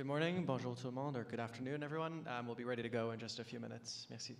Good morning, bonjour tout le monde, or good afternoon, everyone. We'll be ready to go in just a few minutes. Merci.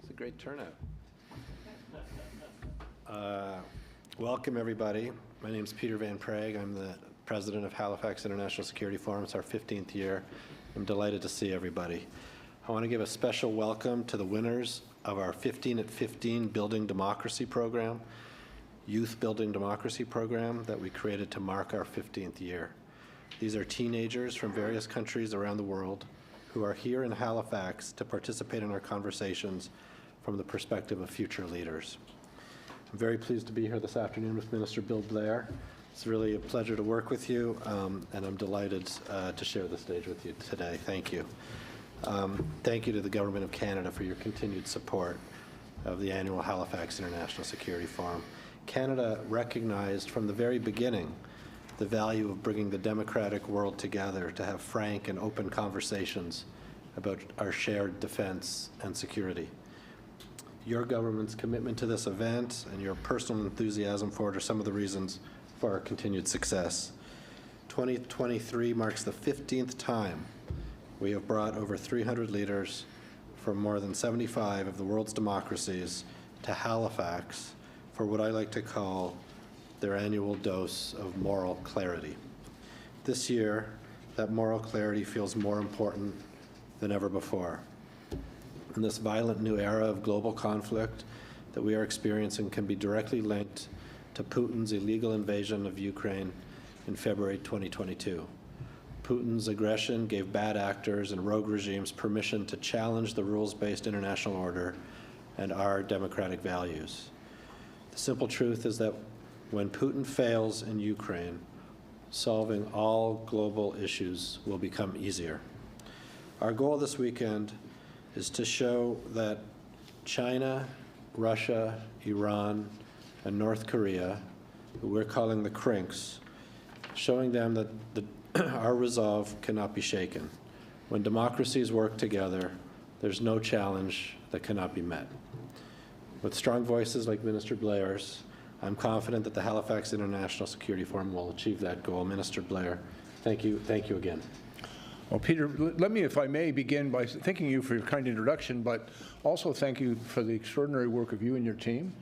It's a great turnout. Welcome, everybody. My name is Peter Van Prague. I'm the president of Halifax International Security Forum. It's our 15th year. I'm delighted to see everybody. I want to give a special welcome to the winners of our 15 at 15 Building Democracy program, Youth Building Democracy program that we created to mark our 15th year. These are teenagers from various countries around the world who are here in Halifax to participate in our conversations from the perspective of future leaders. I'm very pleased to be here this afternoon with Minister Bill Blair. It's really a pleasure to work with you, and I'm delighted to share the stage with you today. Thank you. Thank you to the Government of Canada for your continued support of the annual Halifax International Security Forum. Canada recognized from the very beginning the value of bringing the democratic world together to have frank and open conversations about our shared defense and security. Your government's commitment to this event and your personal enthusiasm for it are some of the reasons for our continued success. 2023 marks the 15th time we have brought over 300 leaders from more than 75 of the world's democracies to Halifax for what I like to call their annual dose of moral clarity. This year, that moral clarity feels more important than ever before. In this violent new era of global conflict that we are experiencing can be directly linked to Putin's illegal invasion of Ukraine in February 2022. Putin's aggression gave bad actors and rogue regimes permission to challenge the rules-based international order and our democratic values. The simple truth is that when Putin fails in Ukraine, solving all global issues will become easier. Our goal this weekend is to show that China, Russia, Iran, and North Korea, who we're calling the crinks, showing them that our resolve cannot be shaken. When democracies work together, there's no challenge that cannot be met. With strong voices like Minister Blair's, I'm confident that the Halifax International Security Forum will achieve that goal. Minister Blair, thank you again. Well, Peter, let me, if I may, begin by thanking you for your kind introduction, but also thank you for the extraordinary work of you and your team.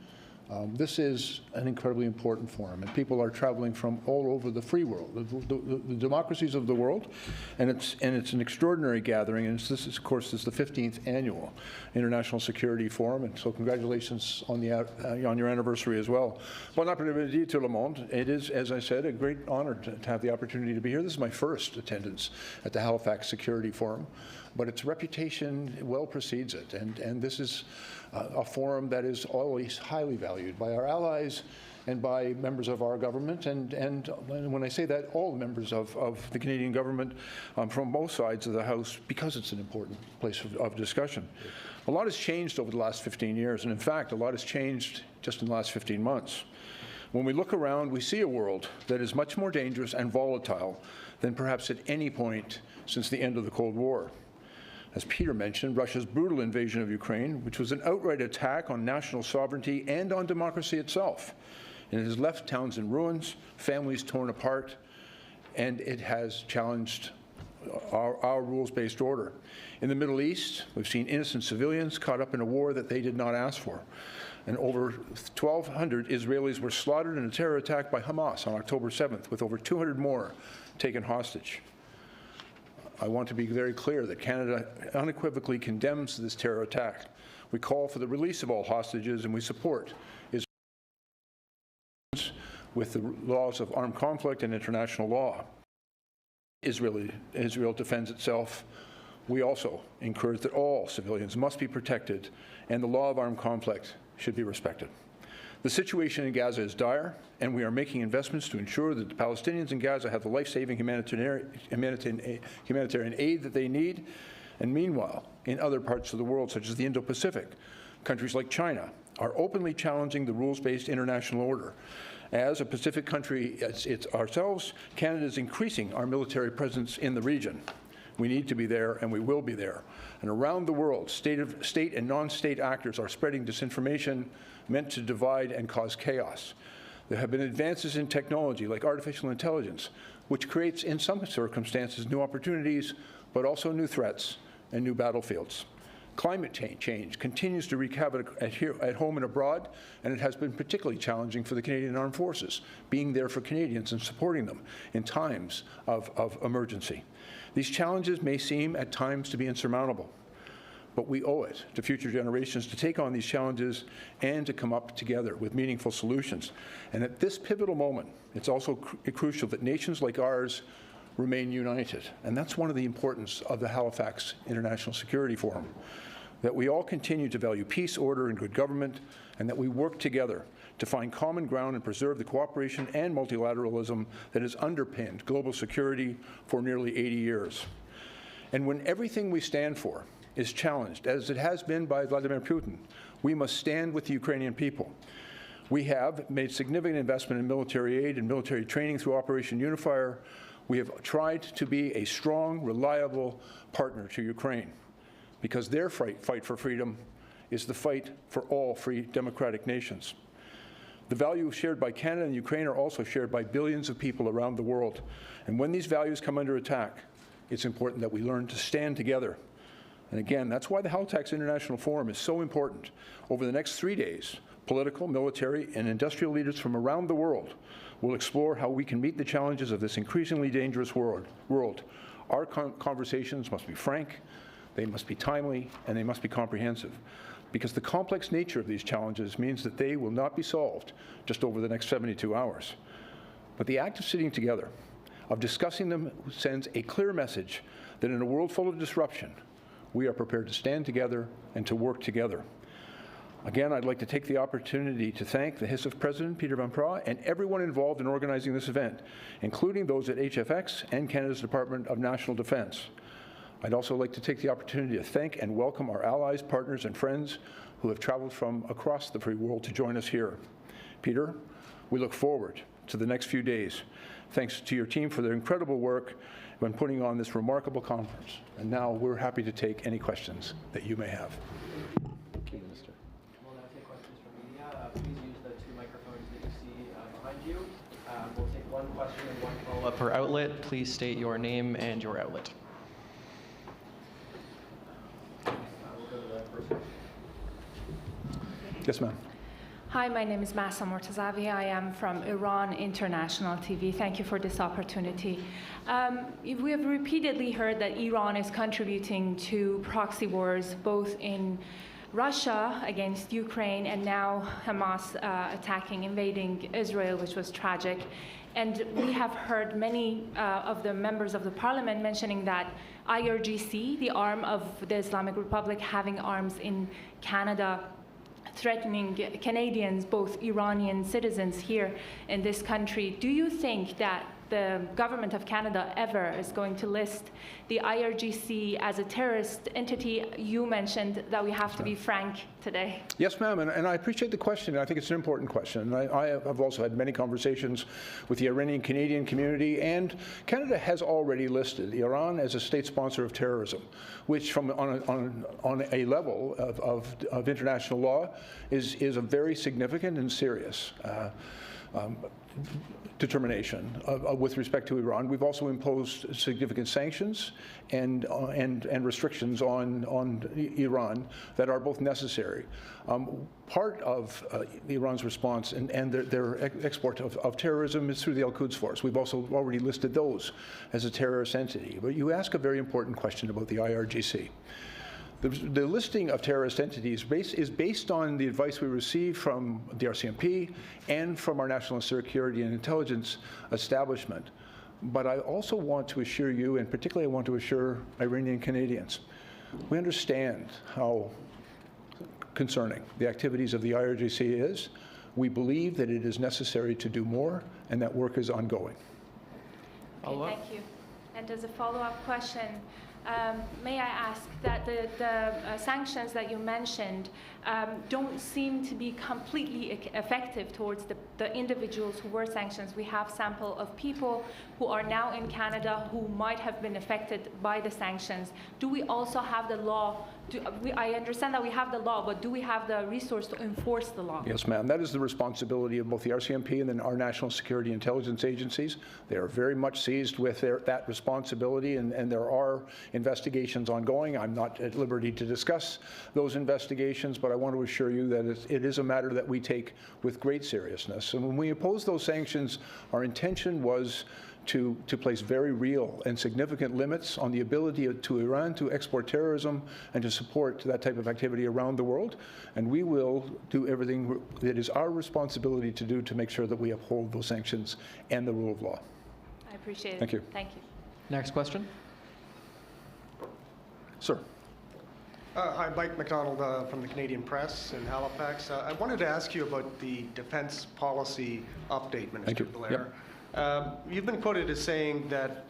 This is an incredibly important forum, and people are traveling from all over the free world, the democracies of the world, and it's an extraordinary gathering. And this is, of course, the 15th annual International Security Forum, and so congratulations on your anniversary as well. Bon après-midi tout le monde. It is, as I said, a great honor to have the opportunity to be here. This is my first attendance at the Halifax Security Forum, but its reputation well precedes it, and this is a forum that is always highly valued by our allies and by members of our government, and when I say that, all the members of the Canadian government from both sides of the House, because it's an important place of discussion. A lot has changed over the last 15 years, and in fact, a lot has changed just in the last 15 months. When we look around, we see a world that is much more dangerous and volatile than perhaps at any point since the end of the Cold War. As Peter mentioned, Russia's brutal invasion of Ukraine, which was an outright attack on national sovereignty and on democracy itself. And it has left towns in ruins, families torn apart, and it has challenged our rules-based order. In the Middle East, we've seen innocent civilians caught up in a war that they did not ask for. And over 1,200 Israelis were slaughtered in a terror attack by Hamas on October 7th, with over 200 more taken hostage. I want to be very clear that Canada unequivocally condemns this terror attack. We call for the release of all hostages, and we support with the laws of armed conflict and international law. Israel defends itself. We also encourage that all civilians must be protected, and the law of armed conflict should be respected. The situation in Gaza is dire, and we are making investments to ensure that the Palestinians in Gaza have the life-saving humanitarian aid that they need. And meanwhile, in other parts of the world, such as the Indo-Pacific, countries like China are openly challenging the rules-based international order. As a Pacific country ourselves, Canada is increasing our military presence in the region. We need to be there, and we will be there. And around the world, state and non-state actors are spreading disinformation meant to divide and cause chaos. There have been advances in technology like artificial intelligence, which creates, in some circumstances, new opportunities, but also new threats and new battlefields. Climate change continues to wreak havoc at home and abroad, and it has been particularly challenging for the Canadian Armed Forces, being there for Canadians and supporting them in times of emergency. These challenges may seem at times to be insurmountable, but we owe it to future generations to take on these challenges and to come up together with meaningful solutions. And at this pivotal moment, it's also crucial that nations like ours remain united. And that's one of the importance of the Halifax International Security Forum, that we all continue to value peace, order, and good government, and that we work together to find common ground and preserve the cooperation and multilateralism that has underpinned global security for nearly 80 years. And when everything we stand for is challenged, as it has been by Vladimir Putin, we must stand with the Ukrainian people. We have made significant investment in military aid and military training through Operation Unifier. We have tried to be a strong, reliable partner to Ukraine, because their fight for freedom is the fight for all free democratic nations. The values shared by Canada and Ukraine are also shared by billions of people around the world. And when these values come under attack, it's important that we learn to stand together. And again, that's why the Halifax International Forum is so important. Over the next 3 days, political, military, and industrial leaders from around the world will explore how we can meet the challenges of this increasingly dangerous world. Our conversations must be frank, they must be timely, and they must be comprehensive, because the complex nature of these challenges means that they will not be solved just over the next 72 hours. But the act of sitting together, of discussing them, sends a clear message that in a world full of disruption, we are prepared to stand together and to work together. Again, I'd like to take the opportunity to thank the HFX President, Peter Van Praagh, and everyone involved in organizing this event, including those at HFX and Canada's Department of National Defence. I'd also like to take the opportunity to thank and welcome our allies, partners, and friends who have traveled from across the free world to join us here. Peter, we look forward to the next few days. Thanks to your team for their incredible work when putting on this remarkable conference. And now we're happy to take any questions that you may have. Thank you, Minister. We'll now take questions from media. Please use the 2 microphones that you see behind you. We'll take 1 question and 1 follow-up per outlet. Please state your name and your outlet. Yes, ma'am. Hi, my name is Massa Mortazavi. I am from Iran International TV. Thank you for this opportunity. We have repeatedly heard that Iran is contributing to proxy wars, both in Russia against Ukraine and now Hamas invading Israel, which was tragic. And we have heard many of the members of the parliament mentioning that IRGC, the arm of the Islamic Republic, having arms in Canada, threatening Canadians, both Iranian citizens here in this country. Do you think that the government of Canada ever is going to list the IRGC as a terrorist entity? You mentioned that we have to be frank today. Yes, ma'am, and I appreciate the question. I think it's an important question. And I have also had many conversations with the Iranian Canadian community, and Canada has already listed Iran as a state sponsor of terrorism, which on a level of international law is a very significant and serious determination with respect to Iran. We've also imposed significant sanctions and restrictions on Iran that are both necessary. Part of Iran's response and their export of terrorism is through the Al-Quds Force. We've also already listed those as a terrorist entity. But you ask a very important question about the IRGC. The listing of terrorist entities is based on the advice we received from the RCMP and from our national security and intelligence establishment. But I also want to assure you, and particularly I want to assure Iranian Canadians, we understand how concerning the activities of the IRGC is. We believe that it is necessary to do more, and that work is ongoing. Okay, thank you. And as a follow-up question, may I ask that the sanctions that you mentioned don't seem to be completely effective towards the individuals who were sanctioned. We have sample of people who are now in Canada who might have been affected by the sanctions. Do we also have the law? I understand that we have the law, but do we have the resource to enforce the law? Yes, ma'am. That is the responsibility of both the RCMP and then our national security intelligence agencies. They are very much seized with that responsibility, and there are investigations ongoing. I'm not at liberty to discuss those investigations, but I want to assure you that it is a matter that we take with great seriousness. And when we imposed those sanctions, our intention was to place very real and significant limits on the ability to Iran to export terrorism and to support that type of activity around the world. And we will do everything that is our responsibility to do to make sure that we uphold those sanctions and the rule of law. I appreciate it. Thank you. Thank you. Next question. Sir. Hi, Mike McDonald from the Canadian Press in Halifax. I wanted to ask you about the defense policy update, Minister Blair. Yep. You've been quoted as saying that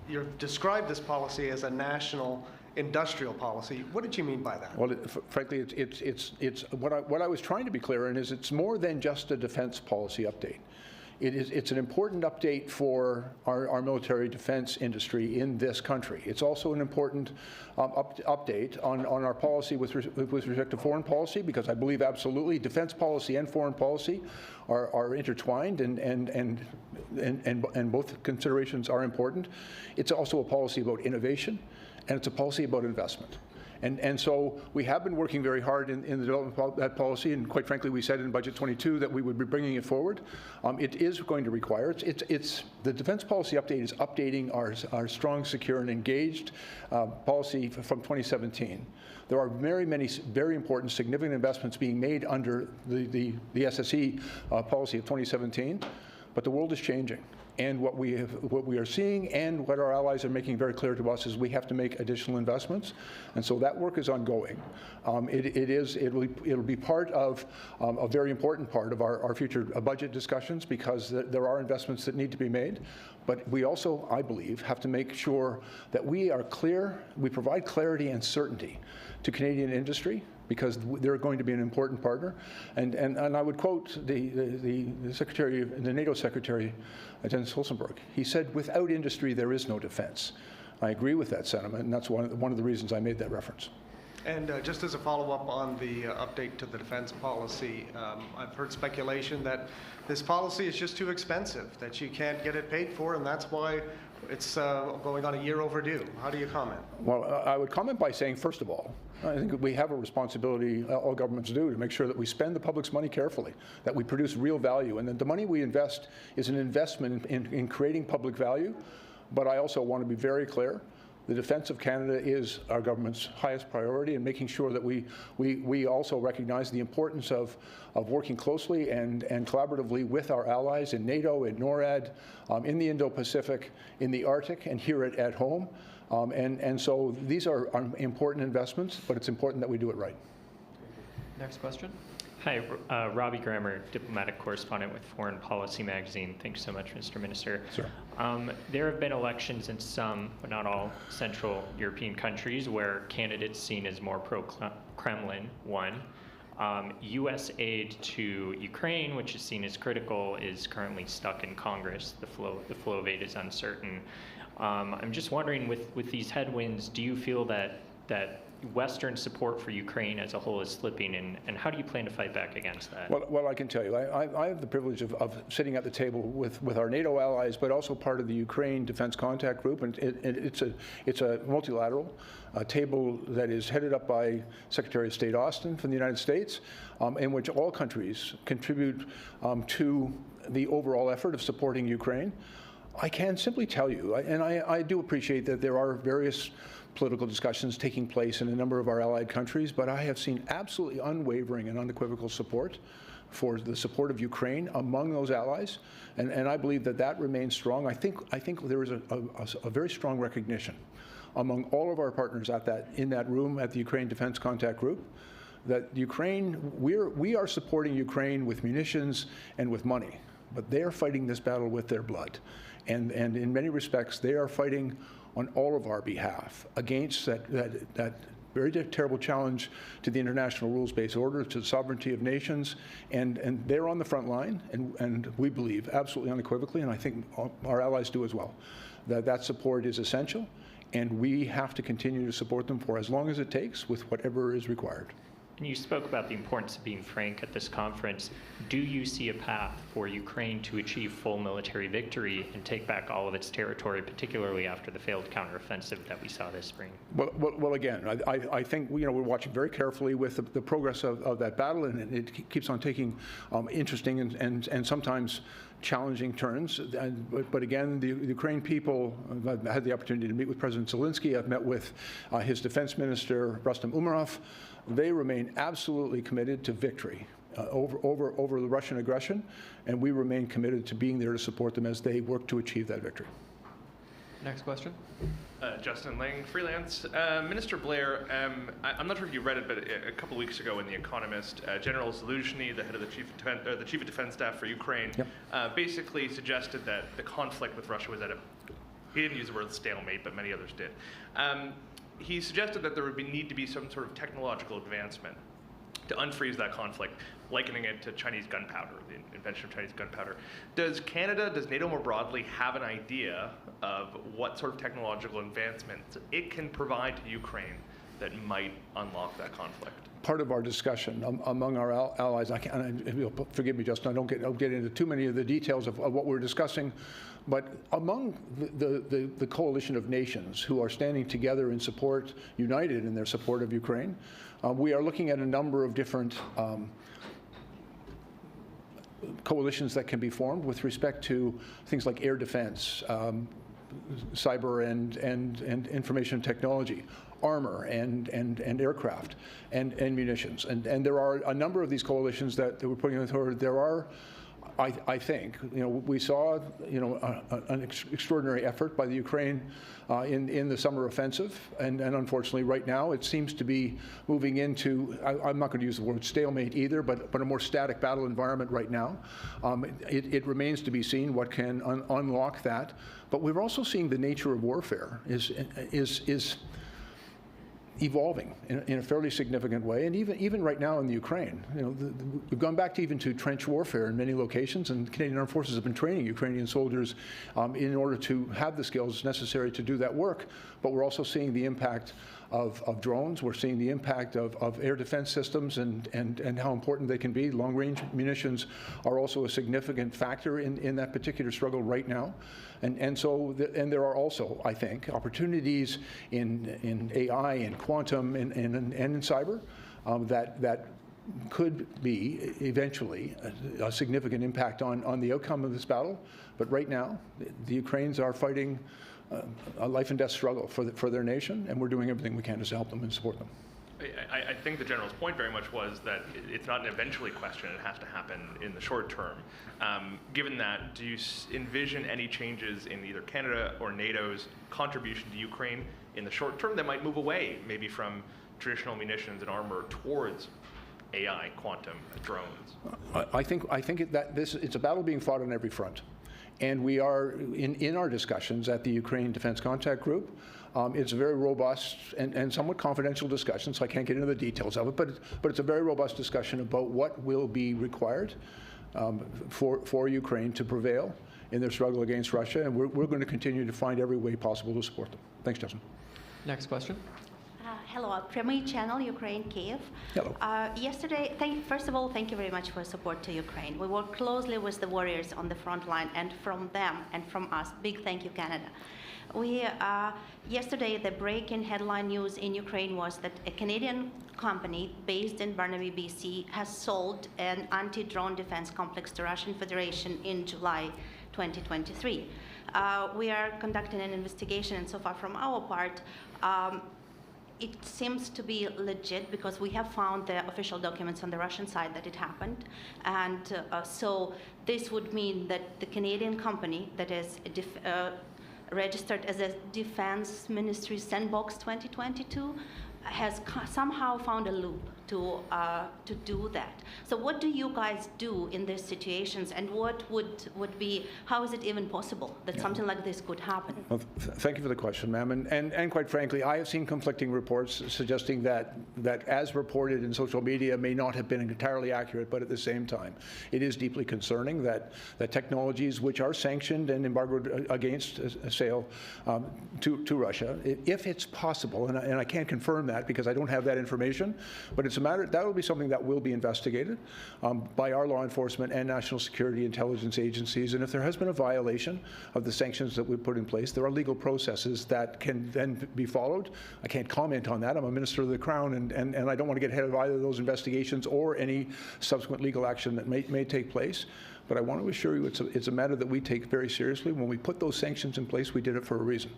you've described this policy as a national industrial policy. What did you mean by that? Well, frankly, it's what I was trying to be clear in is it's more than just a defense policy update. It's an important update for our military defense industry in this country. It's also an important update on our policy with respect to foreign policy, because I believe absolutely defense policy and foreign policy are intertwined, and both considerations are important. It's also a policy about innovation, and it's a policy about investment. And so we have been working very hard in the development of that policy, and quite frankly, we said in Budget 22 that we would be bringing it forward. It is going to require, the defense policy update is updating our strong, secure, and engaged policy from 2017. There are very important, significant investments being made under the SSE policy of 2017, but the world is changing. And what we are seeing and what our allies are making very clear to us is we have to make additional investments, and so that work is ongoing. It'll be part of a very important part of our future budget discussions, because there are investments that need to be made. But we also, I believe, have to make sure that we are clear, we provide clarity and certainty to Canadian industry, because they're going to be an important partner. And I would quote the NATO Secretary, Jens Stoltenberg. He said, "Without industry, there is no defense." I agree with that sentiment, and that's one of the reasons I made that reference. And just as a follow-up on the update to the defense policy, I've heard speculation that this policy is just too expensive, that you can't get it paid for, and that's why it's going on a year overdue. How do you comment? Well, I would comment by saying, first of all, I think we have a responsibility, all governments do, to make sure that we spend the public's money carefully, that we produce real value, and that the money we invest is an investment in creating public value. But I also want to be very clear. The defense of Canada is our government's highest priority, and making sure that we also recognize the importance of working closely and collaboratively with our allies in NATO, in NORAD, in the Indo-Pacific, in the Arctic, and here at home. And so these are important investments, but it's important that we do it right. Next question. Hi, Robbie Grammer, diplomatic correspondent with Foreign Policy Magazine. Thanks so much, Mr. Minister. Sure. There have been elections in some, but not all, Central European countries where candidates seen as more pro-Kremlin won. U.S. aid to Ukraine, which is seen as critical, is currently stuck in Congress. The flow of aid is uncertain. I'm just wondering, with these headwinds, do you feel that Western support for Ukraine as a whole is slipping, and how do you plan to fight back against that? Well, I can tell you, I have the privilege of sitting at the table with our NATO allies, but also part of the Ukraine Defense Contact Group, and it's a multilateral table that is headed up by Secretary of State Austin from the United States, in which all countries contribute to the overall effort of supporting Ukraine. I can simply tell you, and I do appreciate that there are various political discussions taking place in a number of our allied countries, but I have seen absolutely unwavering and unequivocal support for the support of Ukraine among those allies, and I believe that remains strong. I think there is a very strong recognition among all of our partners in that room at the Ukraine Defense Contact Group that we are supporting Ukraine with munitions and with money, but they are fighting this battle with their blood, and in many respects they are fighting on all of our behalf against that very terrible challenge to the international rules-based order, to the sovereignty of nations, and they're on the front line, and we believe absolutely unequivocally, and I think our allies do as well, that support is essential, and we have to continue to support them for as long as it takes with whatever is required. And you spoke about the importance of being frank at this conference. Do you see a path for Ukraine to achieve full military victory and take back all of its territory, particularly after the failed counteroffensive that we saw this spring? Well, again, I think we're watching very carefully with the progress of that battle, and it keeps on taking interesting and sometimes challenging turns. But again, the Ukraine people, I've had the opportunity to meet with President Zelensky. I've met with his defense minister, Rustem Umerov. They remain absolutely committed to victory over the Russian aggression, and we remain committed to being there to support them as they work to achieve that victory. Next question. Justin Lang, freelance. Minister Blair, I'm not sure if you read it, but a couple weeks ago in The Economist, General Zaluzhny, the head of the Chief of Defense Staff for Ukraine, basically suggested that the conflict with Russia was at he didn't use the word stalemate, but many others did. He suggested that there would need to be some sort of technological advancement to unfreeze that conflict, likening it to Chinese gunpowder, the invention of Chinese gunpowder. Does NATO more broadly have an idea of what sort of technological advancements it can provide to Ukraine that might unlock that conflict? Part of our discussion among our allies, forgive me, Justin, I don't get into too many of the details of what we're discussing, but among the coalition of nations who are standing together in support, united in their support of Ukraine, we are looking at a number of different coalitions that can be formed with respect to things like air defense, cyber and information technology, armor and aircraft and munitions. And there are a number of these coalitions that we're putting forward. There are, I think, we saw, an extraordinary effort by the Ukraine in the summer offensive, and unfortunately right now it seems to be moving into, I'm not going to use the word stalemate either, but a more static battle environment right now. It remains to be seen what can unlock that, but we're also seeing the nature of warfare is evolving in a fairly significant way, and even right now in the Ukraine, we've gone back even to trench warfare in many locations, and Canadian Armed Forces have been training Ukrainian soldiers in order to have the skills necessary to do that work. But we're also seeing the impact of drones. We're seeing the impact of air defense systems and how important they can be. Long-range munitions are also a significant factor in that particular struggle right now. And there are also, I think, opportunities in AI and quantum and in cyber that could be eventually a significant impact on the outcome of this battle. But right now, the Ukrainians are fighting a life and death struggle for their nation, and we're doing everything we can to help them and support them. I think the General's point very much was that it's not an eventually question, it has to happen in the short term. Given that, do you envision any changes in either Canada or NATO's contribution to Ukraine in the short term that might move away maybe from traditional munitions and armor towards AI, quantum, drones? I think it's a battle being fought on every front. And we are, in our discussions at the Ukraine Defense Contact Group, it's a very robust and somewhat confidential discussion, so I can't get into the details of it, but it's a very robust discussion about what will be required for Ukraine to prevail in their struggle against Russia, and we're going to continue to find every way possible to support them. Thanks, Justin. Next question. Hello, Premier Channel, Ukraine, Kiev. Hello. Yesterday, first of all, thank you very much for support to Ukraine. We work closely with the warriors on the front line, and from them and from us, big thank you, Canada. Yesterday, the breaking headline news in Ukraine was that a Canadian company based in Burnaby, BC, has sold an anti-drone defense complex to Russian Federation in July 2023. We are conducting an investigation, and so far from our part, it seems to be legit because we have found the official documents on the Russian side that it happened. And so this would mean that the Canadian company that is registered as a Defense Ministry Sandbox 2022 has somehow found a loop to do that. So what do you guys do in these situations, and what would be, how is it even possible that something like this could happen? Well, thank you for the question, ma'am. And quite frankly, I have seen conflicting reports suggesting that as reported in social media may not have been entirely accurate, but at the same time, it is deeply concerning that technologies which are sanctioned and embargoed against a sale to Russia, if it's possible, and I can't confirm that because I don't have that information, but it's a matter, that will be something that will be investigated by our law enforcement and national security intelligence agencies. And if there has been a violation of the sanctions that we put in place, there are legal processes that can then be followed. I can't comment on that. I'm a minister of the Crown, and I don't want to get ahead of either of those investigations or any subsequent legal action that may take place. But I want to assure you it's a matter that we take very seriously. When we put those sanctions in place, we did it for a reason.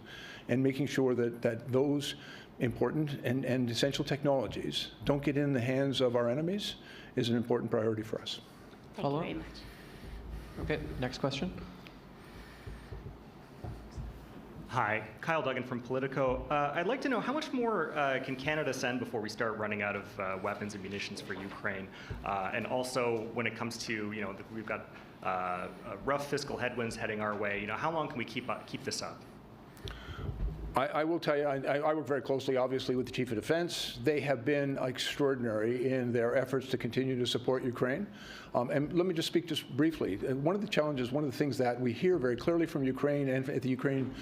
And making sure that those important and essential technologies don't get in the hands of our enemies is an important priority for us. Thank you very much. Okay, next question. Hi, Kyle Duggan from Politico. I'd like to know how much more can Canada send before we start running out of weapons and munitions for Ukraine? And also, when it comes to, we've got rough fiscal headwinds heading our way, how long can we keep this up? I will tell you, I work very closely, obviously, with the Chief of Defense. They have been extraordinary in their efforts to continue to support Ukraine. And let me just speak just briefly. One of the challenges, one of the things that we hear very clearly from Ukraine and at the Ukraine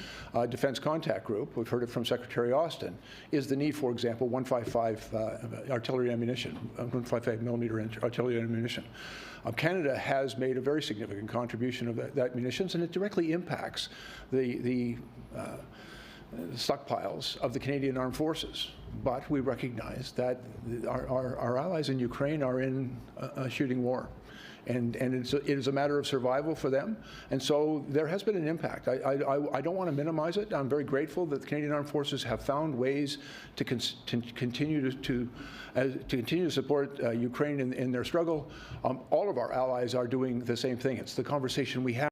Defense Contact Group, we've heard it from Secretary Austin, is the need, for example, 155 artillery ammunition, 155 millimeter artillery ammunition. Canada has made a very significant contribution of that munitions, and it directly impacts the stockpiles of the Canadian Armed Forces. But we recognize that our allies in Ukraine are in a shooting war. And it is a matter of survival for them. And so there has been an impact. I don't want to minimize it. I'm very grateful that the Canadian Armed Forces have found ways to continue to support Ukraine in their struggle. All of our allies are doing the same thing. It's the conversation we have.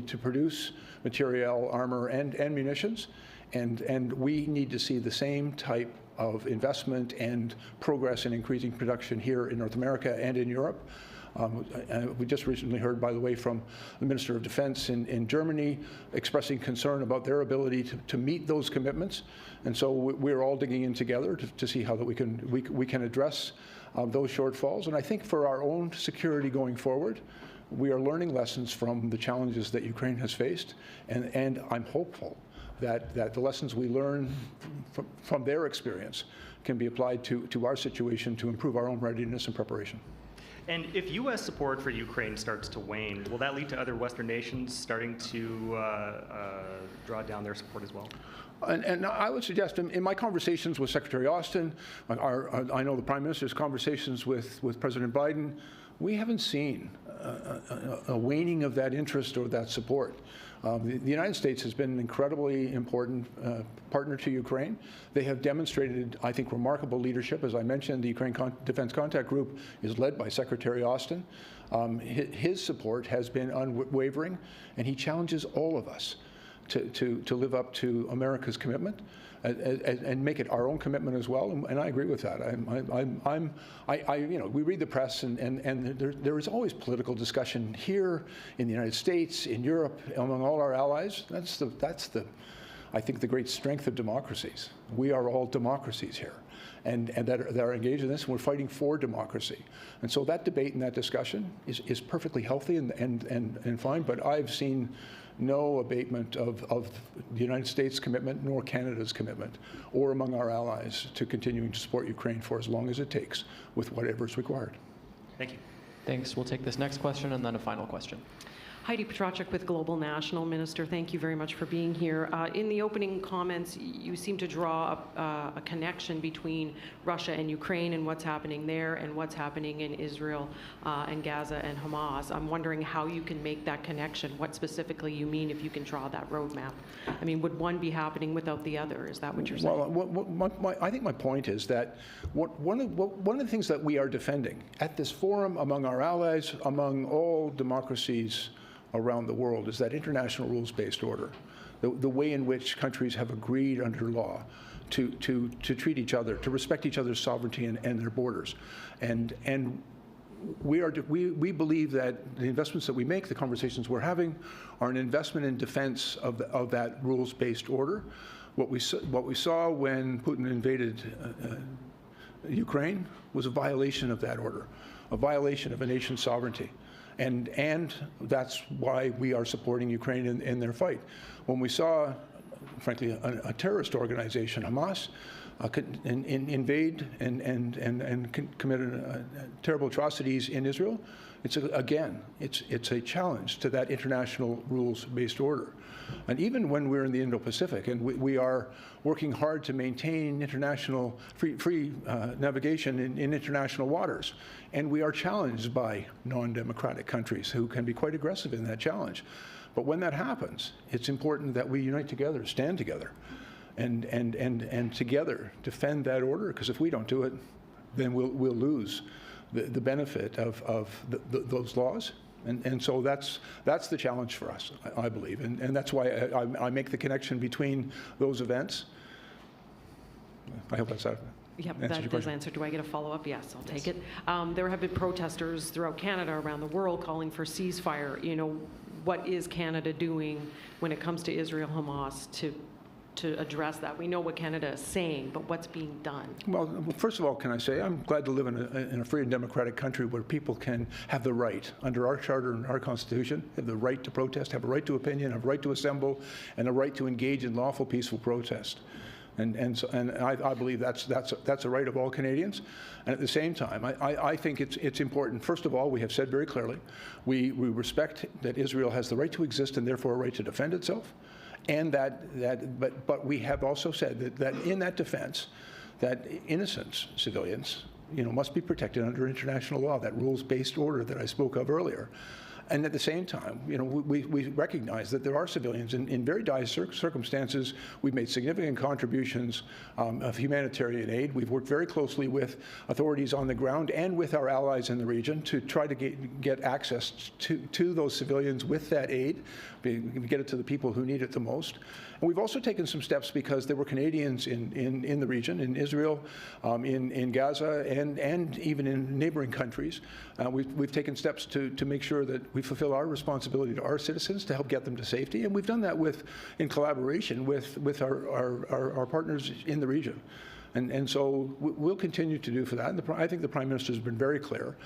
To produce material, armor, and munitions, and we need to see the same type of investment and progress in increasing production here in North America and in Europe. We just recently heard, by the way, from the Minister of Defense in Germany expressing concern about their ability to meet those commitments, and so we're all digging in together to see how that we can address those shortfalls. And I think for our own security going forward, we are learning lessons from the challenges that Ukraine has faced, and I'm hopeful that the lessons we learn from their experience can be applied to our situation to improve our own readiness and preparation. And if U.S. support for Ukraine starts to wane, will that lead to other Western nations starting to draw down their support as well? And I would suggest in my conversations with Secretary Austin, I know the Prime Minister's conversations with President Biden, we haven't seen a waning of that interest or that support. The United States has been an incredibly important partner to Ukraine. They have demonstrated, I think, remarkable leadership. As I mentioned, the Ukraine Defense Contact Group is led by Secretary Austin. His support has been unwavering, and he challenges all of us to live up to America's commitment and make it our own commitment as well. And I agree with that. We read the press, and there is always political discussion here in the United States, in Europe, among all our allies. That's I think, the great strength of democracies. We are all democracies here, and that are engaged in this, and we're fighting for democracy. And so that debate and that discussion is perfectly healthy and fine, but I've seen no abatement of the United States' commitment nor Canada's commitment or among our allies to continuing to support Ukraine for as long as it takes with whatever is required. Thank you. Thanks. We'll take this next question and then a final question. Heidi Petracek with Global National. Minister, thank you very much for being here. In the opening comments, you seem to draw a connection between Russia and Ukraine and what's happening there and what's happening in Israel and Gaza and Hamas. I'm wondering how you can make that connection, what specifically you mean if you can draw that roadmap. I mean, would one be happening without the other? Is that what you're saying? Well, I think my point is that one of the things that we are defending at this forum among our allies, among all democracies around the world, is that international rules-based order, the way in which countries have agreed under law to treat each other, to respect each other's sovereignty and their borders. And we believe that the investments that we make, the conversations we're having, are an investment in defense of that rules-based order. What we saw when Putin invaded Ukraine was a violation of that order, a violation of a nation's sovereignty. And that's why we are supporting Ukraine in their fight. When we saw, frankly, a terrorist organization, Hamas, invade and commit terrible atrocities in Israel, it's a challenge to that international rules-based order. And even when we're in the Indo-Pacific, and we are working hard to maintain international free navigation in international waters, and we are challenged by non-democratic countries who can be quite aggressive in that challenge. But when that happens, it's important that we unite together, stand together, and together defend that order, because if we don't do it, then we'll lose the benefit of those laws. And so that's the challenge for us, I believe. And that's why I make the connection between those events. I hope that's that. Yep, that does answer. Do I get a follow-up? Yes, I'll take it. There have been protesters throughout Canada, around the world, calling for ceasefire. You know, what is Canada doing when it comes to Israel, Hamas, to address that? We know what Canada is saying, but what's being done? Well, first of all, can I say I'm glad to live in a free and democratic country where people can have the right, under our charter and our constitution, have the right to protest, have a right to opinion, have a right to assemble, and a right to engage in lawful, peaceful protest. And I believe that's a right of all Canadians. And at the same time, I think it's important. First of all, we have said very clearly, we respect that Israel has the right to exist and therefore a right to defend itself. And but we have also said that in that defense, that innocent civilians, must be protected under international law, that rules-based order that I spoke of earlier. And at the same time, we recognize that there are civilians in very dire circumstances. We've made significant contributions of humanitarian aid. We've worked very closely with authorities on the ground and with our allies in the region to try to get access to those civilians with that aid, get it to the people who need it the most. And we've also taken some steps because there were Canadians in the region, in Israel, in Gaza, and even in neighboring countries. We've taken steps to make sure that we fulfill our responsibility to our citizens to help get them to safety, and we've done that in collaboration with our partners in the region. And so we'll continue to do for that. And I think the Prime Minister has been very clear,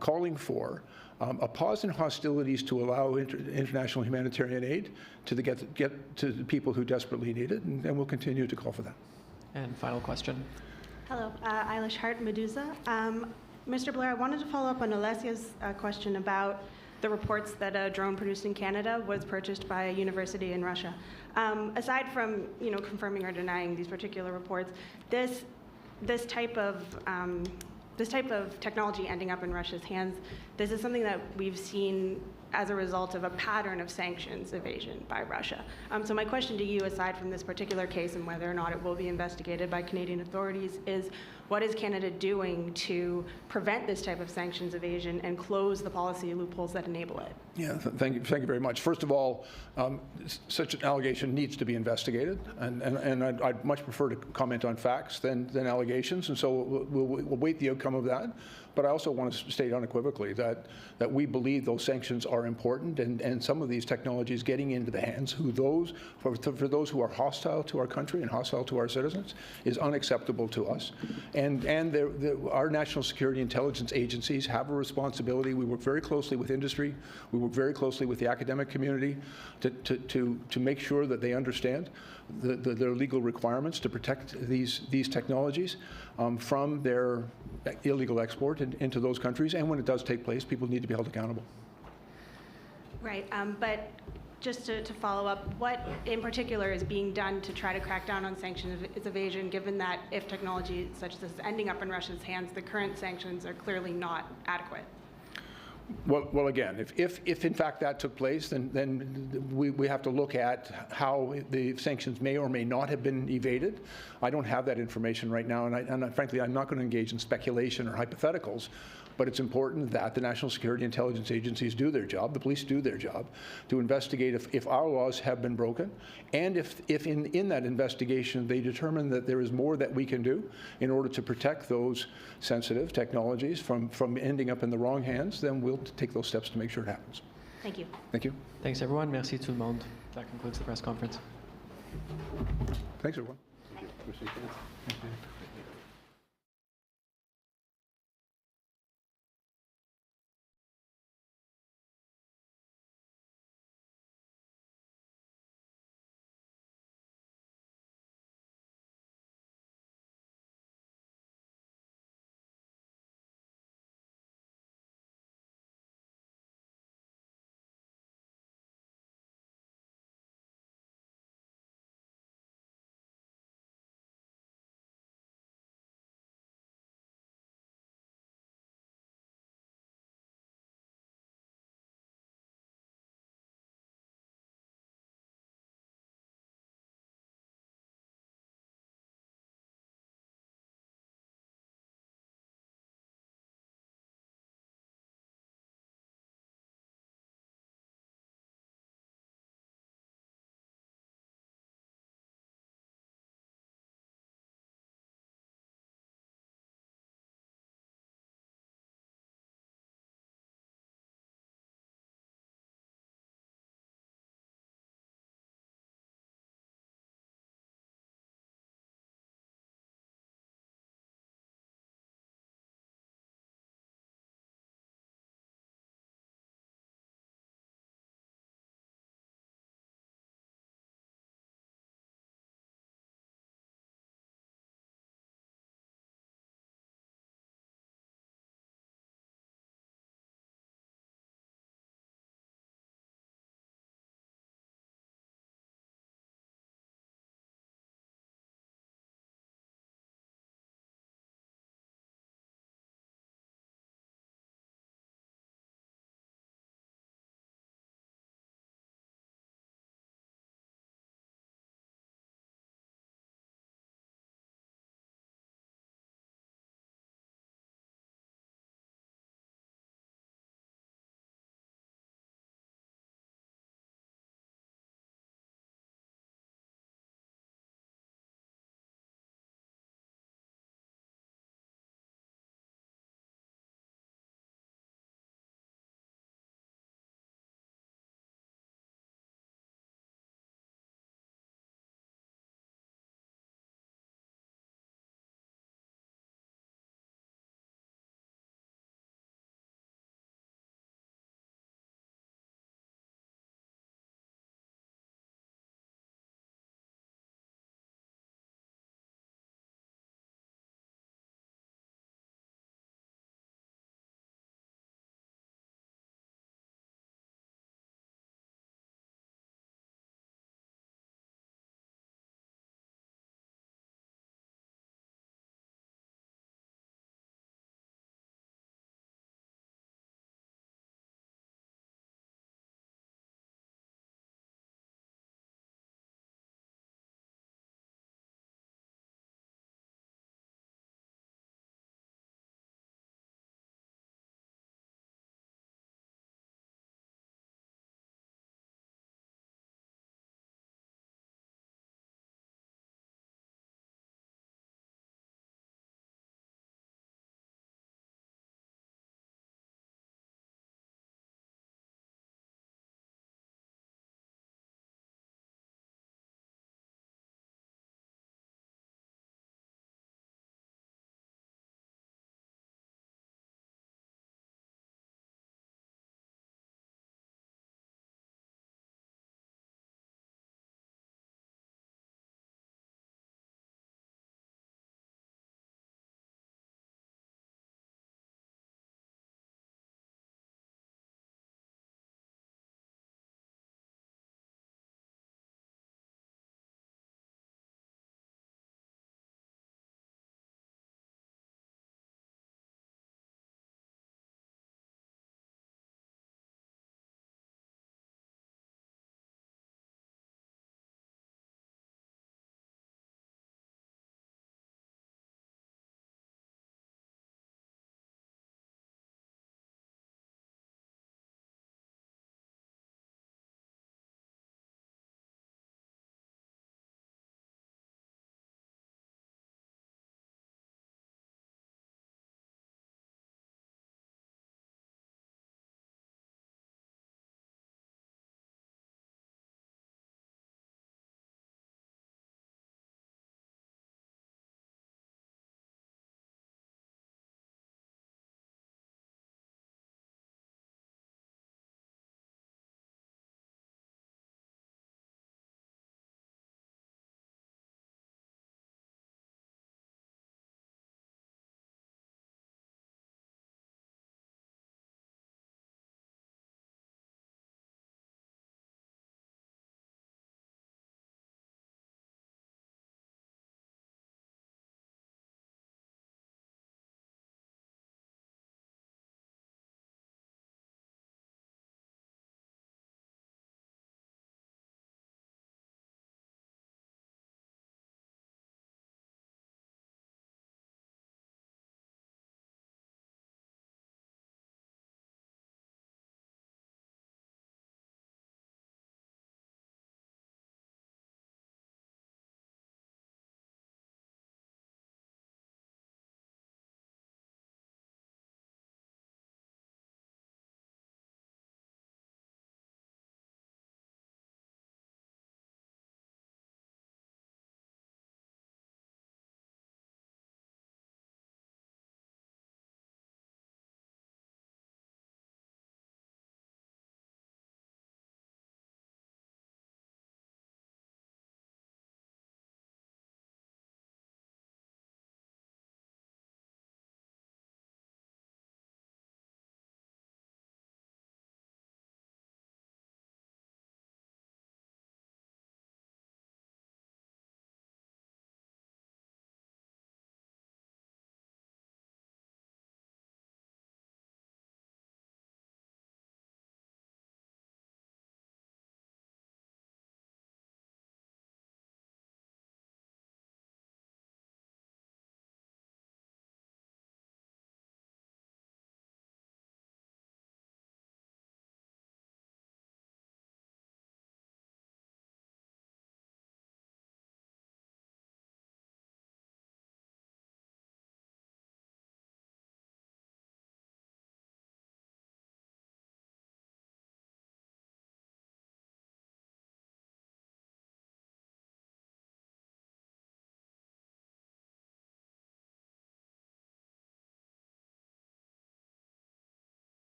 calling for a pause in hostilities to allow international humanitarian aid to get to the people who desperately need it, and we'll continue to call for that. And final question. Hello, Eilish Hart, Medusa. Mr. Blair, I wanted to follow up on Alessia's question about the reports that a drone produced in Canada was purchased by a university in Russia. Aside from confirming or denying these particular reports, this type of technology ending up in Russia's hands, this is something that we've seen as a result of a pattern of sanctions evasion by Russia. So my question to you, aside from this particular case and whether or not it will be investigated by Canadian authorities, is what is Canada doing to prevent this type of sanctions evasion and close the policy loopholes that enable it? Yeah, thank you very much. First of all, such an allegation needs to be investigated, and I'd much prefer to comment on facts than allegations, and so we'll wait the outcome of that. But I also want to state unequivocally that we believe those sanctions are important, and some of these technologies getting into the hands for those who are hostile to our country and hostile to our citizens is unacceptable to us. And our national security intelligence agencies have a responsibility. We work very closely with industry. We work very closely with the academic community to make sure that they understand their legal requirements to protect these technologies from their illegal export into those countries. And when it does take place, people need to be held accountable. Right, but just to follow up, what in particular is being done to try to crack down on sanctions evasion, given that if technology such as this is ending up in Russia's hands, the current sanctions are clearly not adequate? Well, again, if in fact that took place, then we have to look at how the sanctions may or may not have been evaded. I don't have that information right now, and frankly, I'm not going to engage in speculation or hypotheticals. But it's important that the national security intelligence agencies do their job, the police do their job, to investigate if our laws have been broken, and if in that investigation they determine that there is more that we can do in order to protect those sensitive technologies from ending up in the wrong hands, then we'll take those steps to make sure it happens. Thank you. Thank you. Thanks, everyone. Merci tout le monde. That concludes the press conference. Thanks, everyone. Thank you.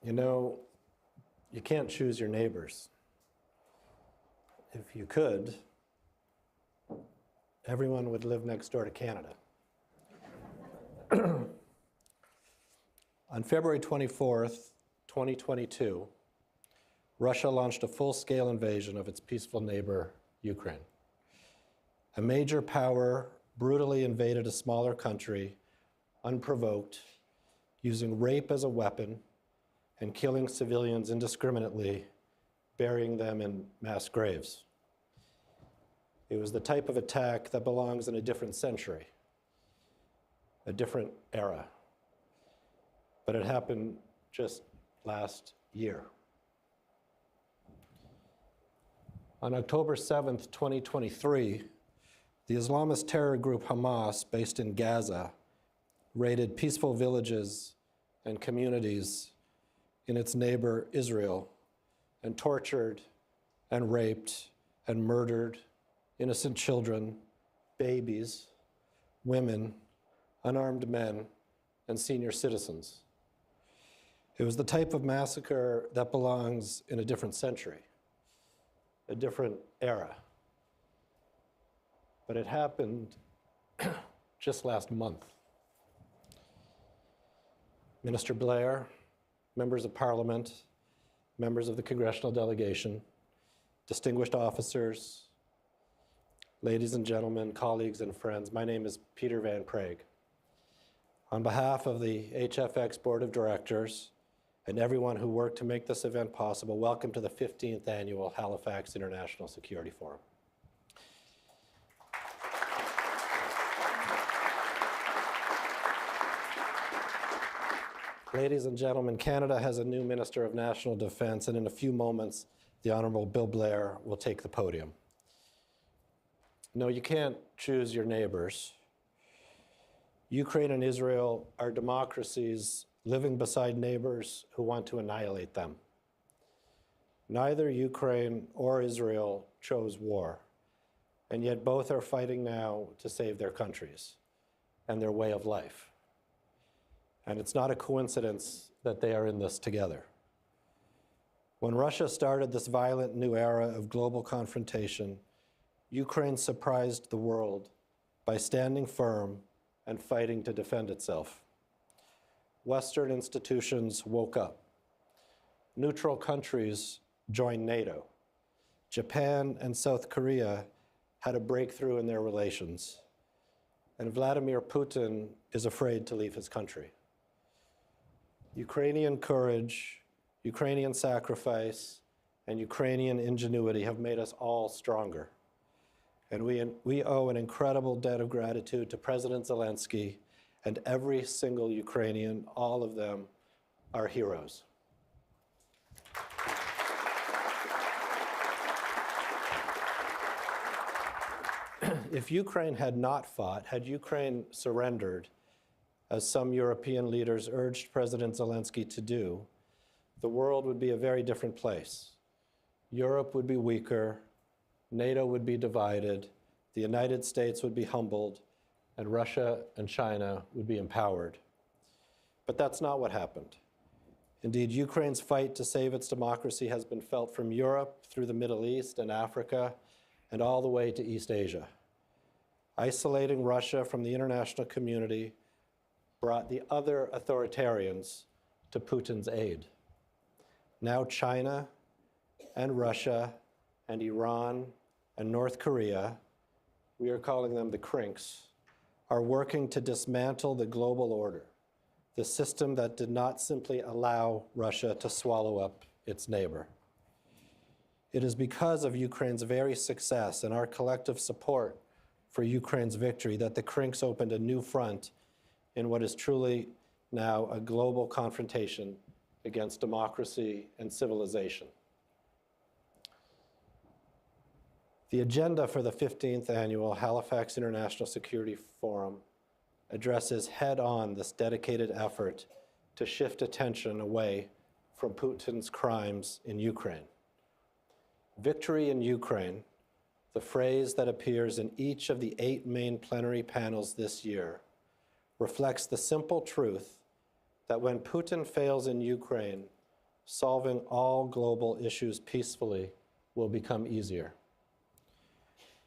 You know, you can't choose your neighbors. If you could, everyone would live next door to Canada. On February 24th, 2022, Russia launched a full-scale invasion of its peaceful neighbor, Ukraine. A major power brutally invaded a smaller country, unprovoked, using rape as a weapon and killing civilians indiscriminately, burying them in mass graves. It was the type of attack that belongs in a different century, a different era. But it happened just last year. On October 7th, 2023, the Islamist terror group Hamas, based in Gaza, raided peaceful villages and communities in its neighbor Israel and tortured and raped and murdered innocent children, babies, women, unarmed men, and senior citizens. It was the type of massacre that belongs in a different century, a different era. But it happened just last month. Minister Blair, members of Parliament, members of the congressional delegation, distinguished officers, ladies and gentlemen, colleagues and friends, my name is Peter Van Prague. On behalf of the HFX Board of Directors and everyone who worked to make this event possible, welcome to the 15th Annual Halifax International Security Forum. Ladies and gentlemen, Canada has a new Minister of National Defence, and in a few moments, the Honourable Bill Blair will take the podium. No, you can't choose your neighbors. Ukraine and Israel are democracies living beside neighbors who want to annihilate them. Neither Ukraine or Israel chose war, and yet both are fighting now to save their countries and their way of life. And it's not a coincidence that they are in this together. When Russia started this violent new era of global confrontation, Ukraine surprised the world by standing firm and fighting to defend itself. Western institutions woke up. Neutral countries joined NATO. Japan and South Korea had a breakthrough in their relations. And Vladimir Putin is afraid to leave his country. Ukrainian courage, Ukrainian sacrifice, and Ukrainian ingenuity have made us all stronger. And we owe an incredible debt of gratitude to President Zelensky and every single Ukrainian. All of them are heroes. If Ukraine had not fought, had Ukraine surrendered, as some European leaders urged President Zelensky to do, the world would be a very different place. Europe would be weaker, NATO would be divided, the United States would be humbled, and Russia and China would be empowered. But that's not what happened. Indeed, Ukraine's fight to save its democracy has been felt from Europe through the Middle East and Africa and all the way to East Asia. Isolating Russia from the international community brought the other authoritarians to Putin's aid. Now China and Russia and Iran and North Korea, we are calling them the crinks, are working to dismantle the global order, the system that did not simply allow Russia to swallow up its neighbor. It is because of Ukraine's very success and our collective support for Ukraine's victory that the crinks opened a new front in what is truly now a global confrontation against democracy and civilization. The agenda for the 15th Annual Halifax International Security Forum addresses head-on this dedicated effort to shift attention away from Putin's crimes in Ukraine. Victory in Ukraine, the phrase that appears in each of the 8 main plenary panels this year, reflects the simple truth that when Putin fails in Ukraine, solving all global issues peacefully will become easier.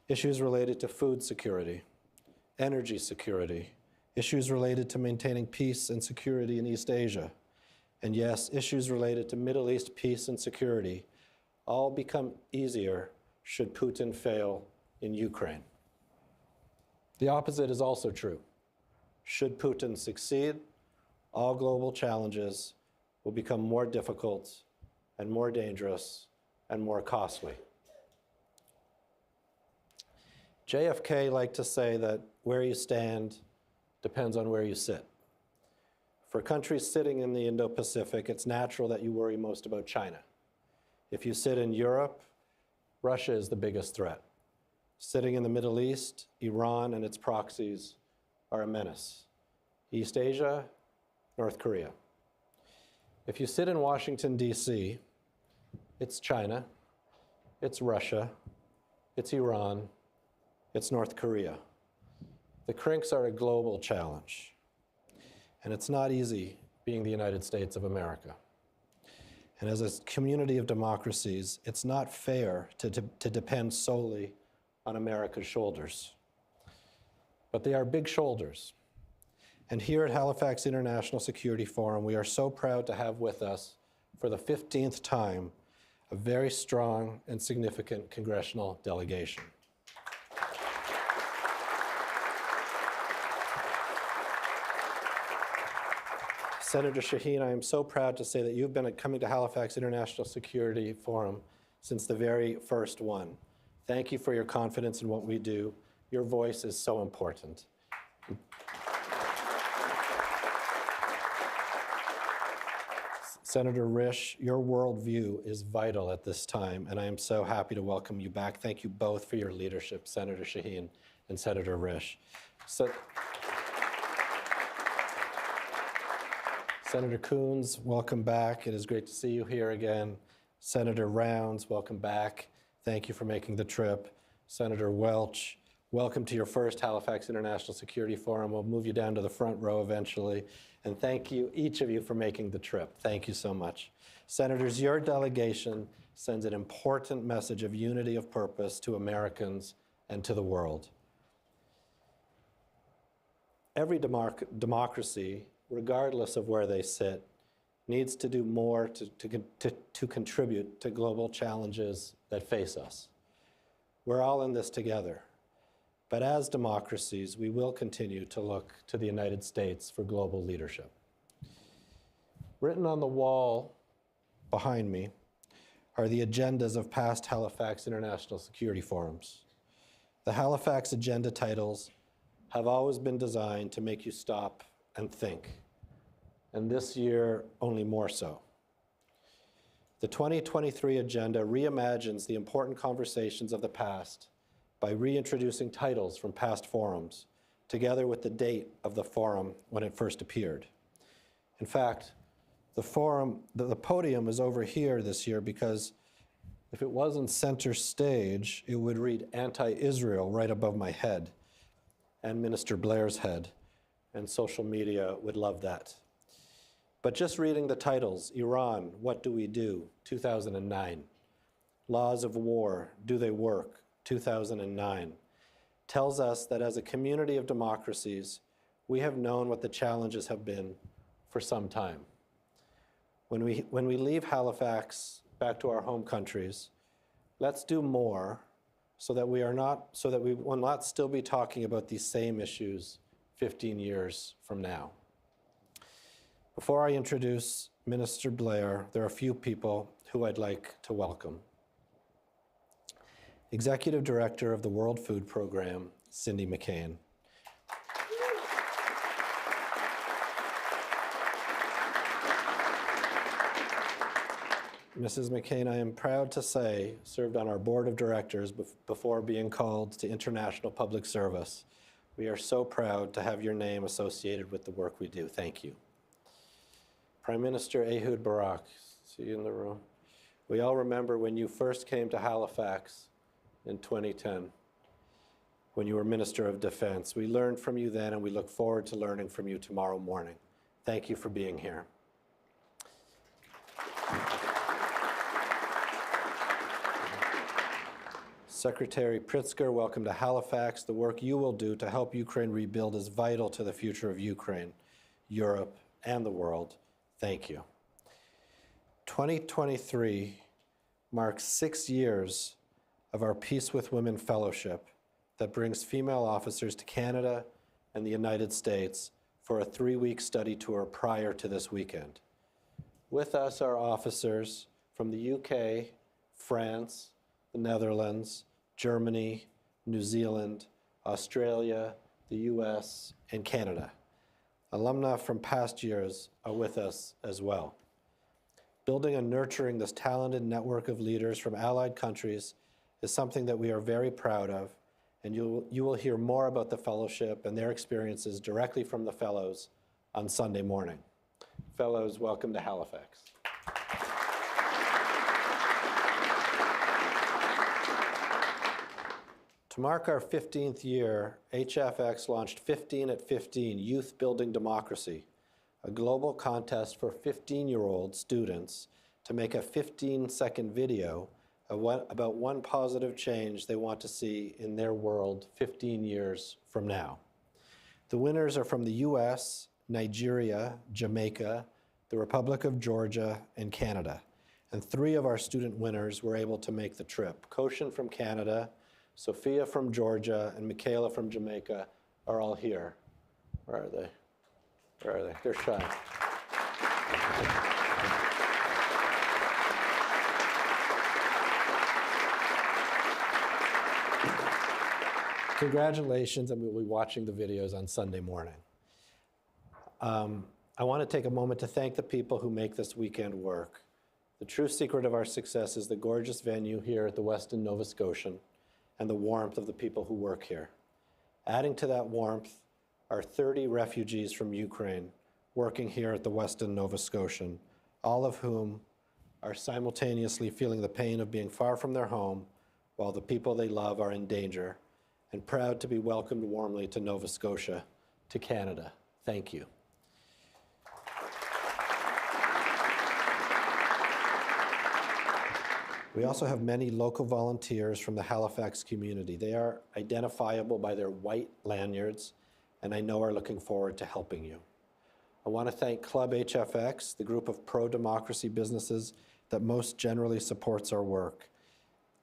Issues related to food security, energy security, issues related to maintaining peace and security in East Asia, and yes, issues related to Middle East peace and security all become easier should Putin fail in Ukraine. The opposite is also true. Should Putin succeed, all global challenges will become more difficult and more dangerous and more costly. JFK liked to say that where you stand depends on where you sit. For countries sitting in the Indo-Pacific, it's natural that you worry most about China. If you sit in Europe, Russia is the biggest threat. Sitting in the Middle East, Iran and its proxies are a menace. East Asia, North Korea. If you sit in Washington, D.C., it's China, it's Russia, it's Iran, it's North Korea. The crinks are a global challenge, and it's not easy being the United States of America. And as a community of democracies, it's not fair to depend solely on America's shoulders. But they are big shoulders. And here at Halifax International Security Forum, we are so proud to have with us, for the 15th time, a very strong and significant congressional delegation. Senator Shaheen, I am so proud to say that you've been coming to Halifax International Security Forum since the very first one. Thank you for your confidence in what we do. Your voice is so important. Senator Risch, your worldview is vital at this time, and I am so happy to welcome you back. Thank you both for your leadership, Senator Shaheen and Senator Risch. Senator Coons, welcome back. It is great to see you here again. Senator Rounds, welcome back. Thank you for making the trip. Senator Welch, welcome to your first Halifax International Security Forum. We'll move you down to the front row eventually. And thank you, each of you, for making the trip. Thank you so much. Senators, your delegation sends an important message of unity of purpose to Americans and to the world. Every democracy, regardless of where they sit, needs to do more to contribute to global challenges that face us. We're all in this together. But as democracies, we will continue to look to the United States for global leadership. Written on the wall behind me are the agendas of past Halifax International Security Forums. The Halifax agenda titles have always been designed to make you stop and think, and this year only more so. The 2023 agenda reimagines the important conversations of the past by reintroducing titles from past forums, together with the date of the forum when it first appeared. In fact, the podium is over here this year because if it wasn't center stage, it would read anti-Israel right above my head and Minister Blair's head, and social media would love that. But just reading the titles, Iran, What Do We Do? 2009. Laws of War, Do They Work? 2009, tells us that as a community of democracies, we have known what the challenges have been for some time. When we leave Halifax back to our home countries, let's do more so that we will not still be talking about these same issues 15 years from now. Before I introduce Minister Blair, there are a few people who I'd like to welcome. Executive Director of the World Food Program, Cindy McCain. Mrs. McCain, I am proud to say, served on our board of directors before being called to international public service. We are so proud to have your name associated with the work we do. Thank you. Prime Minister Ehud Barak, see you in the room. We all remember when you first came to Halifax in 2010. when you were Minister of Defense. We learned from you then, and we look forward to learning from you tomorrow morning. Thank you for being here. Secretary Pritzker, welcome to Halifax. The work you will do to help Ukraine rebuild is vital to the future of Ukraine, Europe, and the world. Thank you. 2023 marks 6 years of our Peace with Women Fellowship that brings female officers to Canada and the United States for a 3-week study tour prior to this weekend. With us are officers from the UK, France, the Netherlands, Germany, New Zealand, Australia, the US, and Canada. Alumni from past years are with us as well. Building and nurturing this talented network of leaders from allied countries is something that we are very proud of, and you will hear more about the fellowship and their experiences directly from the fellows on Sunday morning. Fellows, welcome to Halifax. To mark our 15th year, HFX launched 15 at 15 Youth Building Democracy, a global contest for 15-year-old students to make a 15-second video about one positive change they want to see in their world 15 years from now. The winners are from the US, Nigeria, Jamaica, the Republic of Georgia, and Canada. And 3 of our student winners were able to make the trip. Koshin from Canada, Sophia from Georgia, and Michaela from Jamaica are all here. Where are they? Where are they? They're shy. Congratulations, and we'll be watching the videos on Sunday morning. I want to take a moment to thank the people who make this weekend work. The true secret of our success is the gorgeous venue here at the Westin Nova Scotian and the warmth of the people who work here. Adding to that warmth are 30 refugees from Ukraine working here at the Westin Nova Scotian, all of whom are simultaneously feeling the pain of being far from their home while the people they love are in danger, and proud to be welcomed warmly to Nova Scotia, to Canada. Thank you. We also have many local volunteers from the Halifax community. They are identifiable by their white lanyards, and I know are looking forward to helping you. I want to thank Club HFX, the group of pro-democracy businesses that most generally supports our work.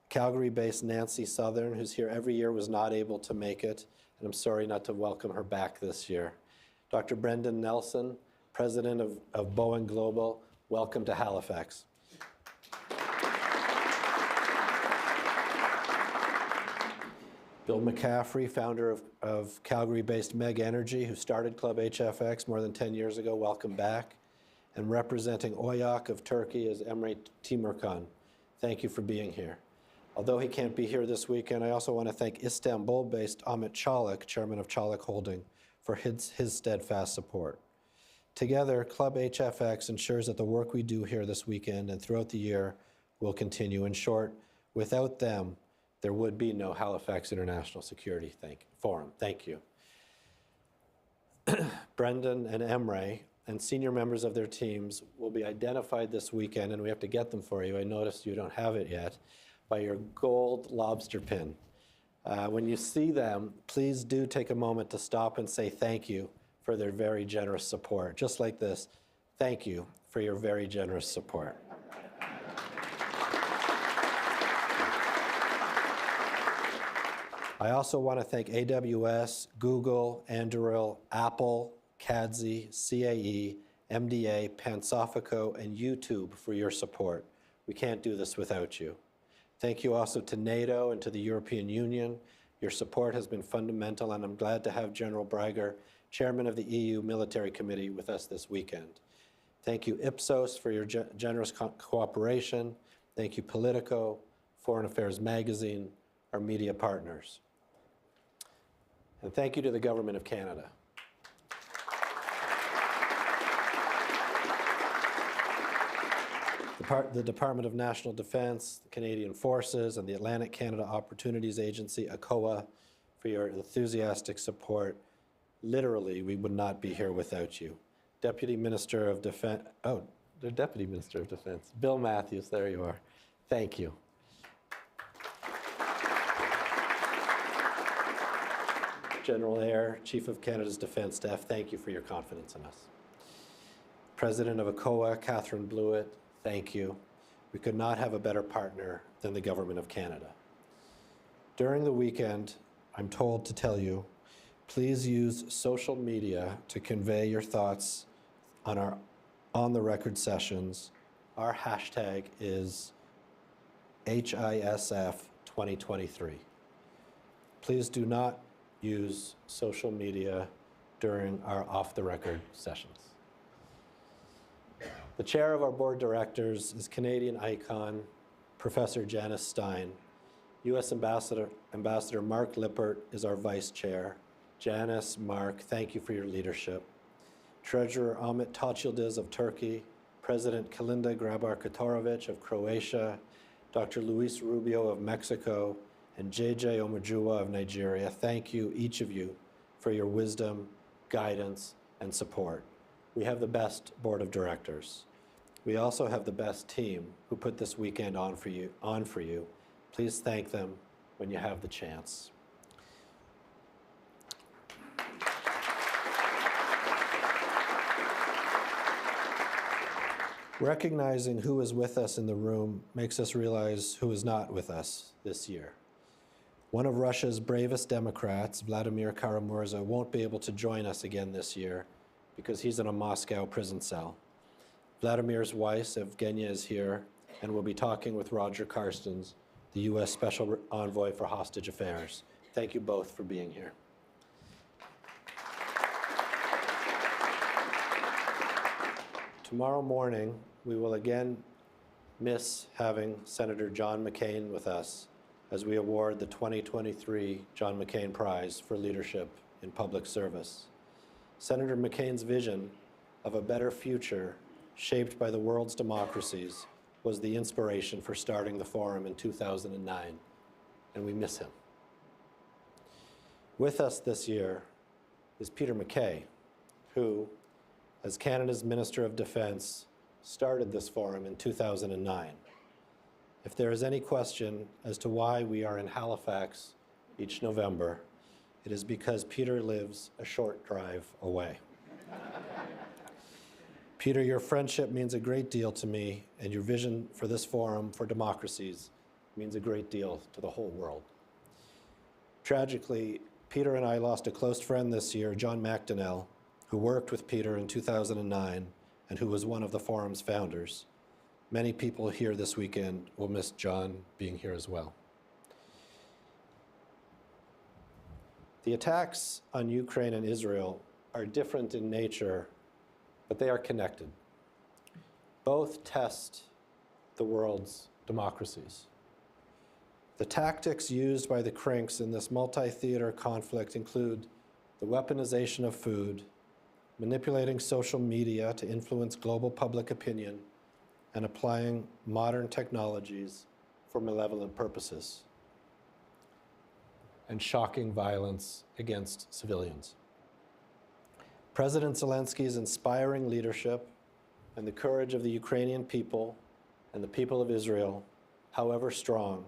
Calgary-based Nancy Southern, who's here every year, was not able to make it, and I'm sorry not to welcome her back this year. Dr. Brendan Nelson, president of Boeing Global, welcome to Halifax. Bill McCaffrey, founder of Calgary-based Meg Energy, who started Club HFX more than 10 years ago, welcome back. And representing Oyak of Turkey is Emre Timurkan. Thank you for being here. Although he can't be here this weekend, I also want to thank Istanbul-based Ahmet Çağlık, chairman of Çağlık Holding, for his steadfast support. Together, Club HFX ensures that the work we do here this weekend and throughout the year will continue. In short, without them, there would be no Halifax International Security Forum. Thank you. Brendan and Emre and senior members of their teams will be identified this weekend, and we have to get them for you. I noticed you don't have it yet, by your gold lobster pin. When you see them, please do take a moment to stop and say thank you for their very generous support. Just like this, thank you for your very generous support. I also want to thank AWS, Google, Anduril, Apple, CADSI, CAE, MDA, Pansofico, and YouTube for your support. We can't do this without you. Thank you also to NATO and to the European Union. Your support has been fundamental, and I'm glad to have General Bragger, Chairman of the EU Military Committee, with us this weekend. Thank you, Ipsos, for your generous cooperation. Thank you, Politico, Foreign Affairs Magazine, our media partners. And thank you to the Government of Canada. The Department of National Defence, the Canadian Forces, and the Atlantic Canada Opportunities Agency, ACOA, for your enthusiastic support. Literally, we would not be here without you. Deputy Minister of Defense, oh, the Deputy Minister of Defense, Bill Matthews, there you are. Thank you. General Eyre, Chief of Canada's Defence Staff, thank you for your confidence in us. President of ACOA, Catherine Blewett, thank you. We could not have a better partner than the Government of Canada. During the weekend, I'm told to tell you, please use social media to convey your thoughts on our on-the-record sessions. Our hashtag is HISF 2023. Please do not use social media during our off-the-record sessions. The chair of our board of directors is Canadian icon, Professor Janice Stein. U.S. Ambassador Mark Lippert is our vice chair. Janice, Mark, thank you for your leadership. Treasurer Ahmet Tocildiz of Turkey, President Kalinda Grabar-Kitarovic of Croatia, Dr. Luis Rubio of Mexico, and JJ Omajua of Nigeria, thank you, each of you, for your wisdom, guidance, and support. We have the best board of directors. We also have the best team who put this weekend on for you. Please thank them when you have the chance. Recognizing who is with us in the room makes us realize who is not with us this year. One of Russia's bravest Democrats, Vladimir Kara-Murza, won't be able to join us again this year because he's in a Moscow prison cell. Vladimir's wife, Evgenia, is here and will be talking with Roger Carstens, the U.S. Special Envoy for Hostage Affairs. Thank you both for being here. Tomorrow morning, we will again miss having Senator John McCain with us as we award the 2023 John McCain Prize for Leadership in Public Service. Senator McCain's vision of a better future shaped by the world's democracies was the inspiration for starting the forum in 2009, and we miss him. With us this year is Peter MacKay, who, as Canada's Minister of Defence, started this forum in 2009. If there is any question as to why we are in Halifax each November, it is because Peter lives a short drive away. Peter, your friendship means a great deal to me, and your vision for this forum for democracies means a great deal to the whole world. Tragically, Peter and I lost a close friend this year, John McDonnell, who worked with Peter in 2009 and who was one of the forum's founders. Many people here this weekend will miss John being here as well. The attacks on Ukraine and Israel are different in nature, but they are connected. Both test the world's democracies. The tactics used by the crinks in this multi-theater conflict include the weaponization of food, manipulating social media to influence global public opinion, and applying modern technologies for malevolent purposes, and shocking violence against civilians. President Zelensky's inspiring leadership and the courage of the Ukrainian people and the people of Israel, however strong,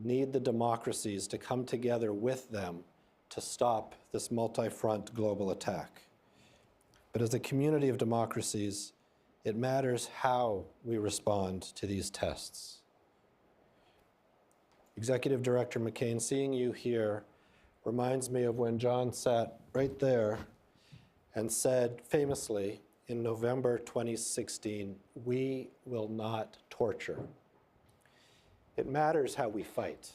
need the democracies to come together with them to stop this multi-front global attack. But as a community of democracies, it matters how we respond to these tests. Executive Director McCain, seeing you here reminds me of when John sat right there and said famously in November 2016, "We will not torture." It matters how we fight.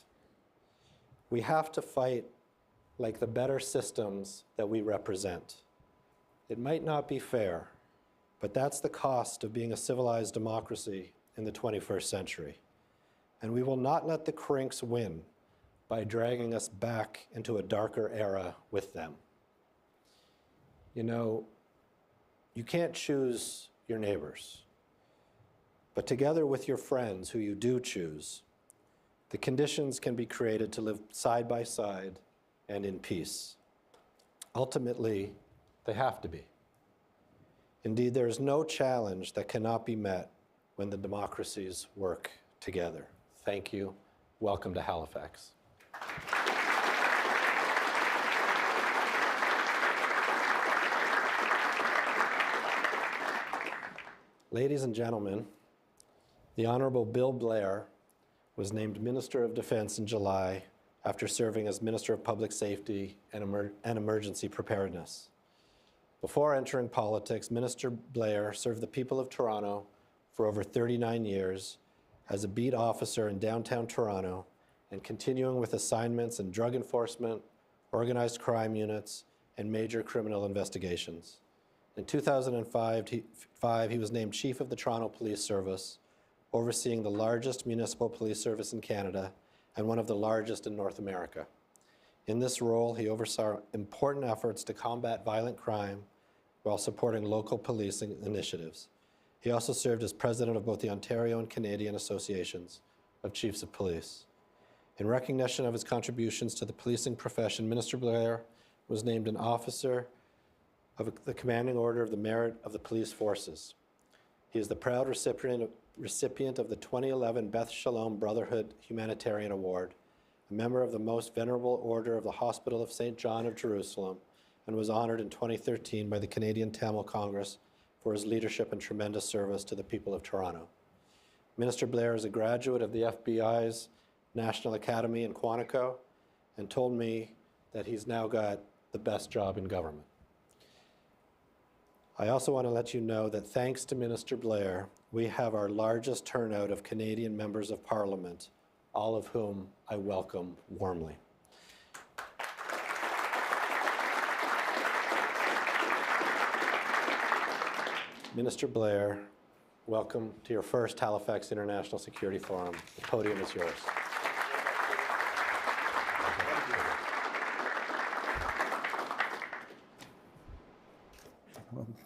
We have to fight like the better systems that we represent. It might not be fair, but that's the cost of being a civilized democracy in the 21st century. And we will not let the crinks win by dragging us back into a darker era with them. You know, you can't choose your neighbors, but together with your friends who you do choose, the conditions can be created to live side by side and in peace. Ultimately, they have to be. Indeed, there is no challenge that cannot be met when the democracies work together. Thank you. Welcome to Halifax. Ladies and gentlemen, the Honorable Bill Blair was named Minister of Defense in July after serving as Minister of Public Safety and Emergency Preparedness. Before entering politics, Minister Blair served the people of Toronto for over 39 years as a beat officer in downtown Toronto and continuing with assignments in drug enforcement, organized crime units, and major criminal investigations. In 2005, he was named Chief of the Toronto Police Service, overseeing the largest municipal police service in Canada and one of the largest in North America. In this role, he oversaw important efforts to combat violent crime while supporting local policing initiatives. He also served as president of both the Ontario and Canadian Associations of Chiefs of Police. In recognition of his contributions to the policing profession, Minister Blair was named an officer of the Commanding Order of the Merit of the Police Forces. He is the proud recipient of the 2011 Beth Shalom Brotherhood Humanitarian Award, a member of the Most Venerable Order of the Hospital of St. John of Jerusalem, and was honored in 2013 by the Canadian Tamil Congress for his leadership and tremendous service to the people of Toronto. Minister Blair is a graduate of the FBI's National Academy in Quantico and told me that he's now got the best job in government. I also want to let you know that thanks to Minister Blair, we have our largest turnout of Canadian members of Parliament, all of whom I welcome warmly. Minister Blair, welcome to your first Halifax International Security Forum. The podium is yours.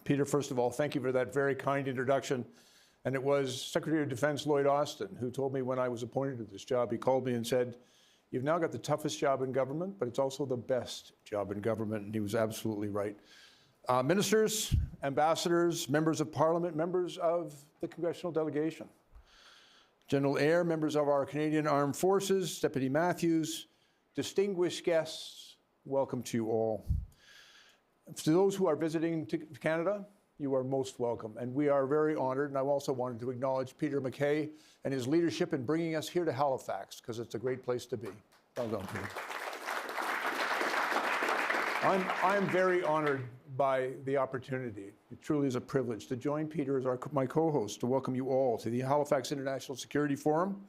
Peter, first of all, thank you for that very kind introduction. And it was Secretary of Defense Lloyd Austin who told me when I was appointed to this job, he called me and said, "You've now got the toughest job in government, but it's also the best job in government." And he was absolutely right. Ministers, ambassadors, members of Parliament, members of the congressional delegation, General Eyre, members of our Canadian Armed Forces, Deputy Matthews, distinguished guests, welcome to you all. To those who are visiting to Canada, you are most welcome, and we are very honored. And I also wanted to acknowledge Peter MacKay and his leadership in bringing us here to Halifax, because it's a great place to be. Well done, Peter. I'm very honored by the opportunity. It truly is a privilege to join Peter as my co-host to welcome you all to the Halifax International Security Forum,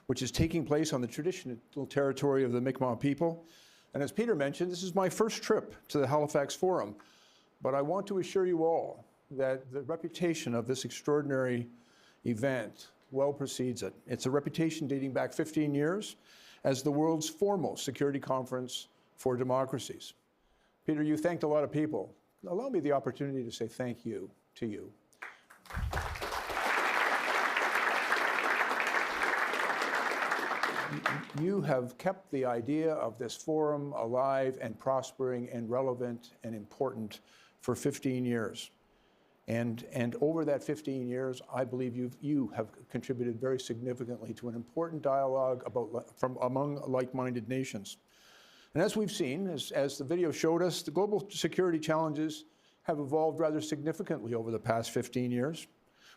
which is taking place on the traditional territory of the Mi'kmaq people. And as Peter mentioned, this is my first trip to the Halifax Forum, but I want to assure you all that the reputation of this extraordinary event well precedes it. It's a reputation dating back 15 years as the world's foremost security conference for democracies. Peter, you thanked a lot of people. Allow me the opportunity to say thank you to you. You have kept the idea of this forum alive and prospering and relevant and important for 15 years. And over that 15 years, I believe you have contributed very significantly to an important dialogue from among like-minded nations. And as we've seen, as the video showed us, the global security challenges have evolved rather significantly over the past 15 years.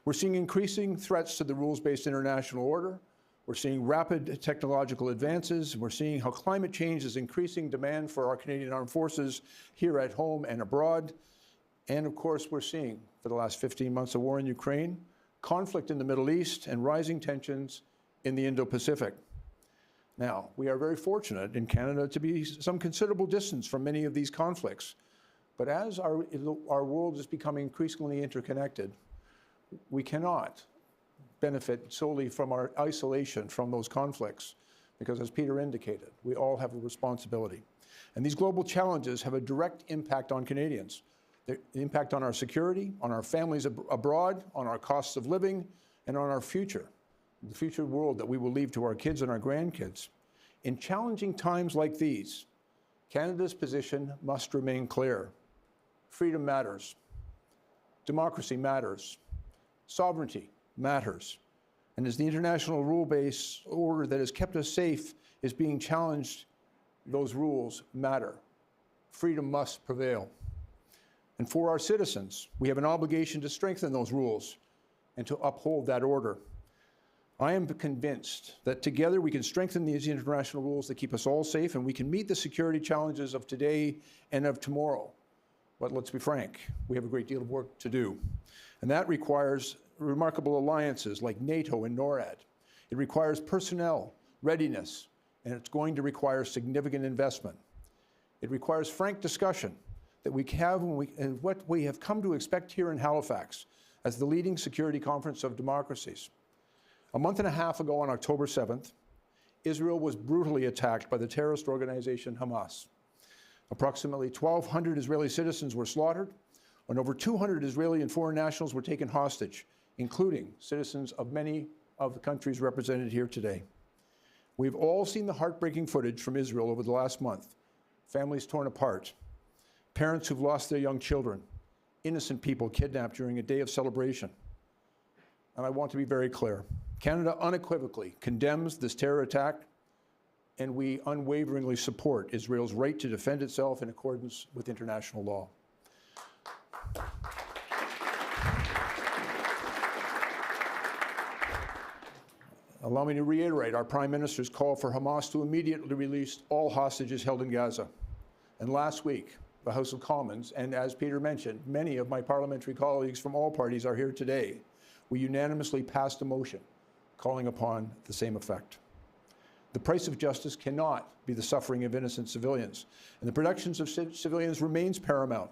We're seeing increasing threats to the rules-based international order. We're seeing rapid technological advances. We're seeing how climate change is increasing demand for our Canadian Armed Forces here at home and abroad. And of course, we're seeing, for the last 15 months, a war in Ukraine, conflict in the Middle East, and rising tensions in the Indo-Pacific. Now, we are very fortunate in Canada to be some considerable distance from many of these conflicts. But as our world is becoming increasingly interconnected, we cannot benefit solely from our isolation from those conflicts, because as Peter indicated, we all have a responsibility. And these global challenges have a direct impact on Canadians. The impact on our security, on our families abroad, on our costs of living, and on our future, the future world that we will leave to our kids and our grandkids. In challenging times like these, Canada's position must remain clear. Freedom matters. Democracy matters. Sovereignty matters. And as the international rule-based order that has kept us safe is being challenged, those rules matter. Freedom must prevail. And for our citizens, we have an obligation to strengthen those rules and to uphold that order. I am convinced that together we can strengthen these international rules that keep us all safe, and we can meet the security challenges of today and of tomorrow. But let's be frank, we have a great deal of work to do. And that requires remarkable alliances like NATO and NORAD. It requires personnel, readiness, and it's going to require significant investment. It requires frank discussion that we have and what we have come to expect here in Halifax as the leading security conference of democracies. A month and a half ago on October 7th, Israel was brutally attacked by the terrorist organization Hamas. Approximately 1,200 Israeli citizens were slaughtered, and over 200 Israeli and foreign nationals were taken hostage, including citizens of many of the countries represented here today. We've all seen the heartbreaking footage from Israel over the last month. Families torn apart, parents who've lost their young children, innocent people kidnapped during a day of celebration. And I want to be very clear. Canada unequivocally condemns this terror attack, and we unwaveringly support Israel's right to defend itself in accordance with international law. Allow me to reiterate our Prime Minister's call for Hamas to immediately release all hostages held in Gaza. And last week, the House of Commons, and as Peter mentioned, many of my parliamentary colleagues from all parties are here today. We unanimously passed a motion calling upon the same effect. The price of justice cannot be the suffering of innocent civilians, and the protections of civilians remains paramount.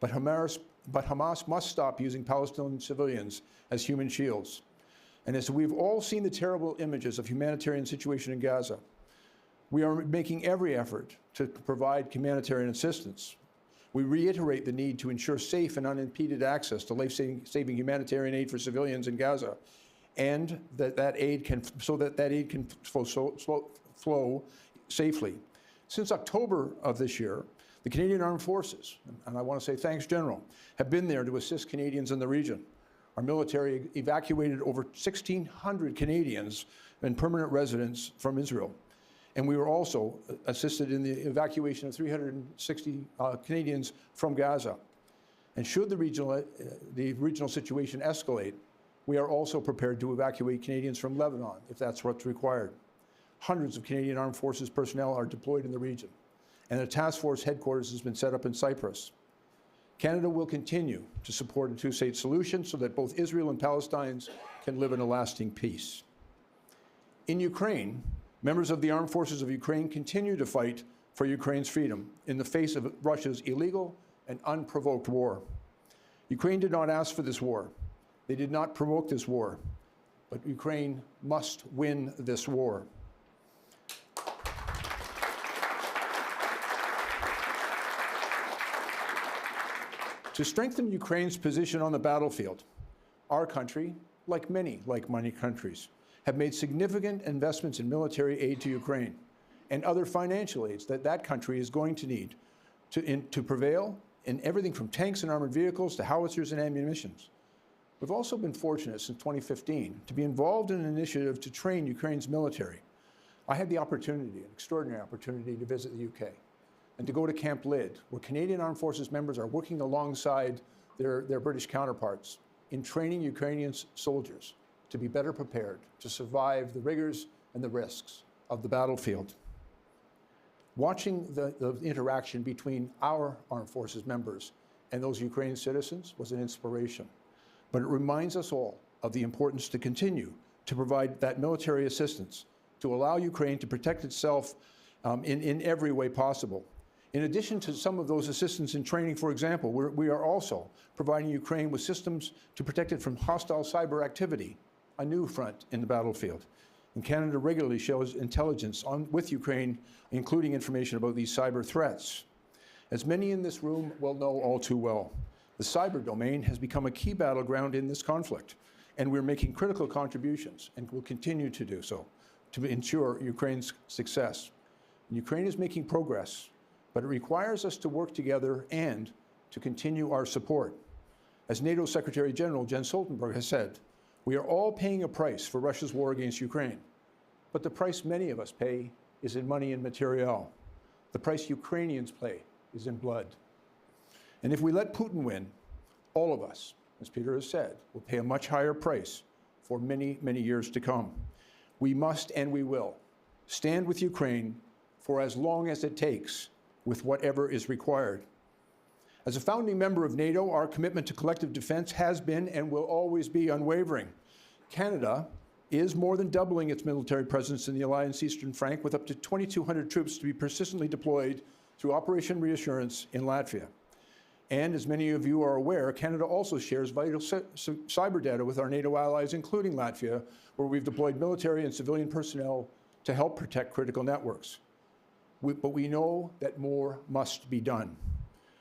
But Hamas must stop using Palestinian civilians as human shields. And as we've all seen the terrible images of humanitarian situation in Gaza, we are making every effort to provide humanitarian assistance. We reiterate the need to ensure safe and unimpeded access to life-saving humanitarian aid for civilians in Gaza, and that aid can flow safely. Since October of this year, the Canadian Armed Forces, and I want to say thanks, General, have been there to assist Canadians in the region. Our military evacuated over 1,600 Canadians and permanent residents from Israel. And we were also assisted in the evacuation of 360 Canadians from Gaza. And should the regional situation escalate, we are also prepared to evacuate Canadians from Lebanon if that's what's required. Hundreds of Canadian Armed Forces personnel are deployed in the region, and a task force headquarters has been set up in Cyprus. Canada will continue to support a two-state solution so that both Israel and Palestinians can live in a lasting peace. In Ukraine, members of the armed forces of Ukraine continue to fight for Ukraine's freedom in the face of Russia's illegal and unprovoked war. Ukraine did not ask for this war. They did not provoke this war. But Ukraine must win this war. To strengthen Ukraine's position on the battlefield, our country, like many like-minded countries, have made significant investments in military aid to Ukraine and other financial aids that that country is going to need to prevail in everything from tanks and armored vehicles to howitzers and ammunition. We've also been fortunate since 2015 to be involved in an initiative to train Ukraine's military. I had the opportunity, an extraordinary opportunity, to visit the UK and to go to Camp Lyd, where Canadian Armed Forces members are working alongside their British counterparts in training Ukrainian soldiers to be better prepared to survive the rigors and the risks of the battlefield. Watching the interaction between our armed forces members and those Ukrainian citizens was an inspiration. But it reminds us all of the importance to continue to provide that military assistance to allow Ukraine to protect itself in every way possible. In addition to some of those assistance in training, for example, we are also providing Ukraine with systems to protect it from hostile cyber activity, a new front in the battlefield. And Canada regularly shares intelligence with Ukraine, including information about these cyber threats. As many in this room will know all too well, the cyber domain has become a key battleground in this conflict, and we're making critical contributions and will continue to do so to ensure Ukraine's success. And Ukraine is making progress but it requires us to work together and to continue our support. As NATO Secretary General Jens Stoltenberg has said, we are all paying a price for Russia's war against Ukraine, but the price many of us pay is in money and materiel. The price Ukrainians pay is in blood. And if we let Putin win, all of us, as Peter has said, will pay a much higher price for many, many years to come. We must and we will stand with Ukraine for as long as it takes, with whatever is required. As a founding member of NATO, our commitment to collective defense has been and will always be unwavering. Canada is more than doubling its military presence in the Alliance Eastern Flank, with up to 2,200 troops to be persistently deployed through Operation Reassurance in Latvia. And as many of you are aware, Canada also shares vital cyber data with our NATO allies, including Latvia, where we've deployed military and civilian personnel to help protect critical networks. But we know that more must be done.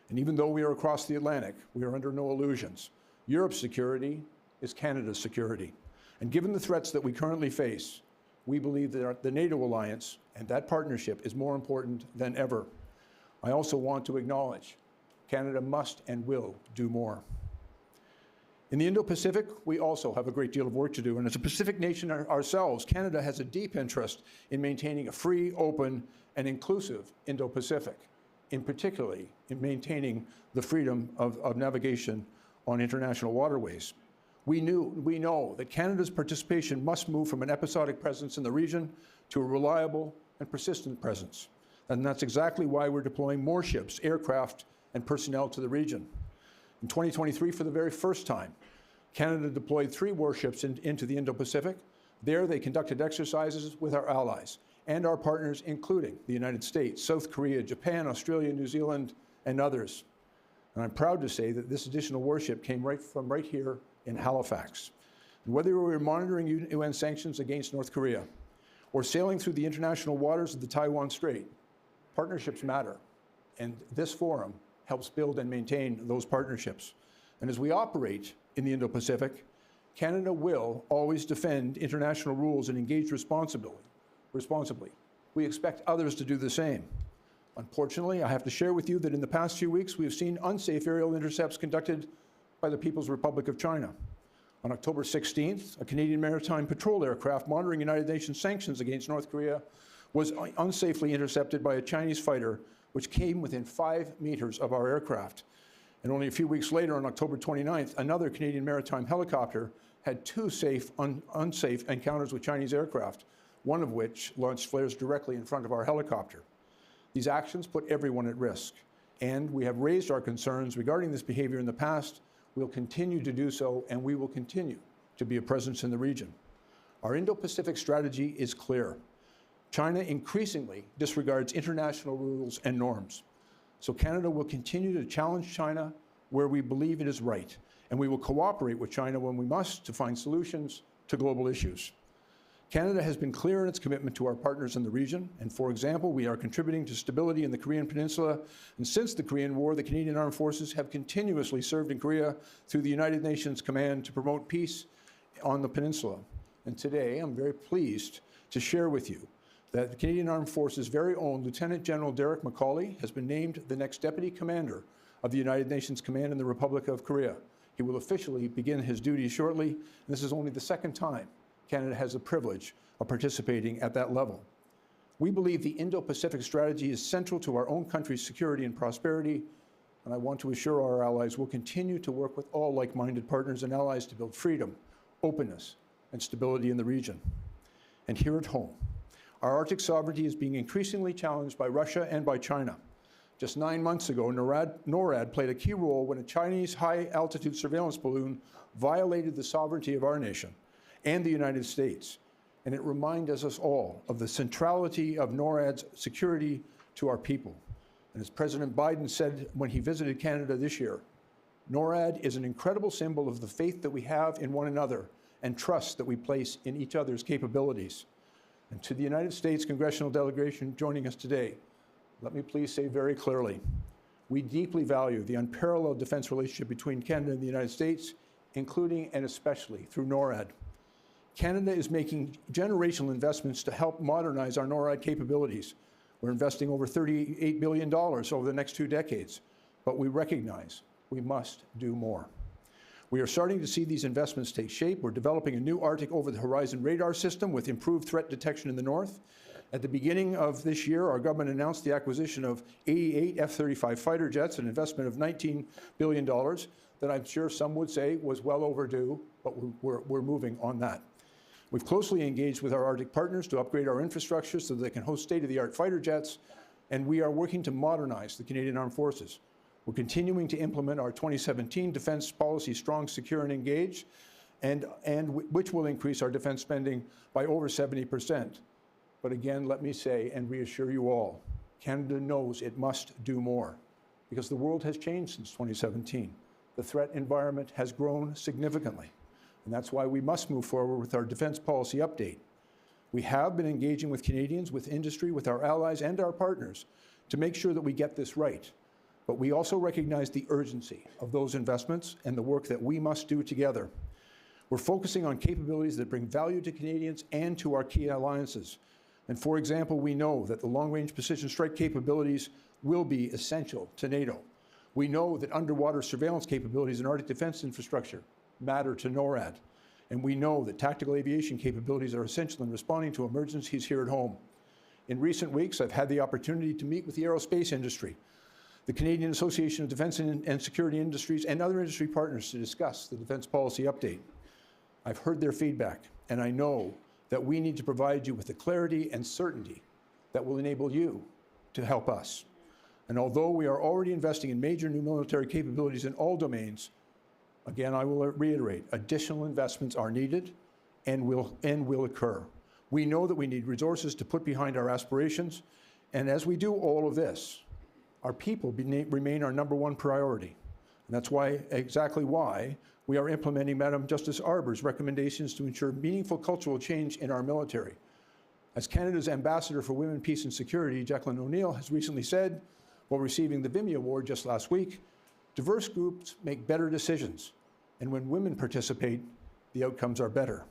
And even though we are across the Atlantic, we are under no illusions. Europe's security is Canada's security. And given the threats that we currently face, we believe that the NATO alliance and that partnership is more important than ever. I also want to acknowledge Canada must and will do more. In the Indo-Pacific, we also have a great deal of work to do. And as a Pacific nation ourselves, Canada has a deep interest in maintaining a free, open, and inclusive Indo-Pacific, in particularly in maintaining the freedom of navigation on international waterways. We know that Canada's participation must move from an episodic presence in the region to a reliable and persistent presence. And that's exactly why we're deploying more ships, aircraft, and personnel to the region. In 2023, for the very first time, Canada deployed 3 warships into the Indo-Pacific. There, they conducted exercises with our allies and our partners, including the United States, South Korea, Japan, Australia, New Zealand, and others. And I'm proud to say that this additional warship came right here in Halifax. And whether we were monitoring UN sanctions against North Korea or sailing through the international waters of the Taiwan Strait, partnerships matter. And this forum helps build and maintain those partnerships. And as we operate in the Indo-Pacific, Canada will always defend international rules and engage responsibly. We expect others to do the same. Unfortunately, I have to share with you that in the past few weeks, we have seen unsafe aerial intercepts conducted by the People's Republic of China. On October 16th, a Canadian maritime patrol aircraft monitoring United Nations sanctions against North Korea was unsafely intercepted by a Chinese fighter, which came within 5 meters of our aircraft. And only a few weeks later, on October 29th, another Canadian maritime helicopter had 2 unsafe encounters with Chinese aircraft, one of which launched flares directly in front of our helicopter. These actions put everyone at risk, and we have raised our concerns regarding this behavior in the past. We'll continue to do so, and we will continue to be a presence in the region. Our Indo-Pacific strategy is clear. China increasingly disregards international rules and norms. So Canada will continue to challenge China where we believe it is right, and we will cooperate with China when we must to find solutions to global issues. Canada has been clear in its commitment to our partners in the region, and for example, we are contributing to stability in the Korean Peninsula, and since the Korean War, the Canadian Armed Forces have continuously served in Korea through the United Nations Command to promote peace on the peninsula. And today, I'm very pleased to share with you that the Canadian Armed Forces' very own Lieutenant General Derek McCauley has been named the next Deputy Commander of the United Nations Command in the Republic of Korea. He will officially begin his duties shortly, and this is only the second time Canada has the privilege of participating at that level. We believe the Indo-Pacific strategy is central to our own country's security and prosperity, and I want to assure our allies we'll continue to work with all like-minded partners and allies to build freedom, openness, and stability in the region. And here at home, our Arctic sovereignty is being increasingly challenged by Russia and by China. Just 9 months ago, NORAD played a key role when a Chinese high-altitude surveillance balloon violated the sovereignty of our nation and the United States. And it reminds us all of the centrality of NORAD's security to our people. And as President Biden said when he visited Canada this year, NORAD is an incredible symbol of the faith that we have in one another and trust that we place in each other's capabilities. And to the United States congressional delegation joining us today, let me please say very clearly, we deeply value the unparalleled defense relationship between Canada and the United States, including and especially through NORAD. Canada is making generational investments to help modernize our NORAD capabilities. We're investing over $38 billion over the next 2 decades, but we recognize we must do more. We are starting to see these investments take shape. We're developing a new Arctic over-the-horizon radar system with improved threat detection in the north. At the beginning of this year, our government announced the acquisition of 88 F-35 fighter jets, an investment of $19 billion that I'm sure some would say was well overdue, but we're moving on that. We've closely engaged with our Arctic partners to upgrade our infrastructure so that they can host state-of-the-art fighter jets, and we are working to modernize the Canadian Armed Forces. We're continuing to implement our 2017 defense policy, Strong, Secure, and Engage, and which will increase our defense spending by over 70%. But again, let me say and reassure you all, Canada knows it must do more because the world has changed since 2017. The threat environment has grown significantly, and that's why we must move forward with our defense policy update. We have been engaging with Canadians, with industry, with our allies and our partners to make sure that we get this right. But we also recognize the urgency of those investments and the work that we must do together. We're focusing on capabilities that bring value to Canadians and to our key alliances. And for example, we know that the long-range precision strike capabilities will be essential to NATO. We know that underwater surveillance capabilities and Arctic defense infrastructure matter to NORAD. And we know that tactical aviation capabilities are essential in responding to emergencies here at home. In recent weeks, I've had the opportunity to meet with the aerospace industry, the Canadian Association of Defence and Security Industries, and other industry partners to discuss the defence policy update. I've heard their feedback, and I know that we need to provide you with the clarity and certainty that will enable you to help us. And although we are already investing in major new military capabilities in all domains, again, I will reiterate, additional investments are needed and will occur. We know that we need resources to put behind our aspirations, and as we do all of this, our people remain our #1 priority. And that's exactly why we are implementing Madam Justice Arbour's recommendations to ensure meaningful cultural change in our military. As Canada's Ambassador for Women, Peace and Security, Jacqueline O'Neill, has recently said, while receiving the Vimy Award just last week, diverse groups make better decisions, and when women participate, the outcomes are better.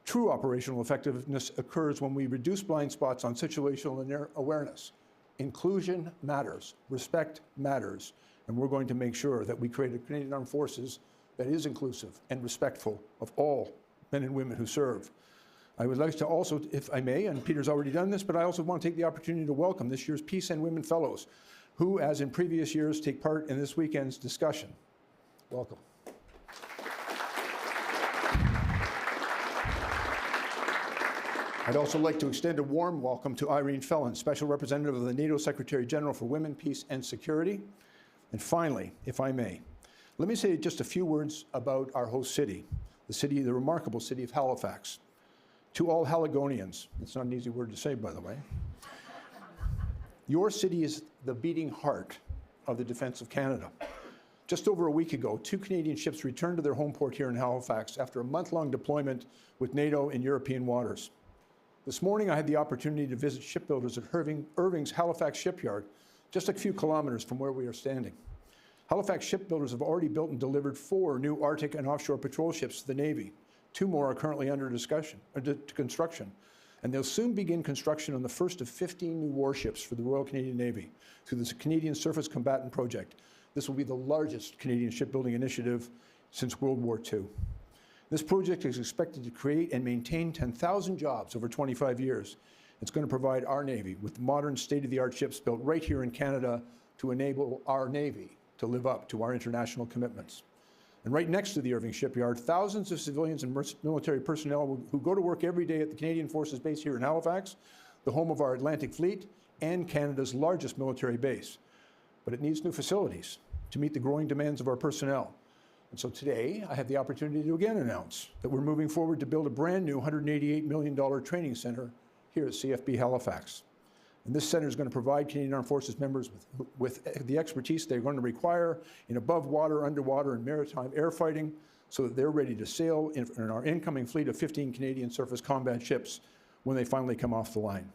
True operational effectiveness occurs when we reduce blind spots on situational awareness. Inclusion matters, respect matters, and we're going to make sure that we create a Canadian Armed Forces that is inclusive and respectful of all men and women who serve. I would like to also, if I may, and Peter's already done this, but I also want to take the opportunity to welcome this year's Peace and Women Fellows, who, as in previous years, take part in this weekend's discussion. Welcome. I'd also like to extend a warm welcome to Irene Felon, Special Representative of the NATO Secretary General for Women, Peace and Security. And finally, if I may, let me say just a few words about our host city, the remarkable city of Halifax. To all Haligonians, it's not an easy word to say, by the way, your city is the beating heart of the defense of Canada. Just over a week ago, 2 Canadian ships returned to their home port here in Halifax after a month-long deployment with NATO in European waters. This morning, I had the opportunity to visit shipbuilders at Irving's Halifax shipyard, just a few kilometers from where we are standing. Halifax shipbuilders have already built and delivered 4 new Arctic and offshore patrol ships to the Navy. 2 more are currently under construction, and they'll soon begin construction on the first of 15 new warships for the Royal Canadian Navy through the Canadian Surface Combatant Project. This will be the largest Canadian shipbuilding initiative since World War II. This project is expected to create and maintain 10,000 jobs over 25 years. It's going to provide our Navy with modern state-of-the-art ships built right here in Canada to enable our Navy to live up to our international commitments. And right next to the Irving shipyard, thousands of civilians and military personnel who go to work every day at the Canadian Forces Base here in Halifax, the home of our Atlantic Fleet and Canada's largest military base. But it needs new facilities to meet the growing demands of our personnel. And so today, I have the opportunity to again announce that we're moving forward to build a brand new $188 million training center here at CFB Halifax. And this center is going to provide Canadian Armed Forces members with the expertise they're going to require in above water, underwater, and maritime air fighting so that they're ready to sail in our incoming fleet of 15 Canadian surface combat ships when they finally come off the line.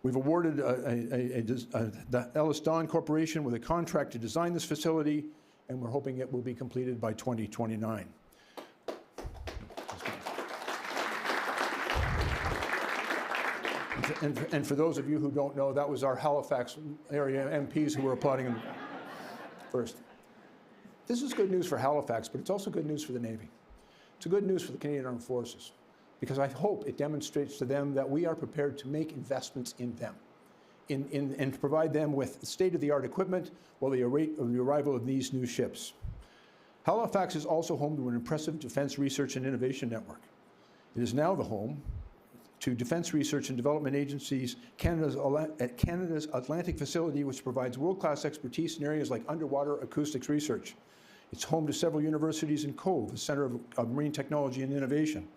We've awarded the Ellis Don Corporation with a contract to design this facility, and we're hoping it will be completed by 2029. And for those of you who don't know, that was our Halifax area MPs who were applauding him first. This is good news for Halifax, but it's also good news for the Navy. It's good news for the Canadian Armed Forces, because I hope it demonstrates to them that we are prepared to make investments in them, and to provide them with state-of-the-art equipment while they await the arrival of these new ships. Halifax is also home to an impressive defense research and innovation network. It is now the home to Defense Research and Development Agency's Canada's Atlantic facility, which provides world-class expertise in areas like underwater acoustics research. It's home to several universities in Cove, a center of marine technology and innovation.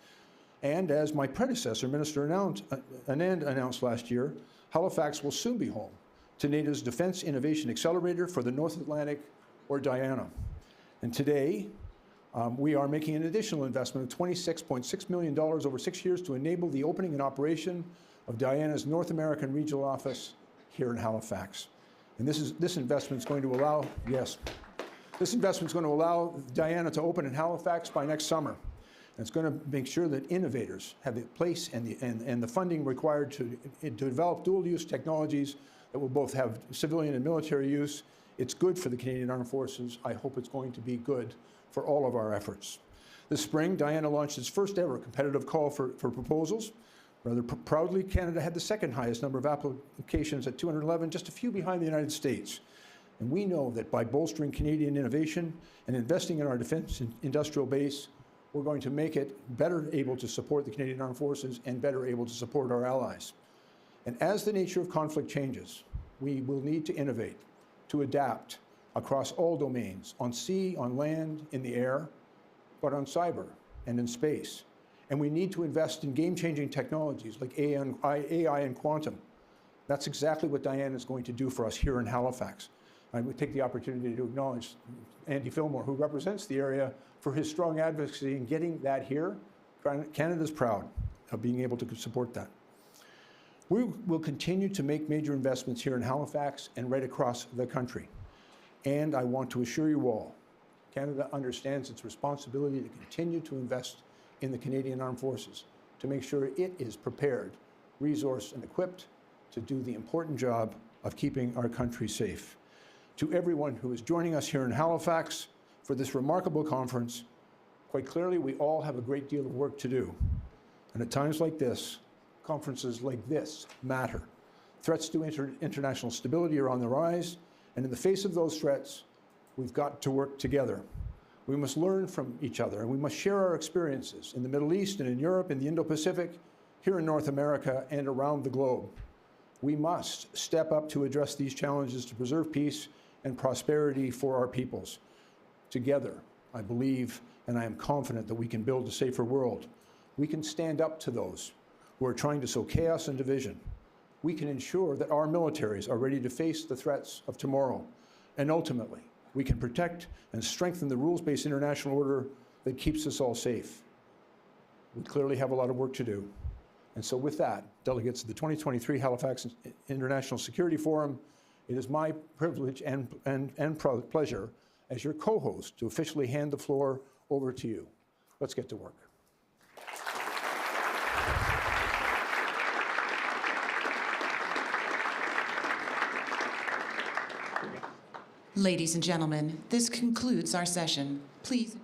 And as my predecessor, Minister Anand, announced last year, Halifax will soon be home to NATO's Defense Innovation Accelerator for the North Atlantic, or DIANA. And today, we are making an additional investment of $26.6 million over 6 years to enable the opening and operation of DIANA's North American Regional Office here in Halifax. And this investment is going to allow, this investment is going to allow DIANA to open in Halifax by next summer. And it's going to make sure that innovators have the place and the funding required to develop dual-use technologies that will both have civilian and military use. It's good for the Canadian Armed Forces. I hope it's going to be good for all of our efforts. This spring, DIANA launched its first ever competitive call for proposals. Rather proudly, Canada had the second highest number of applications at 211, just a few behind the United States. And we know that by bolstering Canadian innovation and investing in our defense industrial base, we're going to make it better able to support the Canadian Armed Forces and better able to support our allies. And as the nature of conflict changes, we will need to innovate, to adapt across all domains, on sea, on land, in the air, but on cyber and in space. And we need to invest in game-changing technologies like AI and quantum. That's exactly what DIANA is going to do for us here in Halifax. I would take the opportunity to acknowledge Andy Fillmore, who represents the area, for his strong advocacy in getting that here. Canada's proud of being able to support that. We will continue to make major investments here in Halifax and right across the country. And I want to assure you all, Canada understands its responsibility to continue to invest in the Canadian Armed Forces, to make sure it is prepared, resourced, and equipped to do the important job of keeping our country safe. To everyone who is joining us here in Halifax for this remarkable conference, quite clearly we all have a great deal of work to do. And at times like this, conferences like this matter. Threats to international stability are on the rise, and in the face of those threats, we've got to work together. We must learn from each other, and we must share our experiences in the Middle East and in Europe, in the Indo-Pacific, here in North America, and around the globe. We must step up to address these challenges to preserve peace and prosperity for our peoples. Together, I believe and I am confident that we can build a safer world. We can stand up to those who are trying to sow chaos and division. We can ensure that our militaries are ready to face the threats of tomorrow. And ultimately, we can protect and strengthen the rules-based international order that keeps us all safe. We clearly have a lot of work to do. And so with that, delegates of the 2023 Halifax International Security Forum, it is my privilege and pleasure as your co-host to officially hand the floor over to you. Let's get to work. Ladies and gentlemen, this concludes our session. Please.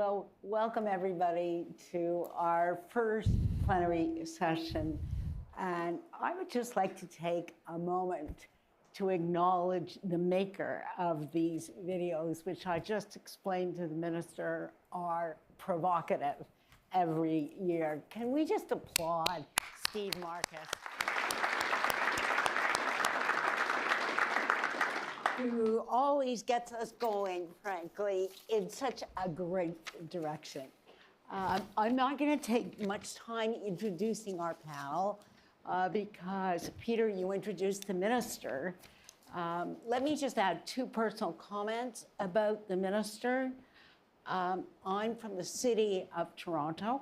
So welcome everybody to our first plenary session. And I would just like to take a moment to acknowledge the maker of these videos, which I just explained to the minister are provocative every year. Can we just applaud Steve Marcus, who always gets us going, frankly, in such a great direction. I'm not going to take much time introducing our panel because, Peter, you introduced the minister. Let me just add two personal comments about the minister. I'm from the city of Toronto,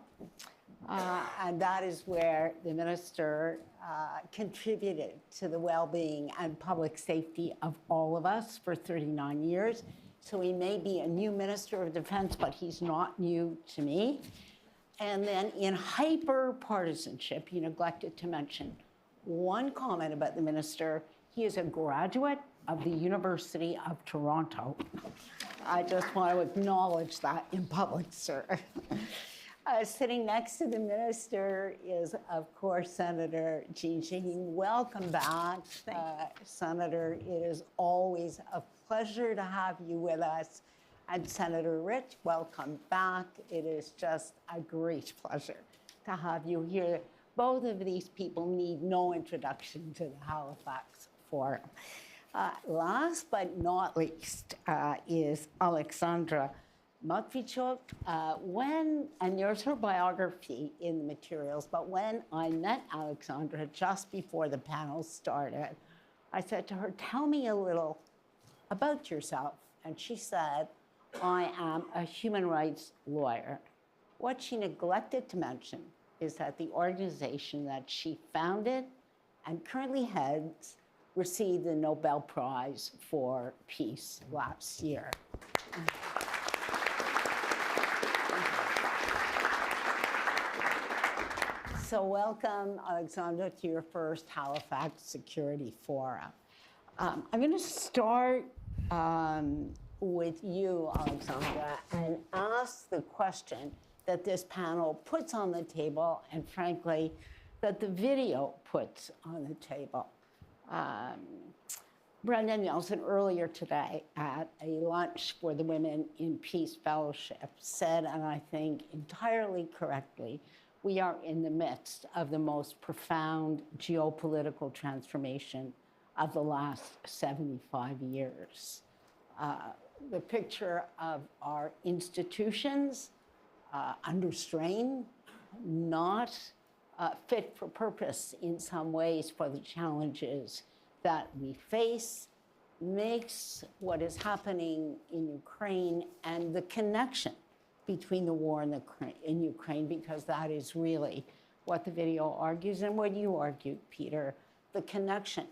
and that is where the minister contributed to the well-being and public safety of all of us for 39 years. So he may be a new Minister of Defense, but he's not new to me. And then in hyper-partisanship, he neglected to mention one comment about the minister. He is a graduate of the University of Toronto. I just want to acknowledge that in public, sir. Sitting next to the minister is, of course, Senator Jean Shaheen. Welcome back, Senator. It is always a pleasure to have you with us. And Senator Rich, welcome back. It is just a great pleasure to have you here. Both of these people need no introduction to the Halifax Forum. Last but not least is Alexandra Matvichuk. And there's her biography in the materials, but when I met Alexandra just before the panel started, I said to her, tell me a little about yourself. And she said, I am a human rights lawyer. What she neglected to mention is that the organization that she founded and currently heads received the Nobel Prize for Peace last year. So welcome, Alexandra, to your first Halifax Security Forum. I'm going to start with you, Alexandra, and ask the question that this panel puts on the table, and frankly, that the video puts on the table. Brendan Nelson earlier today at a lunch for the Women in Peace Fellowship said, and I think entirely correctly, we are in the midst of the most profound geopolitical transformation of the last 75 years. The picture of our institutions under strain, not fit for purpose in some ways for the challenges that we face, makes what is happening in Ukraine and the connection between the war in Ukraine, because that is really what the video argues and what you argued, Peter, the connection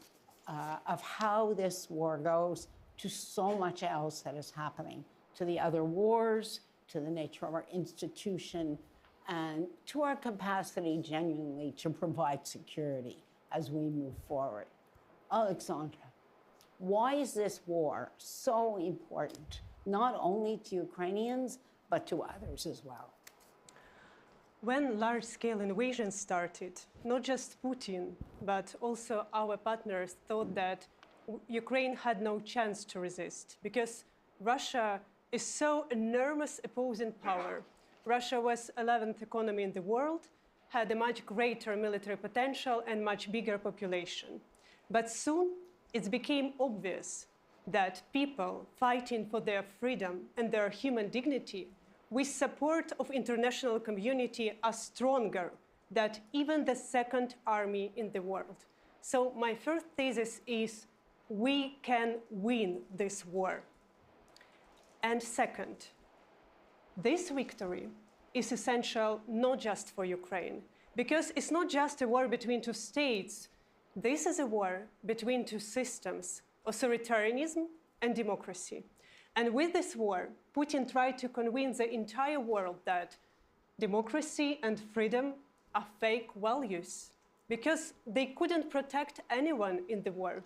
of how this war goes to so much else that is happening, to the other wars, to the nature of our institution, and to our capacity genuinely to provide security as we move forward. Alexandra, why is this war so important, not only to Ukrainians, but to others as well? When large-scale invasion started, not just Putin, but also our partners thought that Ukraine had no chance to resist because Russia is so enormous opposing power. Russia was 11th economy in the world, had a much greater military potential and much bigger population. But soon it became obvious that people fighting for their freedom and their human dignity with support of international community are stronger than even the second army in the world. So my first thesis is we can win this war. And second, this victory is essential not just for Ukraine, because it's not just a war between two states. This is a war between two systems, authoritarianism and democracy. And with this war, Putin tried to convince the entire world that democracy and freedom are fake values, because they couldn't protect anyone in the war.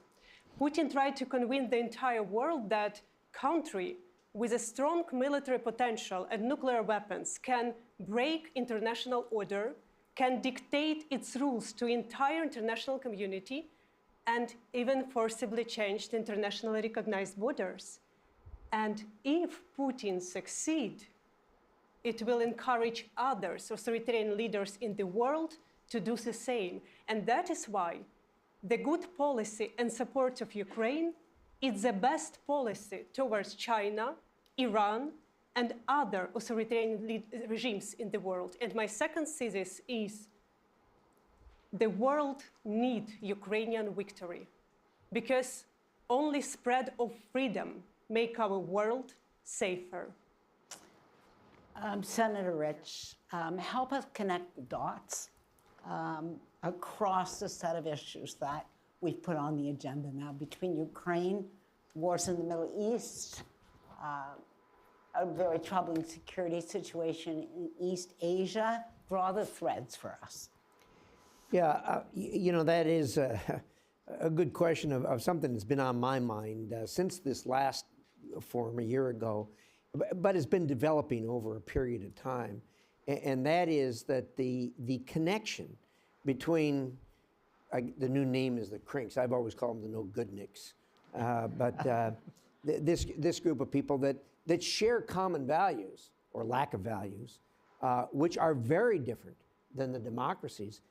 Putin tried to convince the entire world that country with a strong military potential and nuclear weapons can break international order, can dictate its rules to entire international community, and even forcibly change the internationally recognized borders. And if Putin succeeds, it will encourage others, authoritarian leaders in the world, to do the same. And that is why the good policy and support of Ukraine is the best policy towards China, Iran, and other authoritarian regimes in the world. And my second thesis is the world needs Ukrainian victory, because only spread of freedom make our world safer. Senator Rich, help us connect the dots across the set of issues that we've put on the agenda now between Ukraine, wars in the Middle East, a very troubling security situation in East Asia. Draw the threads for us. Yeah, you know, that is a good question of something that's been on my mind since this last forum a year ago, but it's been developing over a period of time. And that is that the connection between, the new name is the Crinks. I've always called them the no-goodniks. This group of people that share common values, or lack of values, which are very different than the democracies.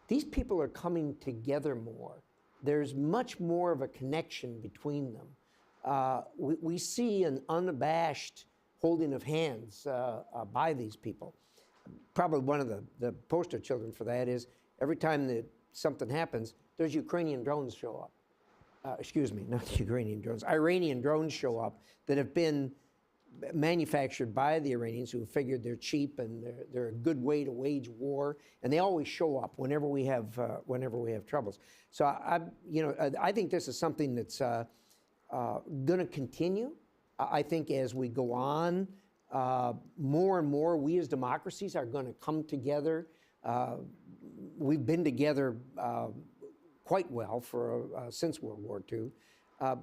These people are coming together more. There's much more of a connection between them. We see an unabashed holding of hands by these people. Probably one of the poster children for that is every time that something happens, there's Ukrainian drones show up. Excuse me, not Ukrainian drones, Iranian drones show up that have been manufactured by the Iranians, who figured they're cheap and they're a good way to wage war, and they always show up whenever we have troubles. So I think this is something that's going to continue. I think as we go on, more and more we as democracies are going to come together. We've been together quite well for since World War II,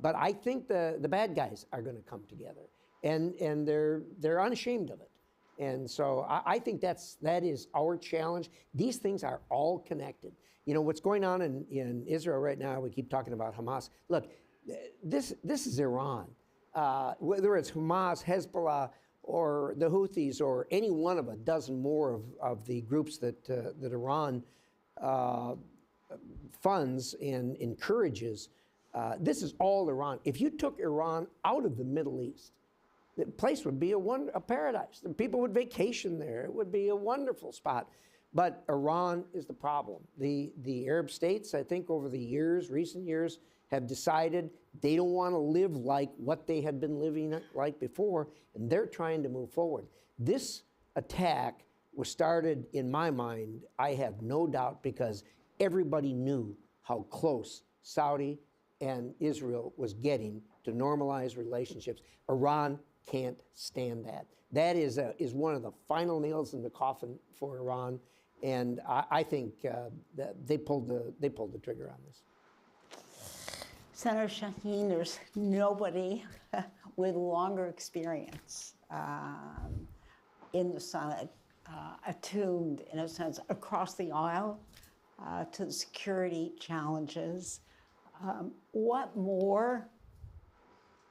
but I think the bad guys are going to come together. And they're unashamed of it. And so I think that is our challenge. These things are all connected. You know, what's going on in Israel right now, we keep talking about Hamas. Look, this is Iran. Whether it's Hamas, Hezbollah, or the Houthis, or any one of a dozen more of the groups that Iran funds and encourages, this is all Iran. If you took Iran out of the Middle East, the place would be a paradise. The people would vacation there. It would be a wonderful spot. But Iran is the problem. The Arab states, I think over the years, recent years, have decided they don't want to live like what they had been living like before, and they're trying to move forward. This attack was started, in my mind, I have no doubt, because everybody knew how close Saudi and Israel was getting to normalize relationships. Iran can't stand that. That is one of the final nails in the coffin for Iran, and I think that they pulled the trigger on this. Senator Shaheen, there's nobody with longer experience in the Senate, attuned, in a sense, across the aisle to the security challenges. What more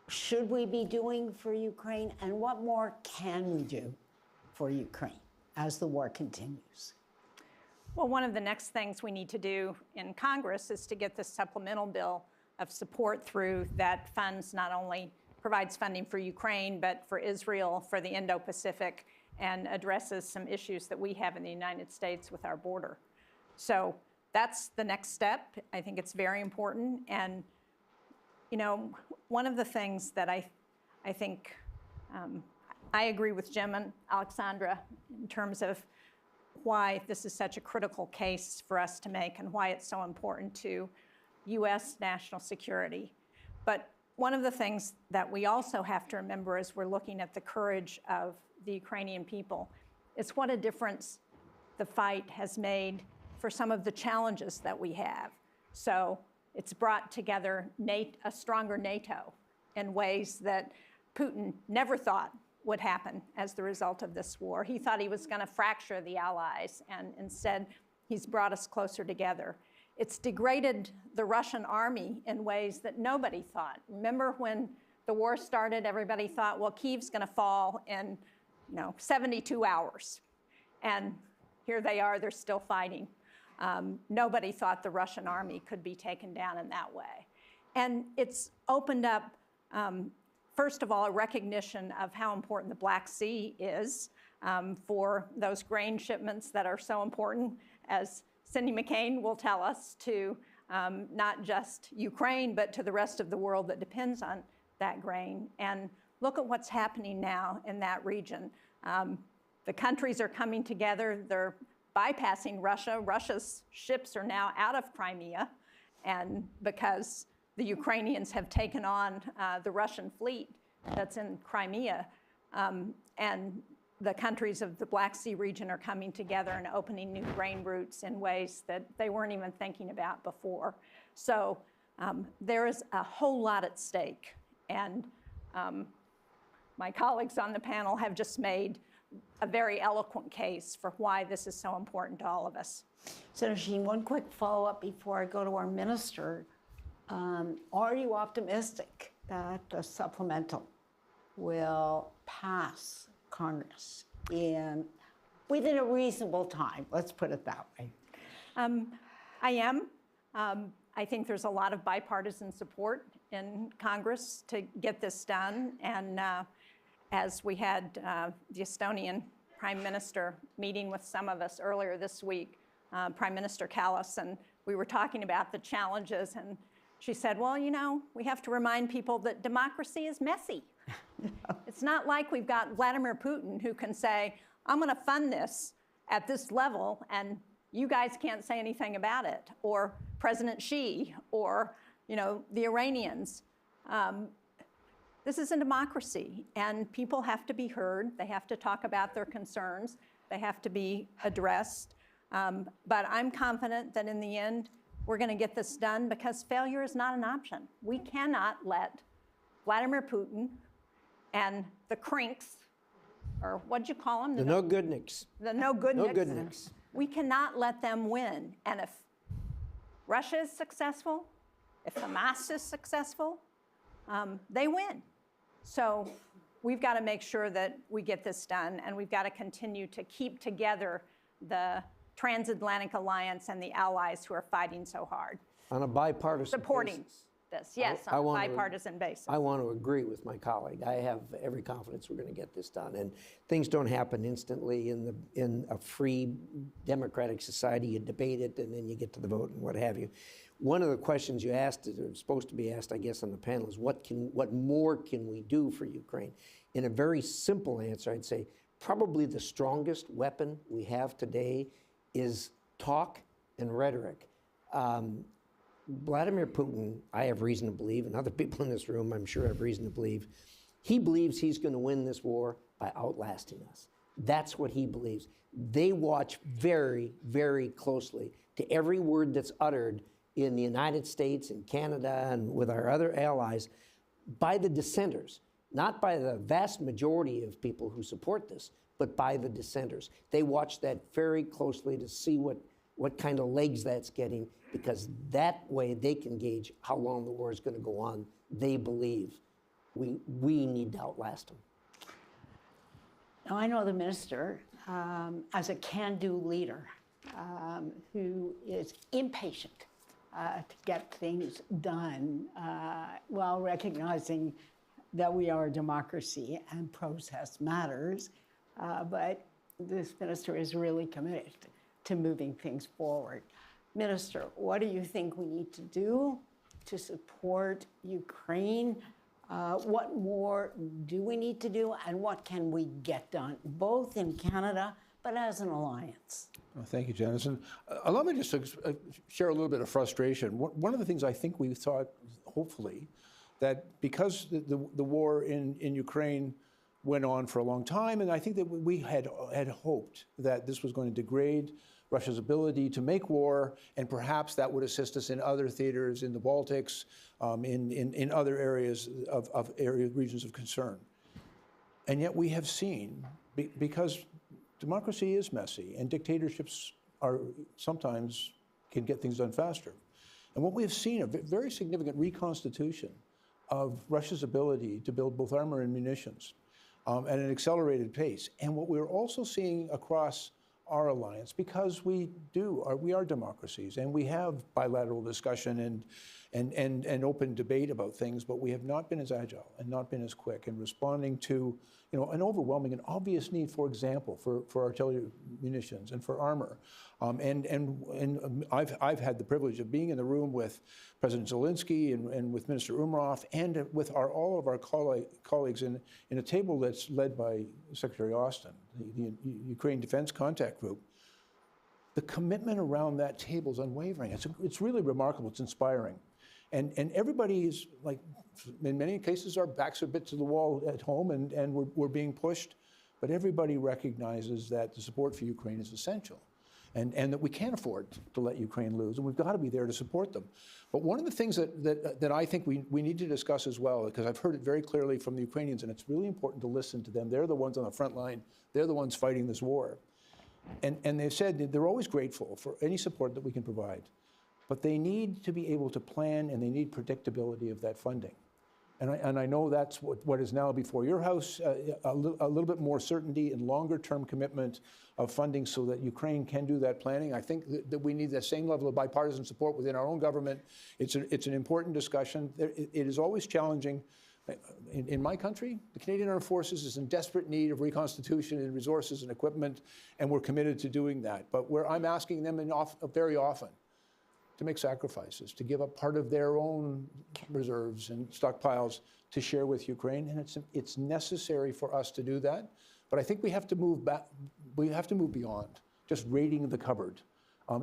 should we be doing for Ukraine, and what more can we do for Ukraine as the war continues? Well, one of the next things we need to do in Congress is to get this supplemental bill of support through that funds, not only provides funding for Ukraine, but for Israel, for the Indo-Pacific, and addresses some issues that we have in the United States with our border. So that's the next step. I think it's very important. And you know, one of the things that I think I agree with Jim and Alexandra in terms of why this is such a critical case for us to make and why it's so important to U.S. national security. But one of the things that we also have to remember as we're looking at the courage of the Ukrainian people is what a difference the fight has made for some of the challenges that we have. So it's brought together a stronger NATO in ways that Putin never thought would happen as the result of this war. He thought he was going to fracture the Allies, and instead he's brought us closer together. It's degraded the Russian army in ways that nobody thought. Remember when the war started, everybody thought, well, Kyiv's going to fall in 72 hours. And here they are, they're still fighting. Nobody thought the Russian army could be taken down in that way. And it's opened up, first of all, a recognition of how important the Black Sea is for those grain shipments that are so important, as Cindy McCain will tell us, to not just Ukraine, but to the rest of the world that depends on that grain. And look at what's happening now in that region. The countries are coming together. They're bypassing Russia. Russia's ships are now out of Crimea, and because the Ukrainians have taken on the Russian fleet that's in Crimea, and the countries of the Black Sea region are coming together and opening new grain routes in ways that they weren't even thinking about before. So there is a whole lot at stake. And my colleagues on the panel have just made a very eloquent case for why this is so important to all of us. Senator Sheen, one quick follow-up before I go to our minister. Are you optimistic that the supplemental will pass Congress within a reasonable time? Let's put it that way. I am. I think there's a lot of bipartisan support in Congress to get this done. And as we had the Estonian Prime Minister meeting with some of us earlier this week, Prime Minister Kallas, and we were talking about the challenges, and she said, well, we have to remind people that democracy is messy. It's not like we've got Vladimir Putin who can say, I'm going to fund this at this level, and you guys can't say anything about it, or President Xi, or the Iranians. This is a democracy, and people have to be heard. They have to talk about their concerns. They have to be addressed. But I'm confident that in the end, we're going to get this done, because failure is not an option. We cannot let Vladimir Putin and the crinks, or what'd you call them? The no-goodniks. The no-goodniks. No-goodniks. We cannot let them win. And if Russia is successful, if Hamas is successful, they win. So we've got to make sure that we get this done, and we've got to continue to keep together the transatlantic alliance and the allies who are fighting so hard. On a bipartisan supporting basis. this, yes, on a bipartisan basis. I want to agree with my colleague. I have every confidence we're going to get this done. And things don't happen instantly in a free democratic society. You debate it, and then you get to the vote and what have you. One of the questions you asked, or supposed to be asked, I guess, on the panel is what more can we do for Ukraine? In a very simple answer, I'd say probably the strongest weapon we have today is talk and rhetoric. Vladimir Putin, I have reason to believe, and other people in this room, I'm sure, have reason to believe, he believes he's going to win this war by outlasting us. That's what he believes. They watch very, very closely to every word that's uttered in the United States and Canada and with our other allies by the dissenters, not by the vast majority of people who support this, but by the dissenters. They watch that very closely to see what kind of legs that's getting, because that way they can gauge how long the war is going to go on. They believe we need to outlast them. Now, I know the minister as a can-do leader who is impatient to get things done while recognizing that we are a democracy and process matters. But this minister is really committed to moving things forward. Minister, what do you think we need to do to support Ukraine? What more do we need to do, and what can we get done, both in Canada, but as an alliance? Well, thank you, Janice. Allow me just to share a little bit of frustration. One of the things I think we thought, hopefully, that because the war in Ukraine went on for a long time, and I think that we had hoped that this was going to degrade Russia's ability to make war, and perhaps that would assist us in other theaters, in the Baltics, in other areas regions of concern. And yet we have seen, because democracy is messy, and dictatorships are sometimes can get things done faster. And what we have seen, a very significant reconstitution of Russia's ability to build both armor and munitions at an accelerated pace. And what we're also seeing across our alliance, because we are democracies, and we have bilateral discussion and open debate about things, but we have not been as agile and not been as quick in responding to an overwhelming and obvious need, for example, for artillery munitions and for armor. And I've had the privilege of being in the room with President Zelensky and with Minister Umrov and with all of our colleagues in a table that's led by Secretary Austin, the Ukraine Defense Contact Group. The commitment around that table is unwavering. It's really remarkable. It's inspiring. And everybody is, like, in many cases, our backs are a bit to the wall at home, and we're being pushed. But everybody recognizes that the support for Ukraine is essential, and that we can't afford to let Ukraine lose, and we've got to be there to support them. But one of the things that I think we need to discuss as well, because I've heard it very clearly from the Ukrainians, and it's really important to listen to them. They're the ones on the front line. They're the ones fighting this war. And they've said that they're always grateful for any support that we can provide. But they need to be able to plan, and they need predictability of that funding. And I know that's what is now before your House, a little bit more certainty and longer-term commitment of funding so that Ukraine can do that planning. I think that we need the same level of bipartisan support within our own government. It's an important discussion. It is always challenging. In my country, the Canadian Armed Forces is in desperate need of reconstitution and resources and equipment, and we're committed to doing that. But where I'm asking them very often to make sacrifices, to give up part of their own reserves and stockpiles to share with Ukraine, and it's necessary for us to do that. But I think we have to move back. We have to move beyond just raiding the cupboard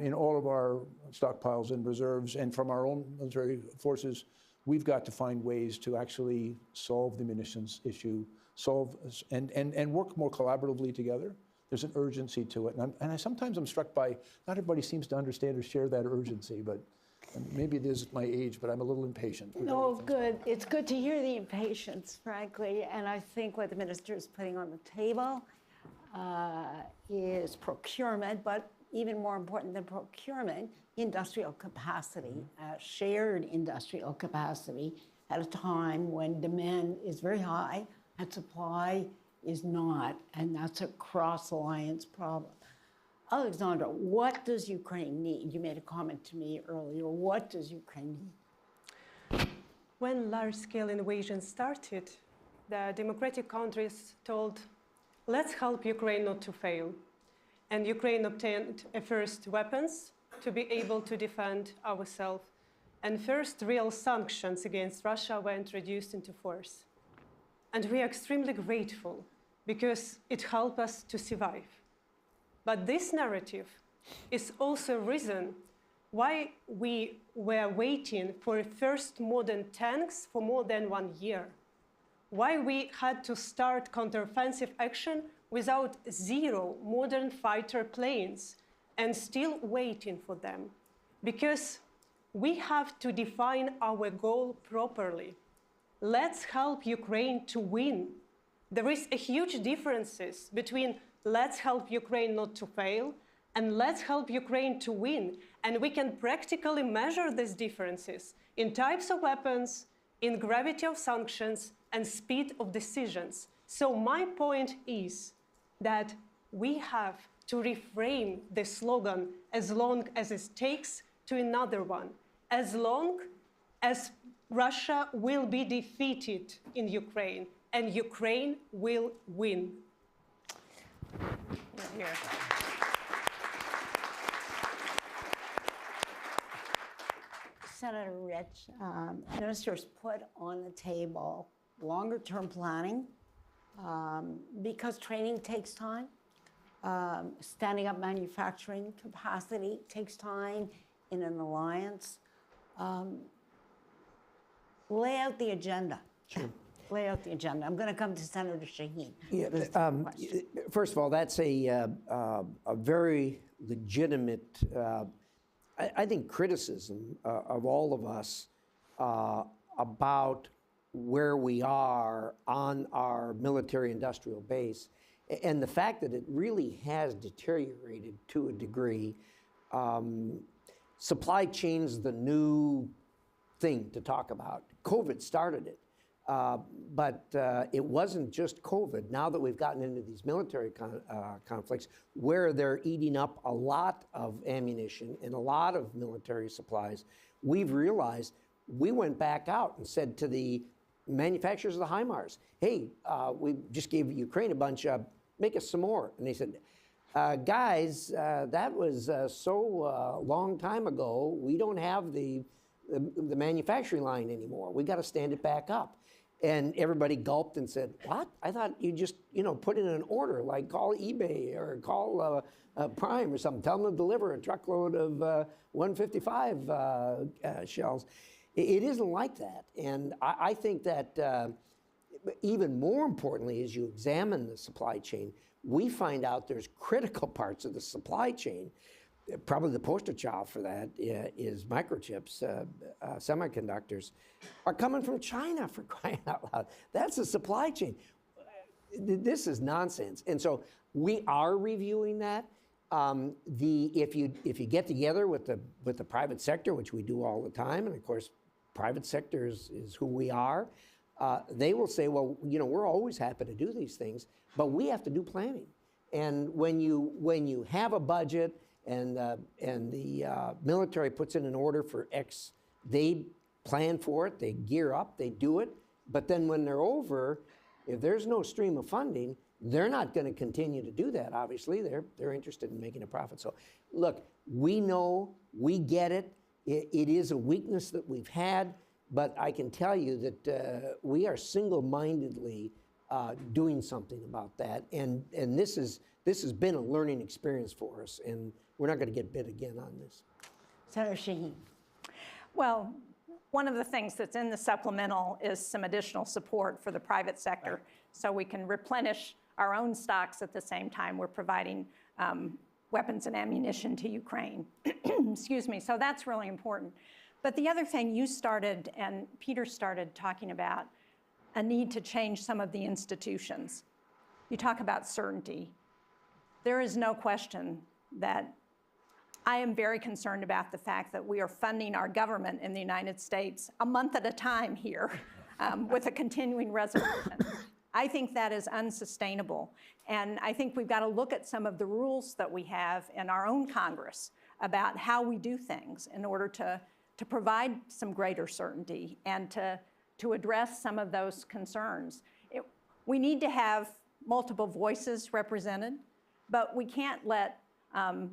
in all of our stockpiles and reserves, and from our own military forces. We've got to find ways to actually solve the munitions issue, and work more collaboratively together. There's an urgency to it. And sometimes I'm struck by, not everybody seems to understand or share that urgency, but maybe it is my age, but I'm a little impatient. No, good. It's good to hear the impatience, frankly. And I think what the minister is putting on the table is procurement, but even more important than procurement, industrial capacity, shared industrial capacity at a time when demand is very high and supply is not, and that's a cross-alliance problem. Alexandra, what does Ukraine need? You made a comment to me earlier. What does Ukraine need? When large-scale invasion started, the democratic countries told, let's help Ukraine not to fail. And Ukraine obtained first weapons to be able to defend ourselves. And first real sanctions against Russia were introduced into force. And we are extremely grateful because it helped us to survive. But this narrative is also a reason why we were waiting for first modern tanks for more than 1 year. Why we had to start counteroffensive action without 0 modern fighter planes and still waiting for them. Because we have to define our goal properly. Let's help Ukraine to win. There is a huge differences between let's help Ukraine not to fail and let's help Ukraine to win. And we can practically measure these differences in types of weapons, in gravity of sanctions, and speed of decisions. So my point is that we have to reframe the slogan as long as it takes to another one. As long as Russia will be defeated in Ukraine and Ukraine will win. Here. Senator Rich, ministers put on the table longer-term planning because training takes time. Standing up manufacturing capacity takes time in an alliance. Lay out the agenda. Sure. lay out the agenda. I'm going to come to Senator Shaheen. Yeah, first of all, that's a very legitimate, I think, criticism of all of us about where we are on our military-industrial base, and the fact that it really has deteriorated to a degree. Supply chain's the new thing to talk about. COVID started it. But it wasn't just COVID. Now that we've gotten into these military conflicts where they're eating up a lot of ammunition and a lot of military supplies, we've realized we went back out and said to the manufacturers of the HIMARS, hey, we just gave Ukraine a bunch of, make us some more. And they said, guys, that was so long time ago, we don't have the manufacturing line anymore. We got to stand it back up. And everybody gulped and said, what? I thought you just, put in an order, like call eBay or call Prime or something. Tell them to deliver a truckload of 155 shells. It isn't like that. And I think that even more importantly, as you examine the supply chain, we find out there's critical parts of the supply chain. Probably the poster child for that is microchips, semiconductors, are coming from China, for crying out loud. That's a supply chain. This is nonsense. And so we are reviewing that. If you get together with the private sector, which we do all the time, and of course, private sector is who we are, they will say, well, we're always happy to do these things, but we have to do planning. And when you have a budget and the military puts in an order for X, they plan for it, they gear up, they do it, but then when they're over, if there's no stream of funding, they're not going to continue to do that, obviously. They're interested in making a profit. So look, we know, we get it. It is a weakness that we've had, but I can tell you that we are single-mindedly doing something about that. And this has been a learning experience for us, and we're not going to get bit again on this. Senator Shaheen. Well, one of the things that's in the supplemental is some additional support for the private sector, so we can replenish our own stocks at the same time we're providing weapons and ammunition to Ukraine. Excuse me, so that's really important. But the other thing you started, and Peter started talking about, a need to change some of the institutions. You talk about certainty. There is no question that I am very concerned about the fact that we are funding our government in the United States a month at a time here with a continuing resolution. I think that is unsustainable. And I think we've got to look at some of the rules that we have in our own Congress about how we do things in order to provide some greater certainty and to address some of those concerns. We need to have multiple voices represented, but we can't let a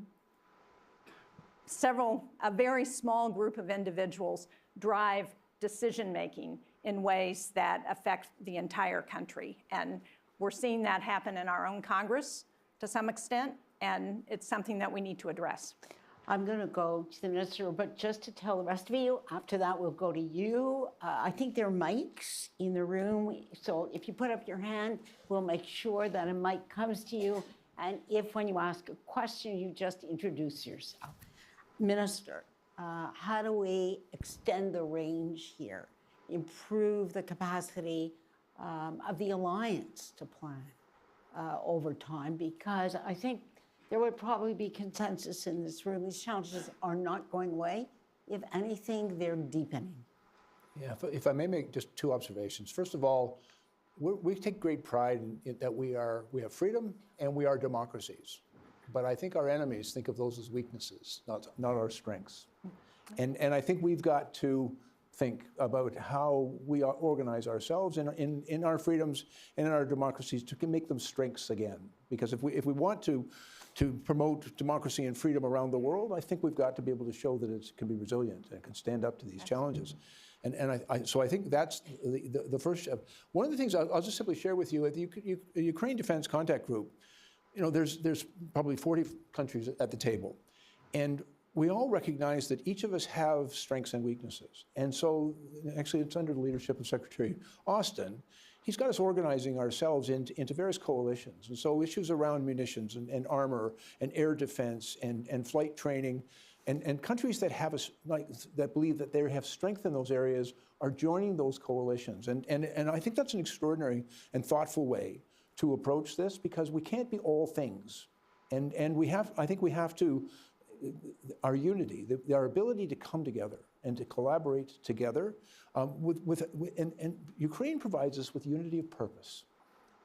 very small group of individuals drive decision-making in ways that affect the entire country. And we're seeing that happen in our own Congress to some extent, and it's something that we need to address. I'm going to go to the minister, but just to tell the rest of you, after that we'll go to you. I think there are mics in the room, so if you put up your hand, we'll make sure that a mic comes to you. And if when you ask a question, you just introduce yourself. Minister, how do we extend the range here, improve the capacity of the alliance to plan over time? Because I think there would probably be consensus in this room. These challenges are not going away. If anything, they're deepening. Yeah, if I may make just two observations. First of all, we take great pride in that we have freedom and we are democracies. But I think our enemies think of those as weaknesses, not our strengths. And I think we've got to think about how we organize ourselves in our freedoms and in our democracies to make them strengths again. Because if we want to promote democracy and freedom around the world, I think we've got to be able to show that it can be resilient and can stand up to these challenges. So I think that's the first step. One of the things I'll just simply share with you, at the Ukraine Defense Contact Group, there's probably 40 countries at the table. And we all recognize that each of us have strengths and weaknesses. And so actually it's under the leadership of Secretary Austin. he's got us organizing ourselves into various coalitions. And so issues around munitions and armor and air defense and flight training and countries that have that believe that they have strength in those areas are joining those coalitions. And I think that's an extraordinary and thoughtful way to approach this, because we can't be all things. And I think we have to, our unity, our ability to come together and to collaborate together and Ukraine provides us with unity of purpose.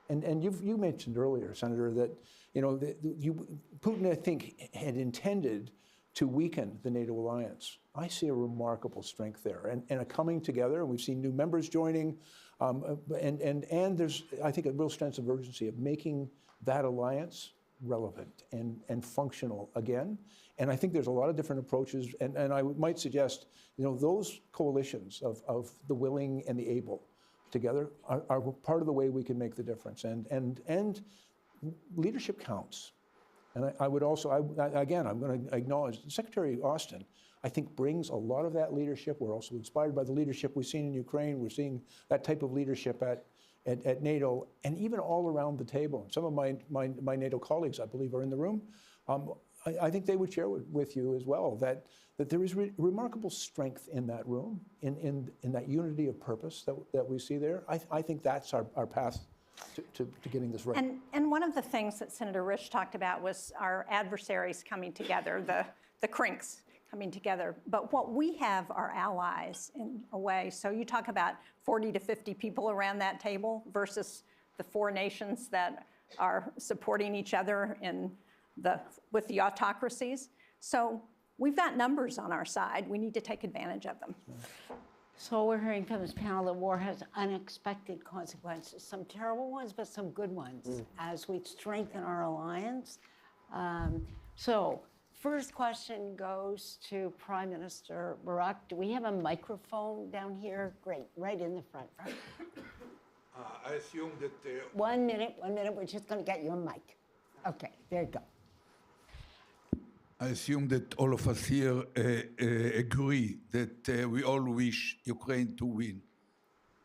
And you mentioned earlier, Senator, that Putin, I think, had intended to weaken the NATO alliance. I see a remarkable strength there and a coming together, and we've seen new members joining, and there's, I think, a real sense of urgency of making that alliance relevant and functional again. And I think there's a lot of different approaches, and I might suggest, those coalitions of the willing and the able together are part of the way we can make the difference. And leadership counts. And I would also, again, I'm going to acknowledge Secretary Austin, I think, brings a lot of that leadership. We're also inspired by the leadership we've seen in Ukraine. We're seeing that type of leadership at NATO and even all around the table. Some of my NATO colleagues, I believe, are in the room. I think they would share with you as well that there is remarkable strength in that room, in that unity of purpose that we see there. I think that's our path to getting this right. And one of the things that Senator Risch talked about was our adversaries coming together, the crinks coming together. But what we have are allies in a way. So you talk about 40 to 50 people around that table versus the 4 nations that are supporting each other with the autocracies. So we've got numbers on our side. We need to take advantage of them. So we're hearing from this panel that war has unexpected consequences, some terrible ones, but some good ones as we strengthen our alliance. So first question goes to Prime Minister Barak. Do we have a microphone down here? Great, right in the front. I assume that... 1 minute, we're just going to get you a mic. Okay, there you go. I assume that all of us here agree that we all wish Ukraine to win.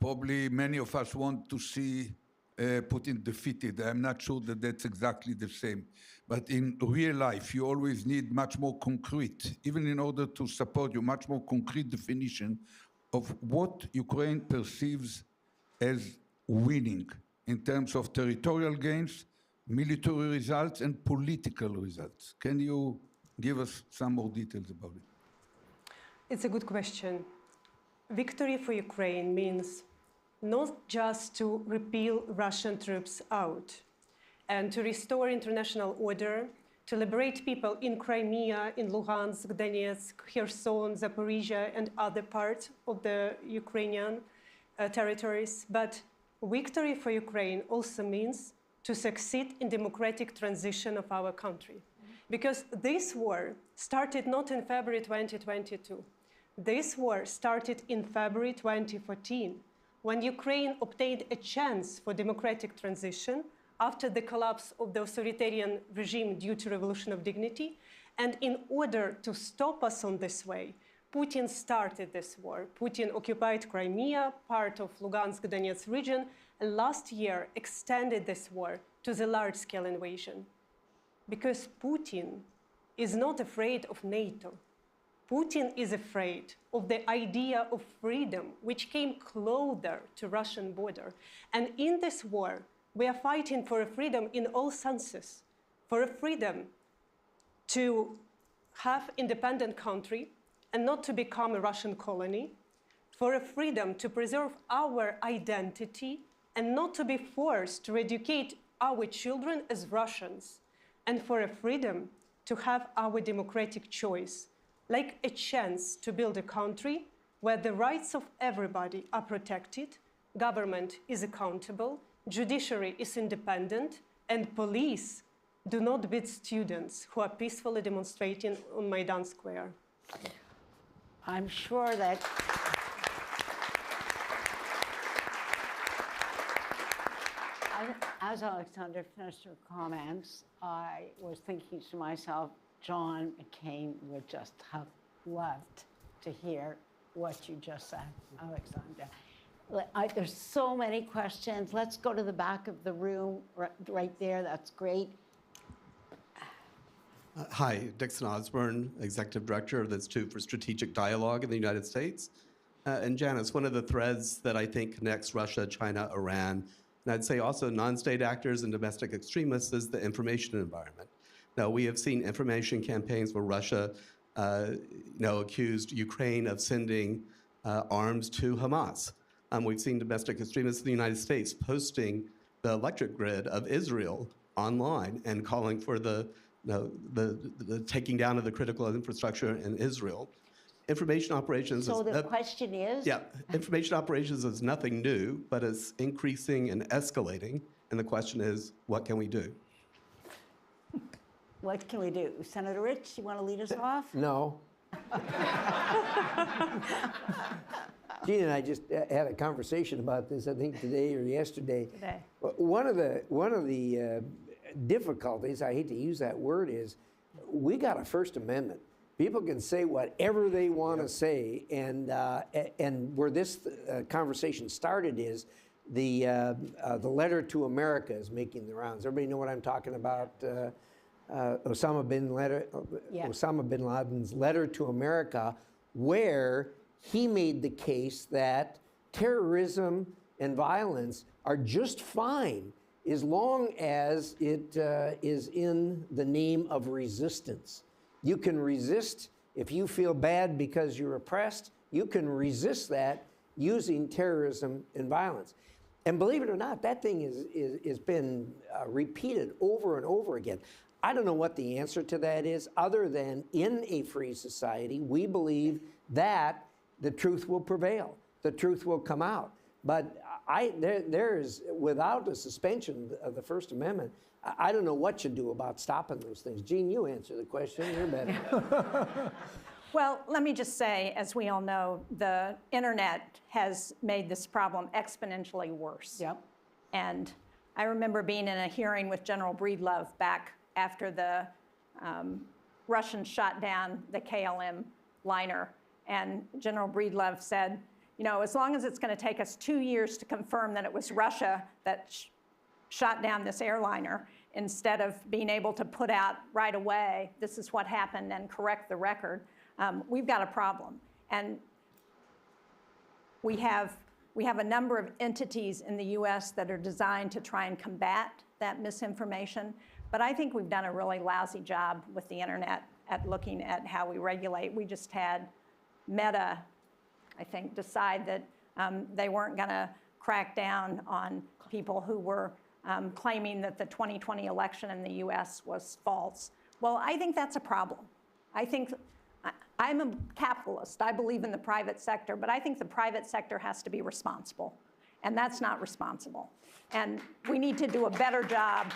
Probably many of us want to see Putin defeated. I'm not sure that that's exactly the same. But in real life, you always need much more concrete, even in order to support you, much more concrete definition of what Ukraine perceives as winning in terms of territorial gains, military results, and political results. Can you give us some more details about it? It's a good question. Victory for Ukraine means not just to repel Russian troops out and to restore international order, to liberate people in Crimea, in Luhansk, Donetsk, Kherson, Zaporizhia, and other parts of the Ukrainian territories. But victory for Ukraine also means to succeed in democratic transition of our country. Because this war started not in February 2022. This war started in February 2014, when Ukraine obtained a chance for democratic transition after the collapse of the authoritarian regime due to Revolution of Dignity. And in order to stop us on this way, Putin started this war. Putin occupied Crimea, part of Lugansk Donetsk region, and last year extended this war to the large-scale invasion. Because Putin is not afraid of NATO. Putin is afraid of the idea of freedom, which came closer to Russian border. And in this war, we are fighting for a freedom in all senses, for a freedom to have independent country and not to become a Russian colony, for a freedom to preserve our identity and not to be forced to educate our children as Russians, and for a freedom to have our democratic choice, like a chance to build a country where the rights of everybody are protected, government is accountable, judiciary is independent, and police do not beat students who are peacefully demonstrating on Maidan Square. I'm sure that as Alexander finished her comments, I was thinking to myself, John McCain would just have loved to hear what you just said, Alexander. There's so many questions. Let's go to the back of the room, right there. That's great. Hi, Dixon Osborne, Executive Director of the Institute for Strategic Dialogue in the United States. And Janice, one of the threads that I think connects Russia, China, Iran, and I'd say also non-state actors and domestic extremists is the information environment. Now, we have seen information campaigns where Russia accused Ukraine of sending arms to Hamas. We've seen domestic extremists in the United States posting the electric grid of Israel online and calling for the taking down of the critical infrastructure in Israel. Information operations. So the question is? Yeah, information operations is nothing new, but it's increasing and escalating. And the question is, what can we do? What can we do? Senator Rich, you want to lead us off? No. Gene and I just had a conversation about this, I think today or yesterday. Today. One of the difficulties, I hate to use that word, is we got a First Amendment. People can say whatever they want to say, and where this conversation started is the letter to America is making the rounds. Everybody know what I'm talking about? Osama bin Laden's letter to America, where he made the case that terrorism and violence are just fine as long as it is in the name of resistance. You can resist if you feel bad because you're oppressed. You can resist that using terrorism and violence. And believe it or not, that thing is been repeated over and over again. I don't know what the answer to that is, other than in a free society, we believe that the truth will prevail. The truth will come out. But there's, without the suspension of the First Amendment, I don't know what you do about stopping those things. Gene, you answer the question. You're better. Well, let me just say, as we all know, the internet has made this problem exponentially worse. Yep. And I remember being in a hearing with General Breedlove back after the Russians shot down the KLM liner. And General Breedlove said, you know, as long as it's going to take us 2 years to confirm that it was Russia that shot down this airliner, instead of being able to put out right away, this is what happened, and correct the record, we've got a problem. And we have a number of entities in the US that are designed to try and combat that misinformation. But I think we've done a really lousy job with the internet at looking at how we regulate. We just had Meta, I think, decide that they weren't going to crack down on people who were claiming that the 2020 election in the US was false. Well, I think that's a problem. I'm a capitalist. I believe in the private sector, but I think the private sector has to be responsible. And that's not responsible. And we need to do a better job.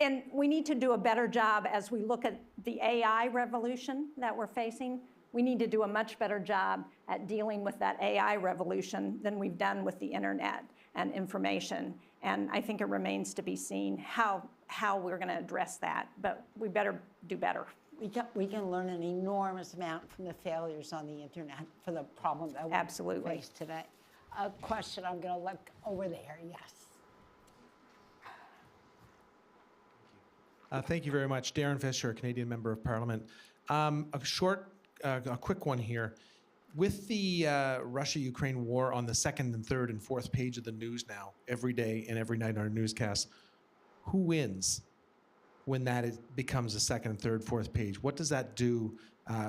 And we need to do a better job as we look at the AI revolution that we're facing. We need to do a much better job at dealing with that AI revolution than we've done with the internet and information. And I think it remains to be seen how we're going to address that. But we better do better. We can learn an enormous amount from the failures on the internet for the problem that we face today. A question I'm going to look over there. Yes. Thank you very much. Darren Fisher, Canadian Member of Parliament. A quick one here. With the Russia-Ukraine war on the second and third and fourth page of the news now, every day and every night on our newscasts, who wins when that becomes a second and third, fourth page? What does that do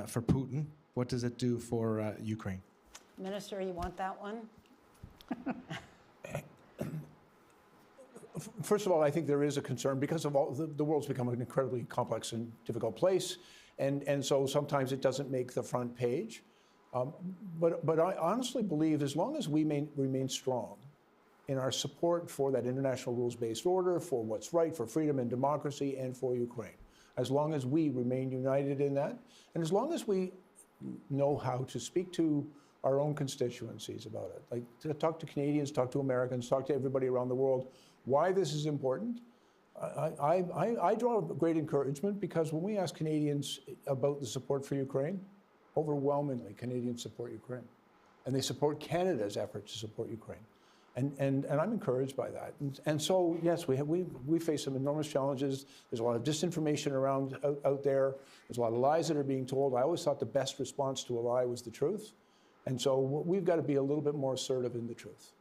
for Putin? What does it do for Ukraine? Minister, you want that one? First of all, I think there is a concern because of all the world's become an incredibly complex and difficult place, and so sometimes it doesn't make the front page. But I honestly believe as long as we remain strong in our support for that international rules-based order, for what's right, for freedom and democracy, and for Ukraine, as long as we remain united in that, and as long as we know how to speak to our own constituencies about it, like to talk to Canadians, talk to Americans, talk to everybody around the world, why this is important. I draw great encouragement because when we ask Canadians about the support for Ukraine, overwhelmingly Canadians support Ukraine. and they support Canada's efforts to support Ukraine. And I'm encouraged by that. And so, yes, we face some enormous challenges. There's a lot of disinformation around out there. There's a lot of lies that are being told. I always thought the best response to a lie was the truth. And so we've got to be a little bit more assertive in the truth.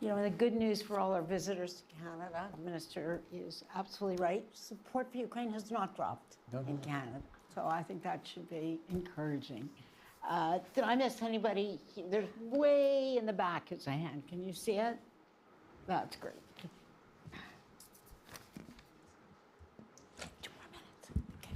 You know, the good news for all our visitors to Canada, the Minister is absolutely right. Support for Ukraine has not dropped in Canada. So I think that should be encouraging. Did I miss anybody? There's way in the back is a hand. Can you see it? That's great. 2 more minutes. Okay.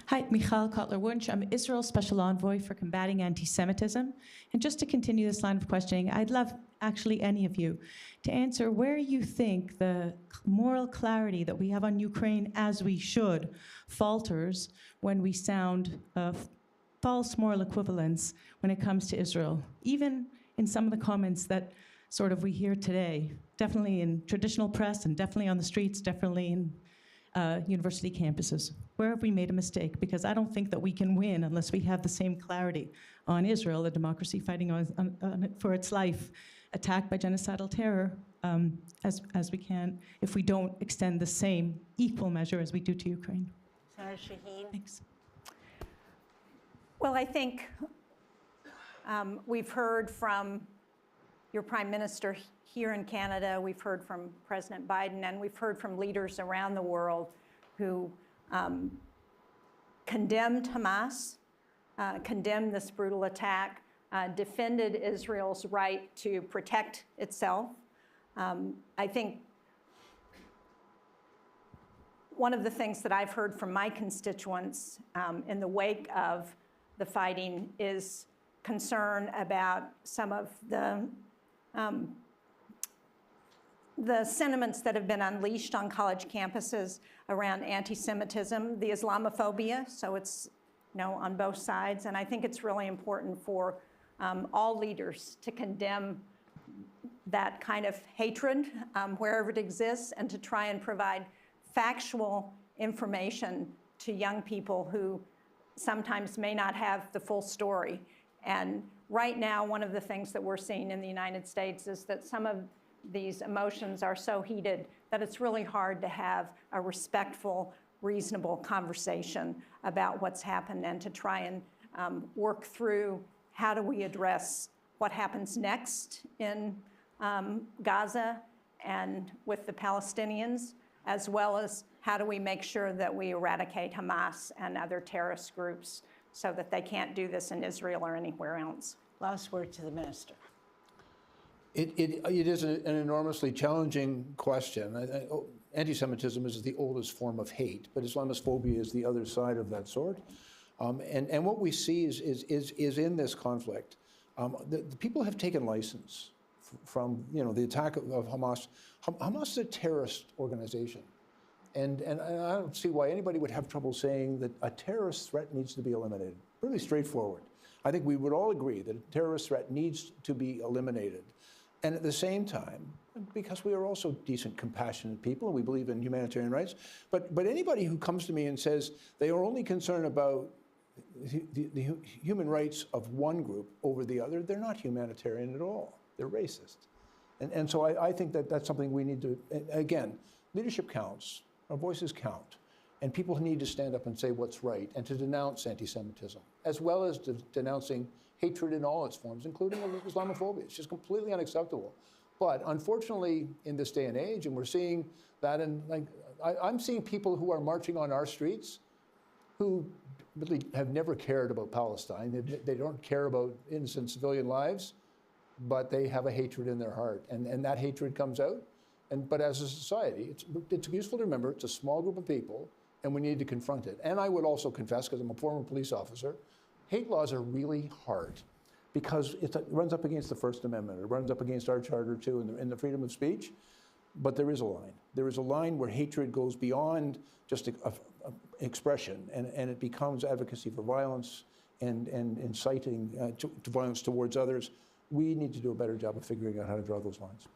Hi, Michal Kotler-Wunsch. I'm Israel's Special Envoy for Combating Anti-Semitism. And just to continue this line of questioning, I'd love actually any of you to answer where you think the moral clarity that we have on Ukraine, as we should, falters when we sound false moral equivalence when it comes to Israel, even in some of the comments that sort of we hear today, definitely in traditional press and definitely on the streets, definitely in university campuses. Where have we made a mistake? Because I don't think that we can win unless we have the same clarity on Israel, a democracy fighting for its life, attacked by genocidal terror, as we can, if we don't extend the same equal measure as we do to Ukraine. Senator Shaheen. Thanks. Well, I think we've heard from your Prime Minister here in Canada, we've heard from President Biden, and we've heard from leaders around the world who condemned Hamas, condemned this brutal attack, defended Israel's right to protect itself. I think one of the things that I've heard from my constituents in the wake of the fighting is concern about some of the sentiments that have been unleashed on college campuses around anti-Semitism, the Islamophobia, so it's on both sides. And I think it's really important for all leaders to condemn that kind of hatred wherever it exists and to try and provide factual information to young people who sometimes may not have the full story. And right now, one of the things that we're seeing in the United States is that some of these emotions are so heated that it's really hard to have a respectful, reasonable conversation about what's happened and to try and work through how do we address what happens next in Gaza and with the Palestinians, as well as how do we make sure that we eradicate Hamas and other terrorist groups so that they can't do this in Israel or anywhere else. Last word to the Minister. It is an enormously challenging question. Anti-Semitism is the oldest form of hate, but Islamophobia is the other side of that sword. And what we see is in this conflict, the people have taken license from the attack of Hamas. Hamas is a terrorist organization. And I don't see why anybody would have trouble saying that a terrorist threat needs to be eliminated. Really straightforward. I think we would all agree that a terrorist threat needs to be eliminated. And at the same time, because we are also decent, compassionate people, and we believe in humanitarian rights, but anybody who comes to me and says they are only concerned about the human rights of one group over the other, they're not humanitarian at all. They're racist. And so I think that that's something we need to, again, leadership counts. Our voices count. And people need to stand up and say what's right and to denounce anti-Semitism, as well as denouncing hatred in all its forms, including Islamophobia. It's just completely unacceptable. But unfortunately, in this day and age, and we're seeing that, I'm seeing people who are marching on our streets who really have never cared about Palestine. They don't care about innocent civilian lives, but they have a hatred in their heart. And that hatred comes out. But as a society, it's useful to remember it's a small group of people, and we need to confront it. And I would also confess, because I'm a former police officer, hate laws are really hard because it runs up against the First Amendment. It runs up against our charter, too, in the freedom of speech. But there is a line. There is a line where hatred goes beyond just expression, and it becomes advocacy for violence and inciting to violence towards others. We need to do a better job of figuring out how to draw those lines.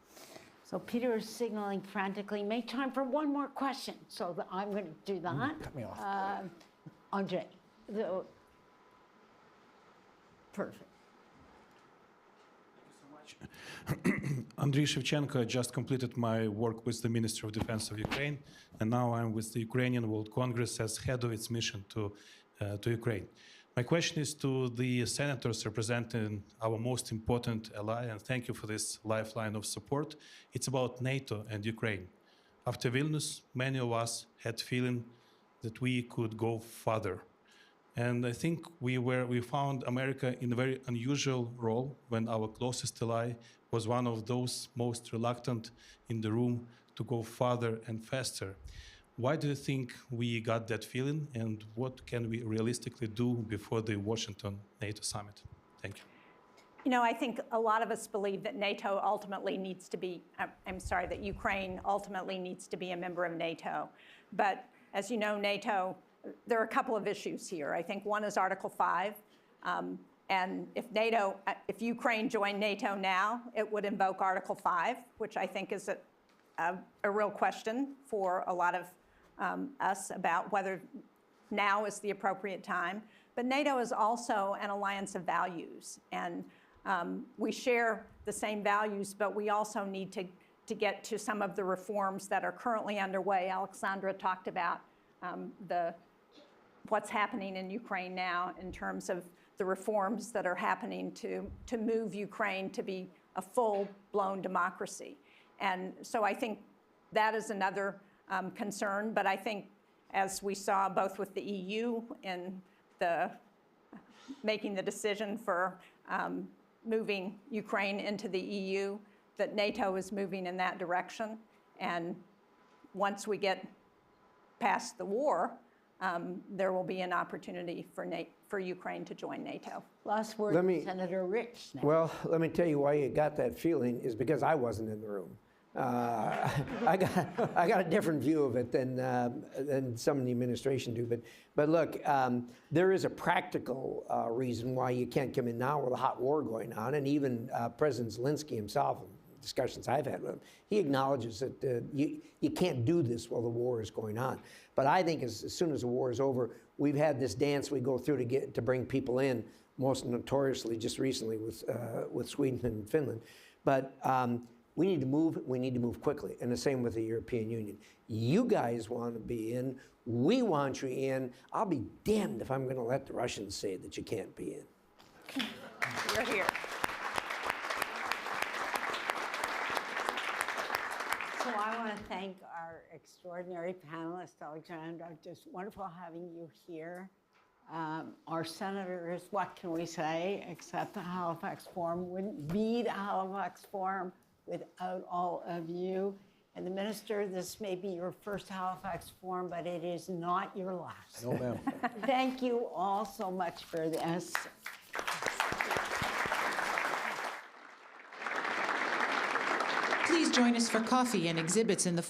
So Peter is signaling frantically, make time for one more question. So I'm going to do that. Cut me off. Andre, perfect. Andriy Shevchenko just completed my work with the Minister of Defense of Ukraine, and now I'm with the Ukrainian World Congress as head of its mission to Ukraine. My question is to the senators representing our most important ally, and thank you for this lifeline of support. It's about NATO and Ukraine. After Vilnius, many of us had feeling that we could go further. And I think we found America in a very unusual role when our closest ally was one of those most reluctant in the room to go farther and faster. Why do you think we got that feeling, and what can we realistically do before the Washington NATO summit? Thank you. You know, I think a lot of us believe that NATO ultimately needs to be, that Ukraine ultimately needs to be a member of NATO. But as you know, NATO, there are a couple of issues here. I think one is Article 5. And if Ukraine joined NATO now, it would invoke Article 5, which I think is a real question for a lot of us about whether now is the appropriate time. But NATO is also an alliance of values. And we share the same values, but we also need to get to some of the reforms that are currently underway. Alexandra talked about what's happening in Ukraine now in terms of the reforms that are happening to move Ukraine to be a full-blown democracy. And so I think that is another concern. But I think, as we saw both with the EU in making the decision for moving Ukraine into the EU, that NATO is moving in that direction. And once we get past the war, there will be an opportunity for Ukraine to join NATO. Last word, Senator Rich. Now. Well, let me tell you why you got that feeling is because I wasn't in the room. I got a different view of it than some in the administration do. But look, there is a practical reason why you can't come in now with a hot war going on, and even President Zelensky himself, in discussions I've had with him, he acknowledges that you can't do this while the war is going on. But I think as soon as the war is over, we've had this dance we go through to bring people in, most notoriously just recently with Sweden and Finland. But we need to move quickly, and the same with the European Union. You guys want to be in, we want you in. I'll be damned if I'm going to let the Russians say that you can't be in. You're here. So I want to thank our extraordinary panelists, Alexandra. Just wonderful having you here. Our senators, what can we say, except the Halifax Forum wouldn't be the Halifax Forum without all of you. And the Minister, this may be your first Halifax Forum, but it is not your last. No, ma'am. Thank you all so much for this. Please join us for coffee and exhibits in the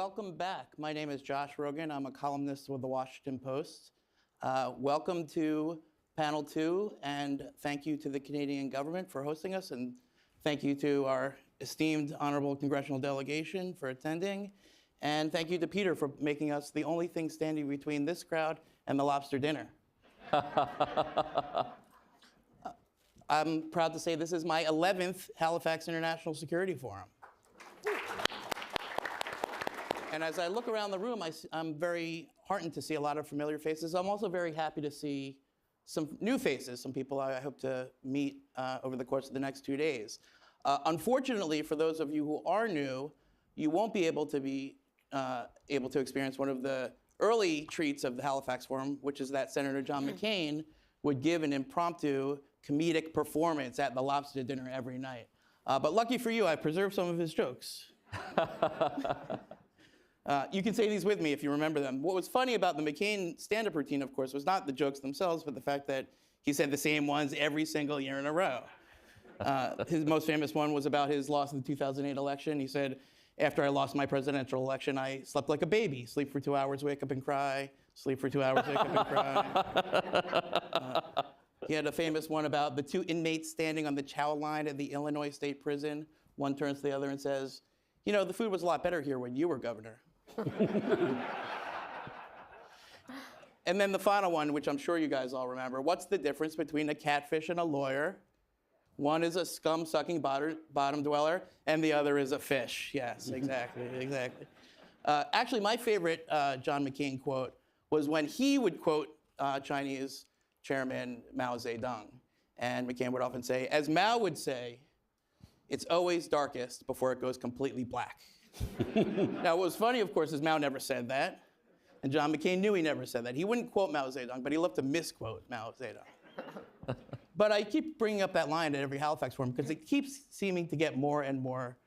welcome back. My name is Josh Rogan. I'm a columnist with the Washington Post. Welcome to panel 2, and thank you to the Canadian government for hosting us, and thank you to our esteemed honorable congressional delegation for attending, and thank you to Peter for making us the only thing standing between this crowd and the lobster dinner. I'm proud to say this is my 11th Halifax International Security Forum. And as I look around the room, I'm very heartened to see a lot of familiar faces. I'm also very happy to see some new faces, some people I hope to meet over the course of the next 2 days. Unfortunately, for those of you who are new, you won't be able to experience one of the early treats of the Halifax Forum, which is that Senator John McCain would give an impromptu comedic performance at the lobster dinner every night. But lucky for you, I preserved some of his jokes. You can say these with me if you remember them. What was funny about the McCain stand-up routine, of course, was not the jokes themselves, but the fact that he said the same ones every single year in a row. His most famous one was about his loss in the 2008 election. He said, after I lost my presidential election, I slept like a baby. Sleep for 2 hours, wake up and cry. Sleep for 2 hours, wake up and cry. He had a famous one about the 2 inmates standing on the chow line at the Illinois State Prison. One turns to the other and says, you know, the food was a lot better here when you were governor. And then the final one, which I'm sure you guys all remember. What's the difference between a catfish and a lawyer? One is a scum-sucking bottom dweller, and the other is a fish. Yes, exactly, exactly. Actually, my favorite John McCain quote was when he would quote Chinese Chairman Mao Zedong. And McCain would often say, as Mao would say, it's always darkest before it goes completely black. Now, what was funny, of course, is Mao never said that. And John McCain knew he never said that. He wouldn't quote Mao Zedong, but he loved to misquote Mao Zedong. But I keep bringing up that line at every Halifax Forum because it keeps seeming to get more and more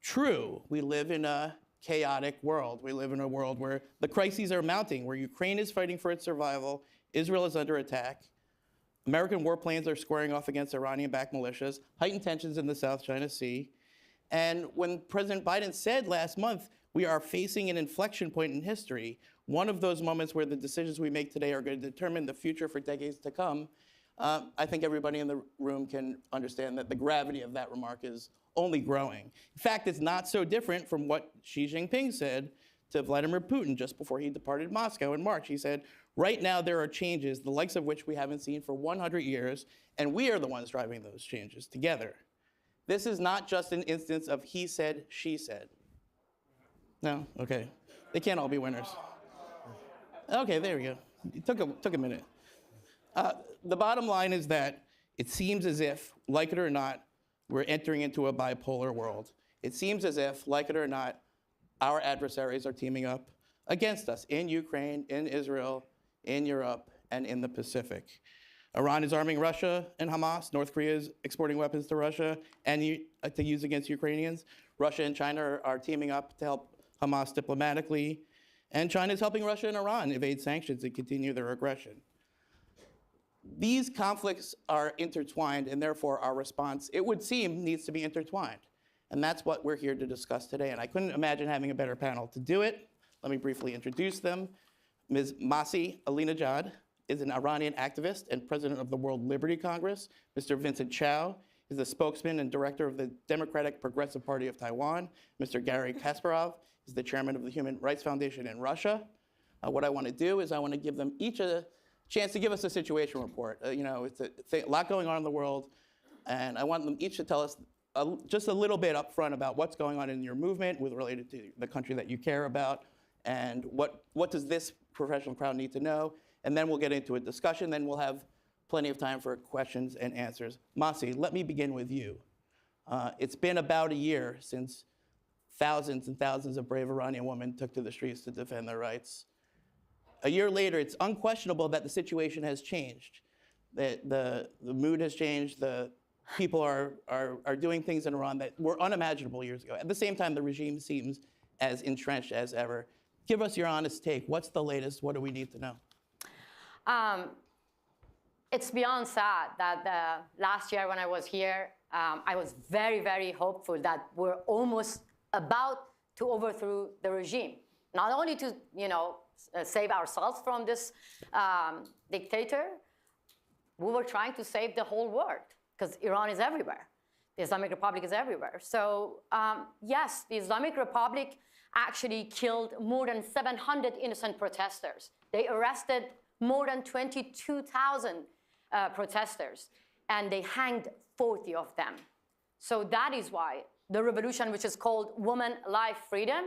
true. We live in a chaotic world. We live in a world where the crises are mounting, where Ukraine is fighting for its survival, Israel is under attack, American warplanes are squaring off against Iranian-backed militias, heightened tensions in the South China Sea. And when President Biden said last month, we are facing an inflection point in history, one of those moments where the decisions we make today are going to determine the future for decades to come, I think everybody in the room can understand that the gravity of that remark is only growing. In fact, it's not so different from what Xi Jinping said to Vladimir Putin just before he departed Moscow in March. He said, right now there are changes, the likes of which we haven't seen for 100 years, and we are the ones driving those changes together. This is not just an instance of he said, she said. No? Okay. They can't all be winners. Okay, there we go. It took a minute. The bottom line is that it seems as if, like it or not, we're entering into a bipolar world. It seems as if, like it or not, our adversaries are teaming up against us in Ukraine, in Israel, in Europe, and in the Pacific. Iran is arming Russia and Hamas. North Korea is exporting weapons to Russia and to use against Ukrainians. Russia and China are teaming up to help Hamas diplomatically. And China is helping Russia and Iran evade sanctions and continue their aggression. These conflicts are intertwined, and therefore our response, it would seem, needs to be intertwined. And that's what we're here to discuss today. And I couldn't imagine having a better panel to do it. Let me briefly introduce them. Ms. Masih Alinejad is an Iranian activist and president of the World Liberty Congress. Mr. Vincent Chow is the spokesman and director of the Democratic Progressive Party of Taiwan. Mr. Gary Kasparov is the chairman of the Human Rights Foundation in Russia. What I want to do is I want to give them each a chance to give us a situation report. It's a lot going on in the world, and I want them each to tell us just a little bit up front about what's going on in your movement related to the country that you care about, and what does this professional crowd need to know, and then we'll get into a discussion, then we'll have plenty of time for questions and answers. Masih, let me begin with you. It's been about a year since thousands and thousands of brave Iranian women took to the streets to defend their rights. A year later, it's unquestionable that the situation has changed. That the mood has changed, the people are doing things in Iran that were unimaginable years ago. At the same time, the regime seems as entrenched as ever. Give us your honest take. What's the latest? What do we need to know? It's beyond sad that last year when I was here, I was very, very hopeful that we're almost about to overthrow the regime. Not only to, save ourselves from this dictator, we were trying to save the whole world, because Iran is everywhere. The Islamic Republic is everywhere. So yes, the Islamic Republic actually killed more than 700 innocent protesters. They arrested more than 22,000 protesters, and they hanged 40 of them. So that is why the revolution, which is called Women, Life, Freedom,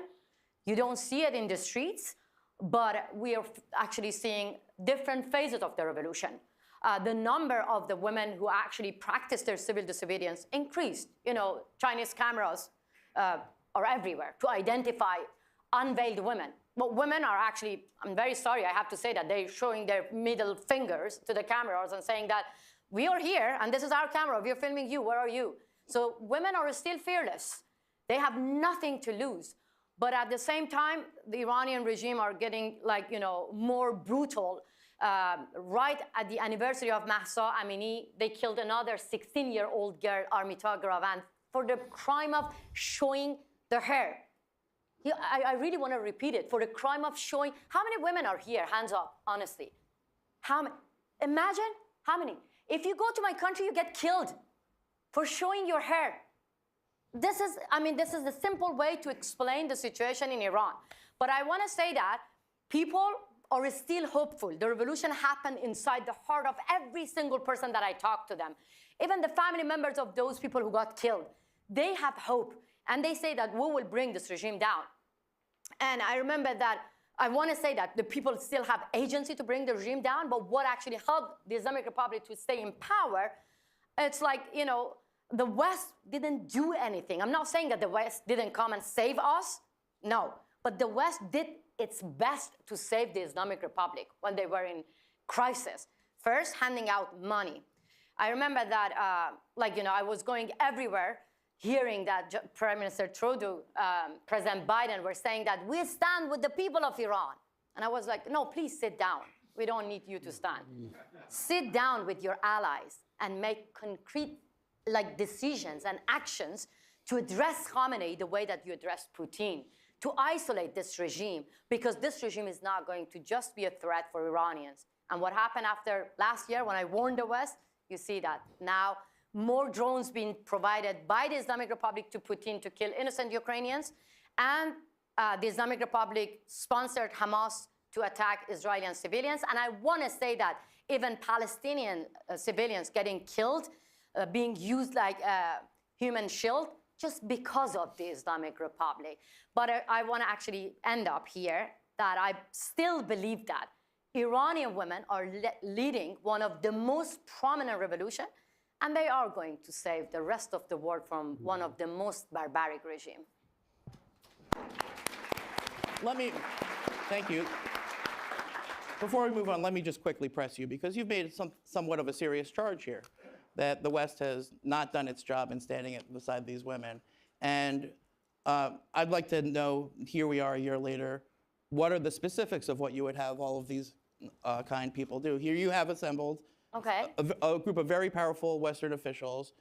you don't see it in the streets, but we are actually seeing different phases of the revolution. The number of the women who actually practice their civil disobedience increased. Chinese cameras are everywhere to identify unveiled women. But women are actually, I'm very sorry, I have to say that, they're showing their middle fingers to the cameras and saying that we are here and this is our camera, we are filming you, where are you? So women are still fearless. They have nothing to lose. But at the same time, the Iranian regime are getting more brutal. Right at the anniversary of Mahsa Amini, they killed another 16-year-old girl, Armita Gravand, for the crime of showing their hair. I really want to repeat it. For the crime of showing, how many women are here? Hands up, honestly. How many? Imagine how many. If you go to my country, you get killed for showing your hair. This is the simple way to explain the situation in Iran. But I want to say that people are still hopeful. The revolution happened inside the heart of every single person that I talked to them. Even the family members of those people who got killed, they have hope. And they say that we will bring this regime down. And I remember that I want to say that the people still have agency to bring the regime down, but what actually helped the Islamic Republic to stay in power, it's like, the West didn't do anything. I'm not saying that the West didn't come and save us. No, but the West did its best to save the Islamic Republic when they were in crisis. First, handing out money. I remember that, I was going everywhere hearing that Prime Minister Trudeau, President Biden were saying that we stand with the people of Iran. And I was like, no, please sit down. We don't need you to stand. Sit down with your allies and make concrete decisions and actions to address Khamenei the way that you addressed Putin, to isolate this regime, because this regime is not going to just be a threat for Iranians. And what happened after last year when I warned the West, you see that now more drones being provided by the Islamic Republic to Putin to kill innocent Ukrainians, and the Islamic Republic sponsored Hamas to attack Israeli civilians. And I want to say that even Palestinian civilians getting killed, being used like a human shield just because of the Islamic Republic. But I want to actually end up here that I still believe that Iranian women are leading one of the most prominent revolutions, and they are going to save the rest of the world from one of the most barbaric regimes. Thank you. Before we move on, let me just quickly press you, because you've made somewhat of a serious charge here, that the West has not done its job in standing beside these women. And I'd like to know, here we are a year later, what are the specifics of what you would have all of these kind people do? Here you have assembled a group of very powerful Western officials.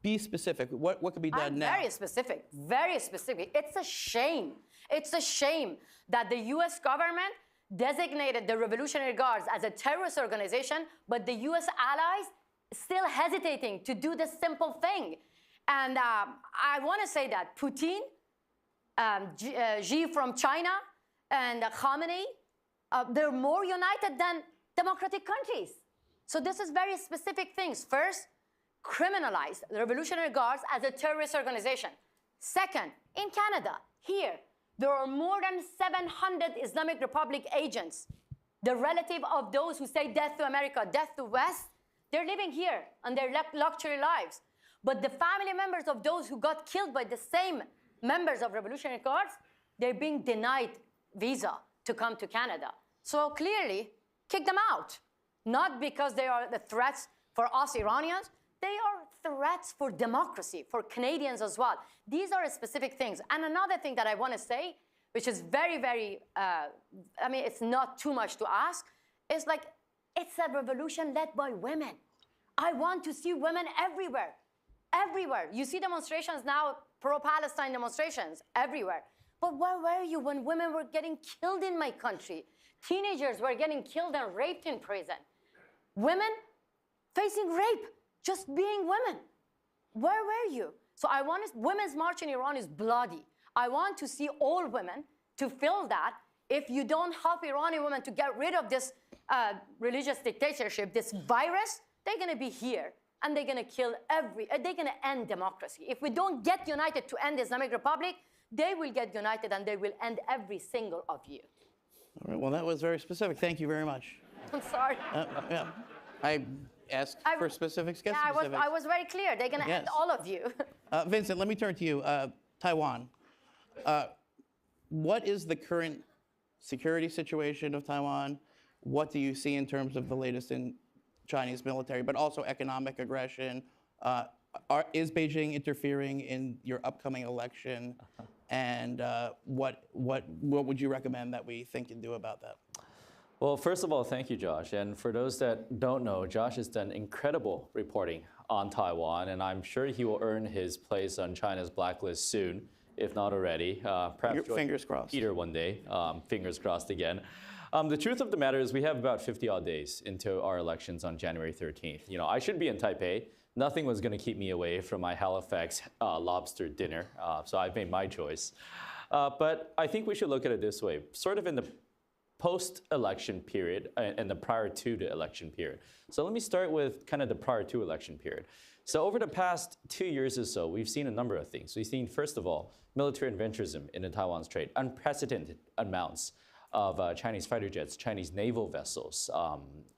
Be specific. What could be done now? Very specific, very specific. It's a shame. It's a shame that the US government designated the Revolutionary Guards as a terrorist organization, but the US allies still hesitating to do this simple thing. And I want to say that Putin, Xi from China, and Khamenei, they're more united than democratic countries. So this is very specific things. First, criminalize the Revolutionary Guards as a terrorist organization. Second, in Canada, here, there are more than 700 Islamic Republic agents, the relative of those who say death to America, death to West. They're living here and their luxury lives. But the family members of those who got killed by the same members of Revolutionary Guards, they're being denied visa to come to Canada. So clearly, kick them out. Not because they are the threats for us Iranians, they are threats for democracy, for Canadians as well. These are specific things. And another thing that I want to say, which is very, very, it's not too much to ask, is like, it's a revolution led by women. I want to see women everywhere, everywhere. You see demonstrations now, pro-Palestine demonstrations everywhere. But where were you when women were getting killed in my country? Teenagers were getting killed and raped in prison. Women facing rape, just being women. Where were you? So I want women's march in Iran is bloody. I want to see all women to feel that if you don't help Iranian women to get rid of this religious dictatorship, this virus, they're going to be here and they're going to kill they're going to end democracy. If we don't get united to end the Islamic Republic, they will get united and they will end every single of you. All right, well, that was very specific. Thank you very much. I'm sorry. Yeah. I asked for specifics. Get Yeah, specifics. I was very clear. They're going to end all of you. Vincent, let me turn to you. Taiwan. What is the current security situation of Taiwan? What do you see in terms of the latest in Chinese military, but also economic aggression? Is Beijing interfering in your upcoming election? And what would you recommend that we think and do about that? Well, first of all, thank you, Josh. And for those that don't know, Josh has done incredible reporting on Taiwan, and I'm sure he will earn his place on China's blacklist soon, if not already. Perhaps fingers crossed. Peter one day. Fingers crossed again. The truth of the matter is we have about 50-odd days into our elections on January 13th. You know, I should be in Taipei. Nothing was going to keep me away from my Halifax lobster dinner, so I've made my choice. But I think we should look at it this way, sort of in the post-election period and the prior to the election period. So let me start with kind of the prior to election period. So over the past 2 years or so, we've seen a number of things. We've seen, first of all, military adventurism in the Taiwan Strait, unprecedented amounts of Chinese fighter jets, Chinese naval vessels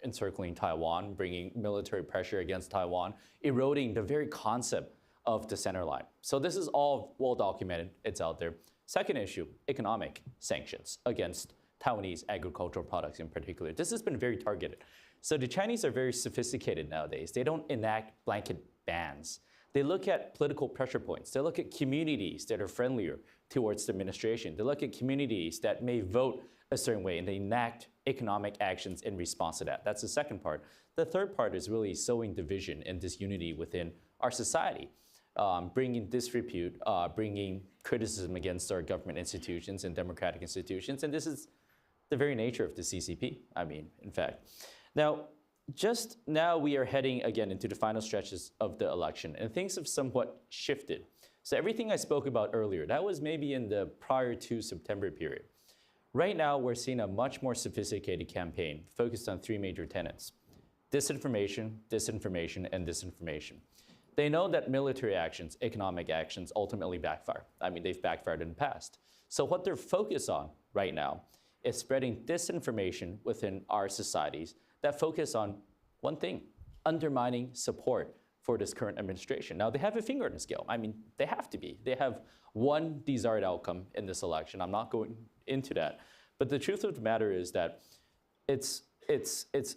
encircling Taiwan, bringing military pressure against Taiwan, eroding the very concept of the center line. So this is all well documented. It's out there. Second issue, economic sanctions against Taiwanese agricultural products in particular. This has been very targeted. So the Chinese are very sophisticated nowadays. They don't enact blanket bans. They look at political pressure points. They look at communities that are friendlier towards the administration. They look at communities that may vote a certain way, and they enact economic actions in response to that. That's the second part. The third part is really sowing division and disunity within our society, bringing disrepute, bringing criticism against our government institutions and democratic institutions. And this is the very nature of the CCP, I mean, in fact. Now, just now we are heading again into the final stretches of the election, and things have somewhat shifted. So everything I spoke about earlier, that was maybe in the prior to September period. Right now, we're seeing a much more sophisticated campaign focused on three major tenets: disinformation, disinformation, and disinformation. They know that military actions, economic actions ultimately backfire. I mean, they've backfired in the past. So what they're focused on right now is spreading disinformation within our societies that focus on one thing: undermining support for this current administration. Now, they have a finger on the scale. I mean, they have to be. They have one desired outcome in this election. I'm not going into that. But the truth of the matter is that it's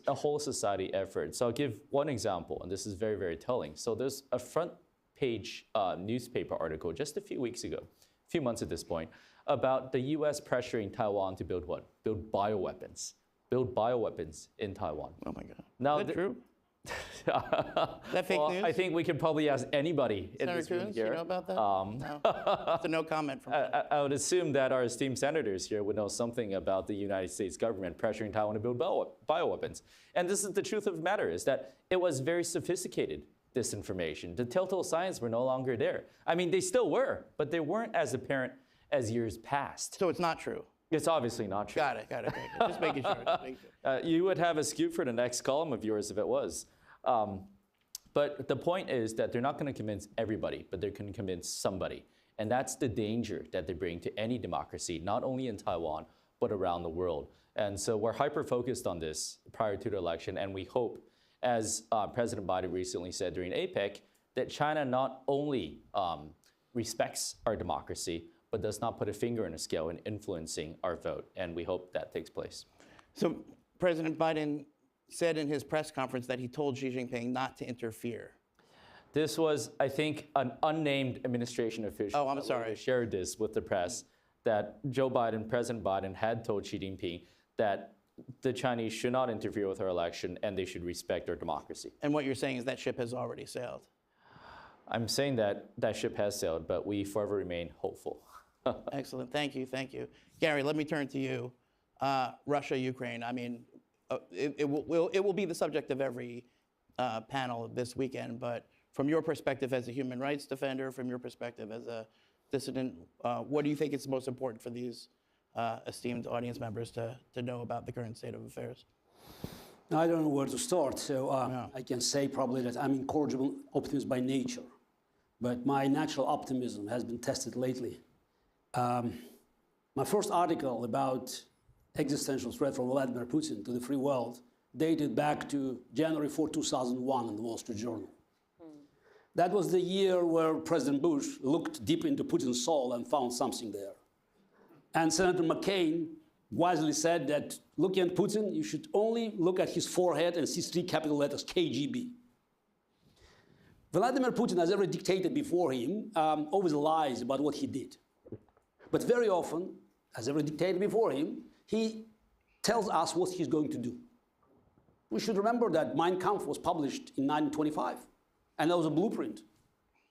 a whole society effort. So I'll give one example, and this is very, very telling. So there's a front page newspaper article just a few weeks ago, a few months at this point, about the US pressuring Taiwan to build what? Build bioweapons. Build bioweapons in Taiwan. Oh my God. Now, is that true? That fake news? I think we could probably ask anybody in this room Coons, here. you know about that? No. It's a no comment from me. I would assume that our esteemed senators here would know something about the United States government pressuring Taiwan to build bioweapons. And this is the truth of the matter, is that it was very sophisticated disinformation. The telltale signs were no longer there. I mean, they still were, but they weren't as apparent as years past. So it's not true? It's obviously not true. Got it. Just making sure. You would have a scoop for the next column of yours if it was. But the point is that they're not going to convince everybody, but they're going to convince somebody. And that's the danger that they bring to any democracy, not only in Taiwan, but around the world. And so we're hyper-focused on this prior to the election, and we hope, as President Biden recently said during APEC, that China not only respects our democracy, but does not put a finger on a scale in influencing our vote. And we hope that takes place. So President Biden said in his press conference that he told Xi Jinping not to interfere. This was, I think, an unnamed administration official. Oh, I'm sorry. Shared this with the press, that President Biden had told Xi Jinping that the Chinese should not interfere with our election and they should respect our democracy. And what you're saying is that ship has already sailed. I'm saying that that ship has sailed, but we forever remain hopeful. Excellent. Thank you. Thank you. Gary, let me turn to you. Russia, Ukraine. I mean, it will be the subject of every panel this weekend, but from your perspective as a human rights defender, from your perspective as a dissident, what do you think is most important for these esteemed audience members to know about the current state of affairs? I don't know where to start, so I can say probably that I'm incorrigible optimist by nature, but my natural optimism has been tested lately. My first article about existential threat from Vladimir Putin to the free world dated back to January 4, 2001 in the Wall Street Journal. That was the year where President Bush looked deep into Putin's soul and found something there. And Senator McCain wisely said that looking at Putin, you should only look at his forehead and see 3 capital letters, KGB. Vladimir Putin, as every dictator before him, always lies about what he did. But very often, as every dictator before him, he tells us what he's going to do. We should remember that Mein Kampf was published in 1925, and that was a blueprint.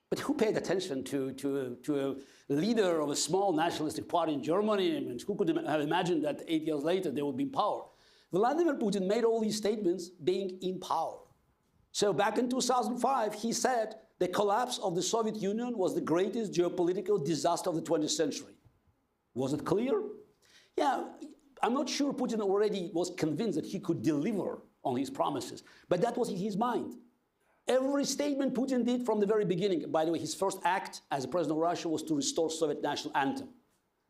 But who paid attention to a leader of a small nationalistic party in Germany? I mean, who could have imagined that 8 years later they would be in power? Vladimir Putin made all these statements being in power. So back in 2005, he said the collapse of the Soviet Union was the greatest geopolitical disaster of the 20th century. Was it clear? Yeah, I'm not sure Putin already was convinced that he could deliver on his promises, but that was in his mind. Every statement Putin did from the very beginning, by the way, his first act as president of Russia was to restore Soviet national anthem.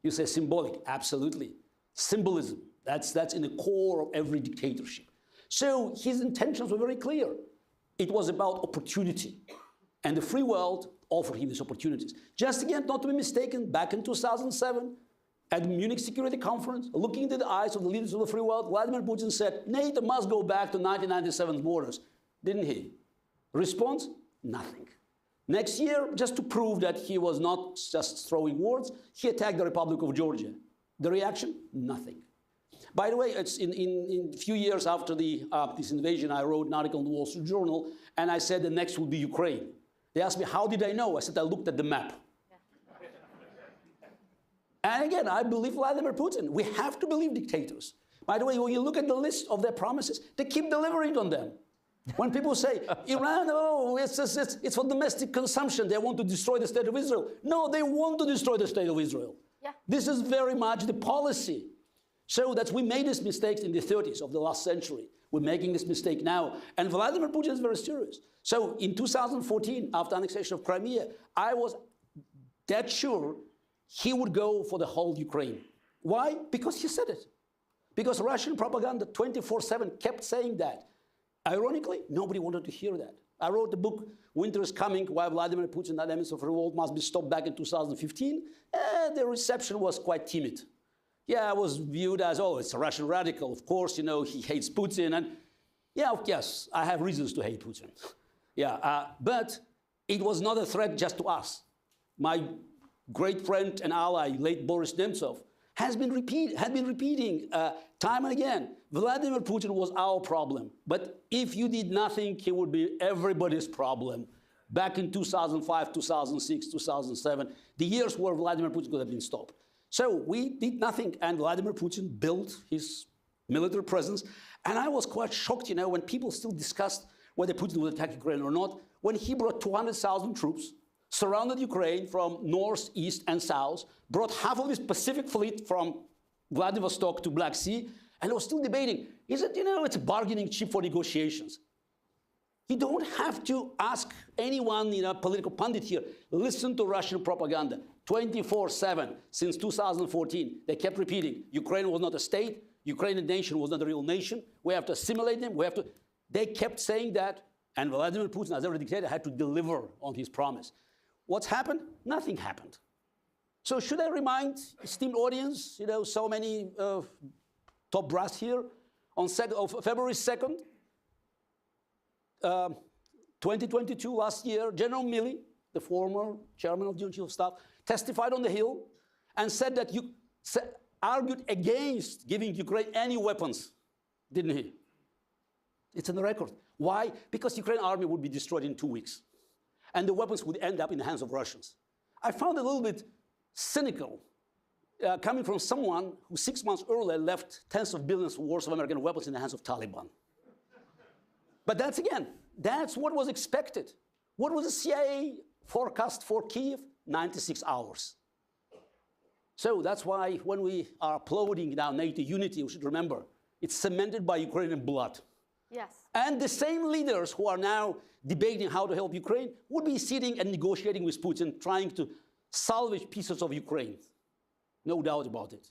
You say symbolic, absolutely. Symbolism, that's in the core of every dictatorship. So his intentions were very clear. It was about opportunity, and the free world offered him these opportunities. Just again, not to be mistaken, back in 2007, at the Munich Security Conference, looking into the eyes of the leaders of the free world, Vladimir Putin said, NATO must go back to 1997 borders. Didn't he? Response? Nothing. Next year, just to prove that he was not just throwing words, he attacked the Republic of Georgia. The reaction? Nothing. By the way, it's in a few years after this invasion, I wrote an article in the Wall Street Journal, and I said the next will be Ukraine. They asked me, how did I know? I said, I looked at the map. And again, I believe Vladimir Putin. We have to believe dictators. By the way, when you look at the list of their promises, they keep delivering on them. When people say, Iran, oh, it's for domestic consumption, they want to destroy the state of Israel. No, they want to destroy the state of Israel. Yeah. This is very much the policy. So we made these mistakes in the 30s of the last century. We're making this mistake now. And Vladimir Putin is very serious. So in 2014, after annexation of Crimea, I was dead sure he would go for the whole Ukraine. Why? Because he said it. Because Russian propaganda 24/7 kept saying that. Ironically, nobody wanted to hear that. I wrote the book, Winter is Coming, Why Vladimir Putin and Elements of Revolt Must Be Stopped back in 2015. The reception was quite timid. Yeah, I was viewed as, oh, it's a Russian radical. Of course, you know, he hates Putin. And yeah, yes, I have reasons to hate Putin. Yeah, but it was not a threat just to us. My great friend and ally, late Boris Nemtsov, had been repeating time and again, Vladimir Putin was our problem. But if you did nothing, he would be everybody's problem. Back in 2005, 2006, 2007, the years where Vladimir Putin could have been stopped. So we did nothing, and Vladimir Putin built his military presence. And I was quite shocked, you know, when people still discussed whether Putin would attack Ukraine or not, when he brought 200,000 troops, surrounded Ukraine from north, east, and south, brought half of his Pacific fleet from Vladivostok to Black Sea, and was still debating, is it, you know, it's a bargaining chip for negotiations. You don't have to ask anyone, you know, political pundit here. Listen to Russian propaganda 24/7 since 2014. They kept repeating, Ukraine was not a state, Ukrainian nation was not a real nation, we have to assimilate them, They kept saying that, and Vladimir Putin, as every dictator, had to deliver on his promise. What's happened? Nothing happened. So should I remind esteemed audience, you know, so many top brass here, on February 2nd, 2022, last year, General Milley, the former chairman of the Joint Chiefs of Staff, testified on the Hill and said that you argued against giving Ukraine any weapons, didn't he? It's in the record. Why? Because the Ukrainian army would be destroyed in 2 weeks. And the weapons would end up in the hands of Russians. I found it a little bit cynical coming from someone who 6 months earlier left tens of billions worth of American weapons in the hands of Taliban. But that's what was expected. What was the CIA forecast for Kyiv? 96 hours. So that's why when we are applauding now NATO unity, we should remember it's cemented by Ukrainian blood. Yes. And the same leaders who are now debating how to help Ukraine would be sitting and negotiating with Putin, trying to salvage pieces of Ukraine. No doubt about it.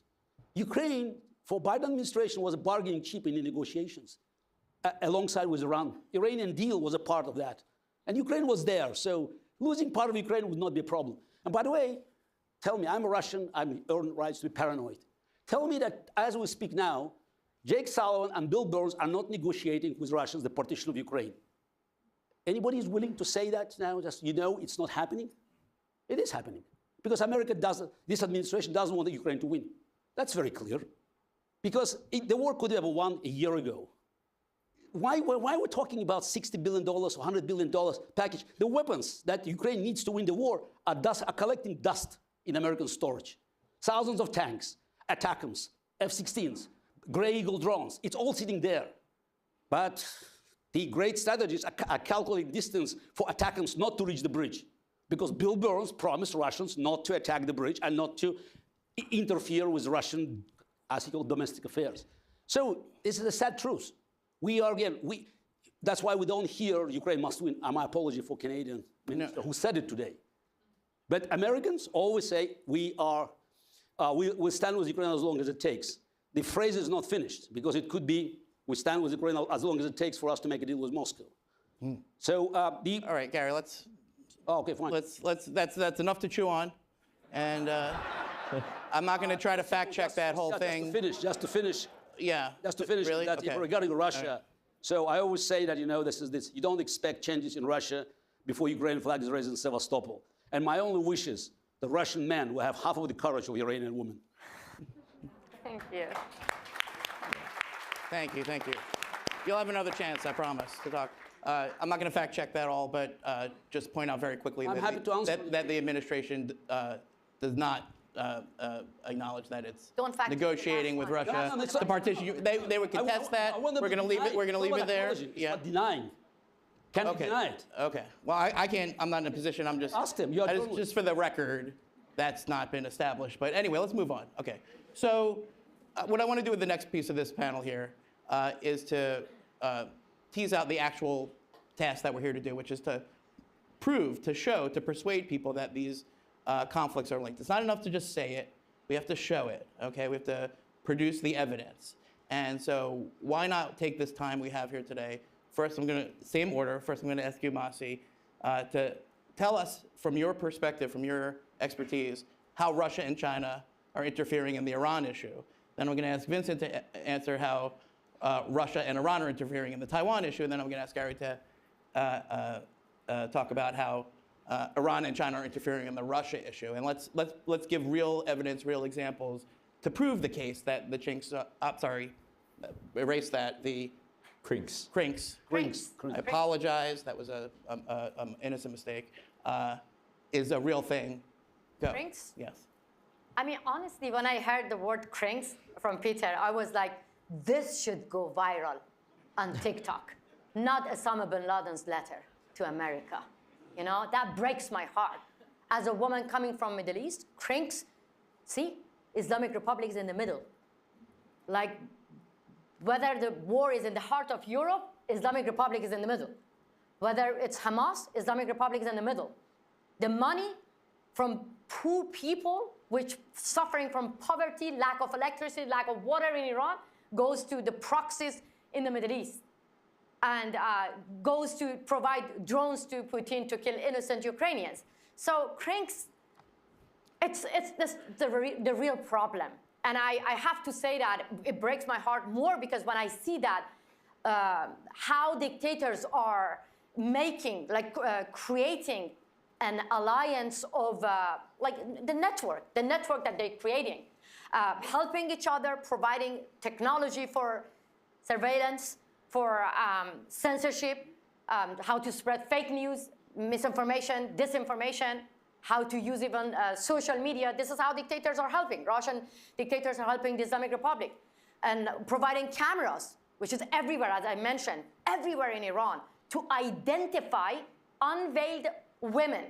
Ukraine, for Biden administration, was a bargaining chip in the negotiations, alongside with Iran. Iranian deal was a part of that. And Ukraine was there, so losing part of Ukraine would not be a problem. And by the way, tell me, I'm a Russian, I'm earned rights to be paranoid. Tell me that as we speak now, Jake Sullivan and Bill Burns are not negotiating with Russians the partition of Ukraine. Anybody is willing to say that now, just it's not happening? It is happening. Because America this administration doesn't want Ukraine to win. That's very clear. Because the war could have won a year ago. Why are we talking about $60 billion or $100 billion package? The weapons that Ukraine needs to win the war are collecting dust in American storage. Thousands of tanks, ATACMS, F-16s, Grey Eagle drones, it's all sitting there. But the great strategists are calculating distance for ATACMS not to reach the bridge. Because Bill Burns promised Russians not to attack the bridge and not to interfere with Russian, as he called, domestic affairs. So this is a sad truth. That's why we don't hear Ukraine must win. My apology for Canadian minister who said it today. But Americans always say we'll stand with Ukraine as long as it takes. The phrase is not finished because it could be we stand with Ukraine as long as it takes for us to make a deal with Moscow. So all right, Gary, let's. Oh, okay, fine. That's enough to chew on, and I'm not going to try to fact check that whole thing. Just to finish. Yeah. Just to finish really? that Okay. regarding Russia. Right. So I always say that you don't expect changes in Russia before Ukrainian flag is raised in Sevastopol. And my only wish is the Russian men will have half of the courage of Iranian women. Thank you. Thank you, thank you. You'll have another chance, I promise, to talk. I'm not going to fact check that all, but just point out very quickly that the administration does not acknowledge that it's negotiating with Russia. The partition, they would contest that. We're going to leave it. We're going to leave it there. Yeah. Denying. Can you deny it? Okay. Well, I can't. I'm not in a position. I'm just. Ask him. Just for the record, that's not been established. But anyway, let's move on. Okay. So, what I want to do with the next piece of this panel here is to tease out the actual task that we're here to do, which is to prove, to show, to persuade people that these conflicts are linked. It's not enough to just say it. We have to show it, okay? We have to produce the evidence. And so why not take this time we have here today? First, same order. First, I'm going to ask you, Masi, to tell us from your perspective, from your expertise, how Russia and China are interfering in the Iran issue. Then I'm going to ask Vincent to answer how Russia and Iran are interfering in the Taiwan issue. And then I'm going to ask Gary to talk about how Iran and China are interfering in the Russia issue. And let's give real evidence, real examples to prove the case that the Chinks, erase that, the Crinks. I apologize, that was an innocent mistake, is a real thing. Go. Crinks? Yes. I mean, honestly, when I heard the word crinks from Peter, I was like, this should go viral on TikTok, not Osama bin Laden's letter to America. You know, that breaks my heart. As a woman coming from Middle East, crinks, see, Islamic Republic is in the middle. Like, whether the war is in the heart of Europe, Islamic Republic is in the middle. Whether it's Hamas, Islamic Republic is in the middle. The money from poor people, which suffering from poverty, lack of electricity, lack of water in Iran, goes to the proxies in the Middle East and goes to provide drones to Putin to kill innocent Ukrainians. So crinks, it's the real problem. And I have to say that it breaks my heart more because when I see that how dictators are making, creating an alliance of, the network that they're creating, helping each other, providing technology for surveillance, for censorship, how to spread fake news, misinformation, disinformation. how to use even social media. This is how dictators are helping. Russian dictators are helping the Islamic Republic and providing cameras, which is everywhere, as I mentioned, everywhere in Iran, to identify unveiled women.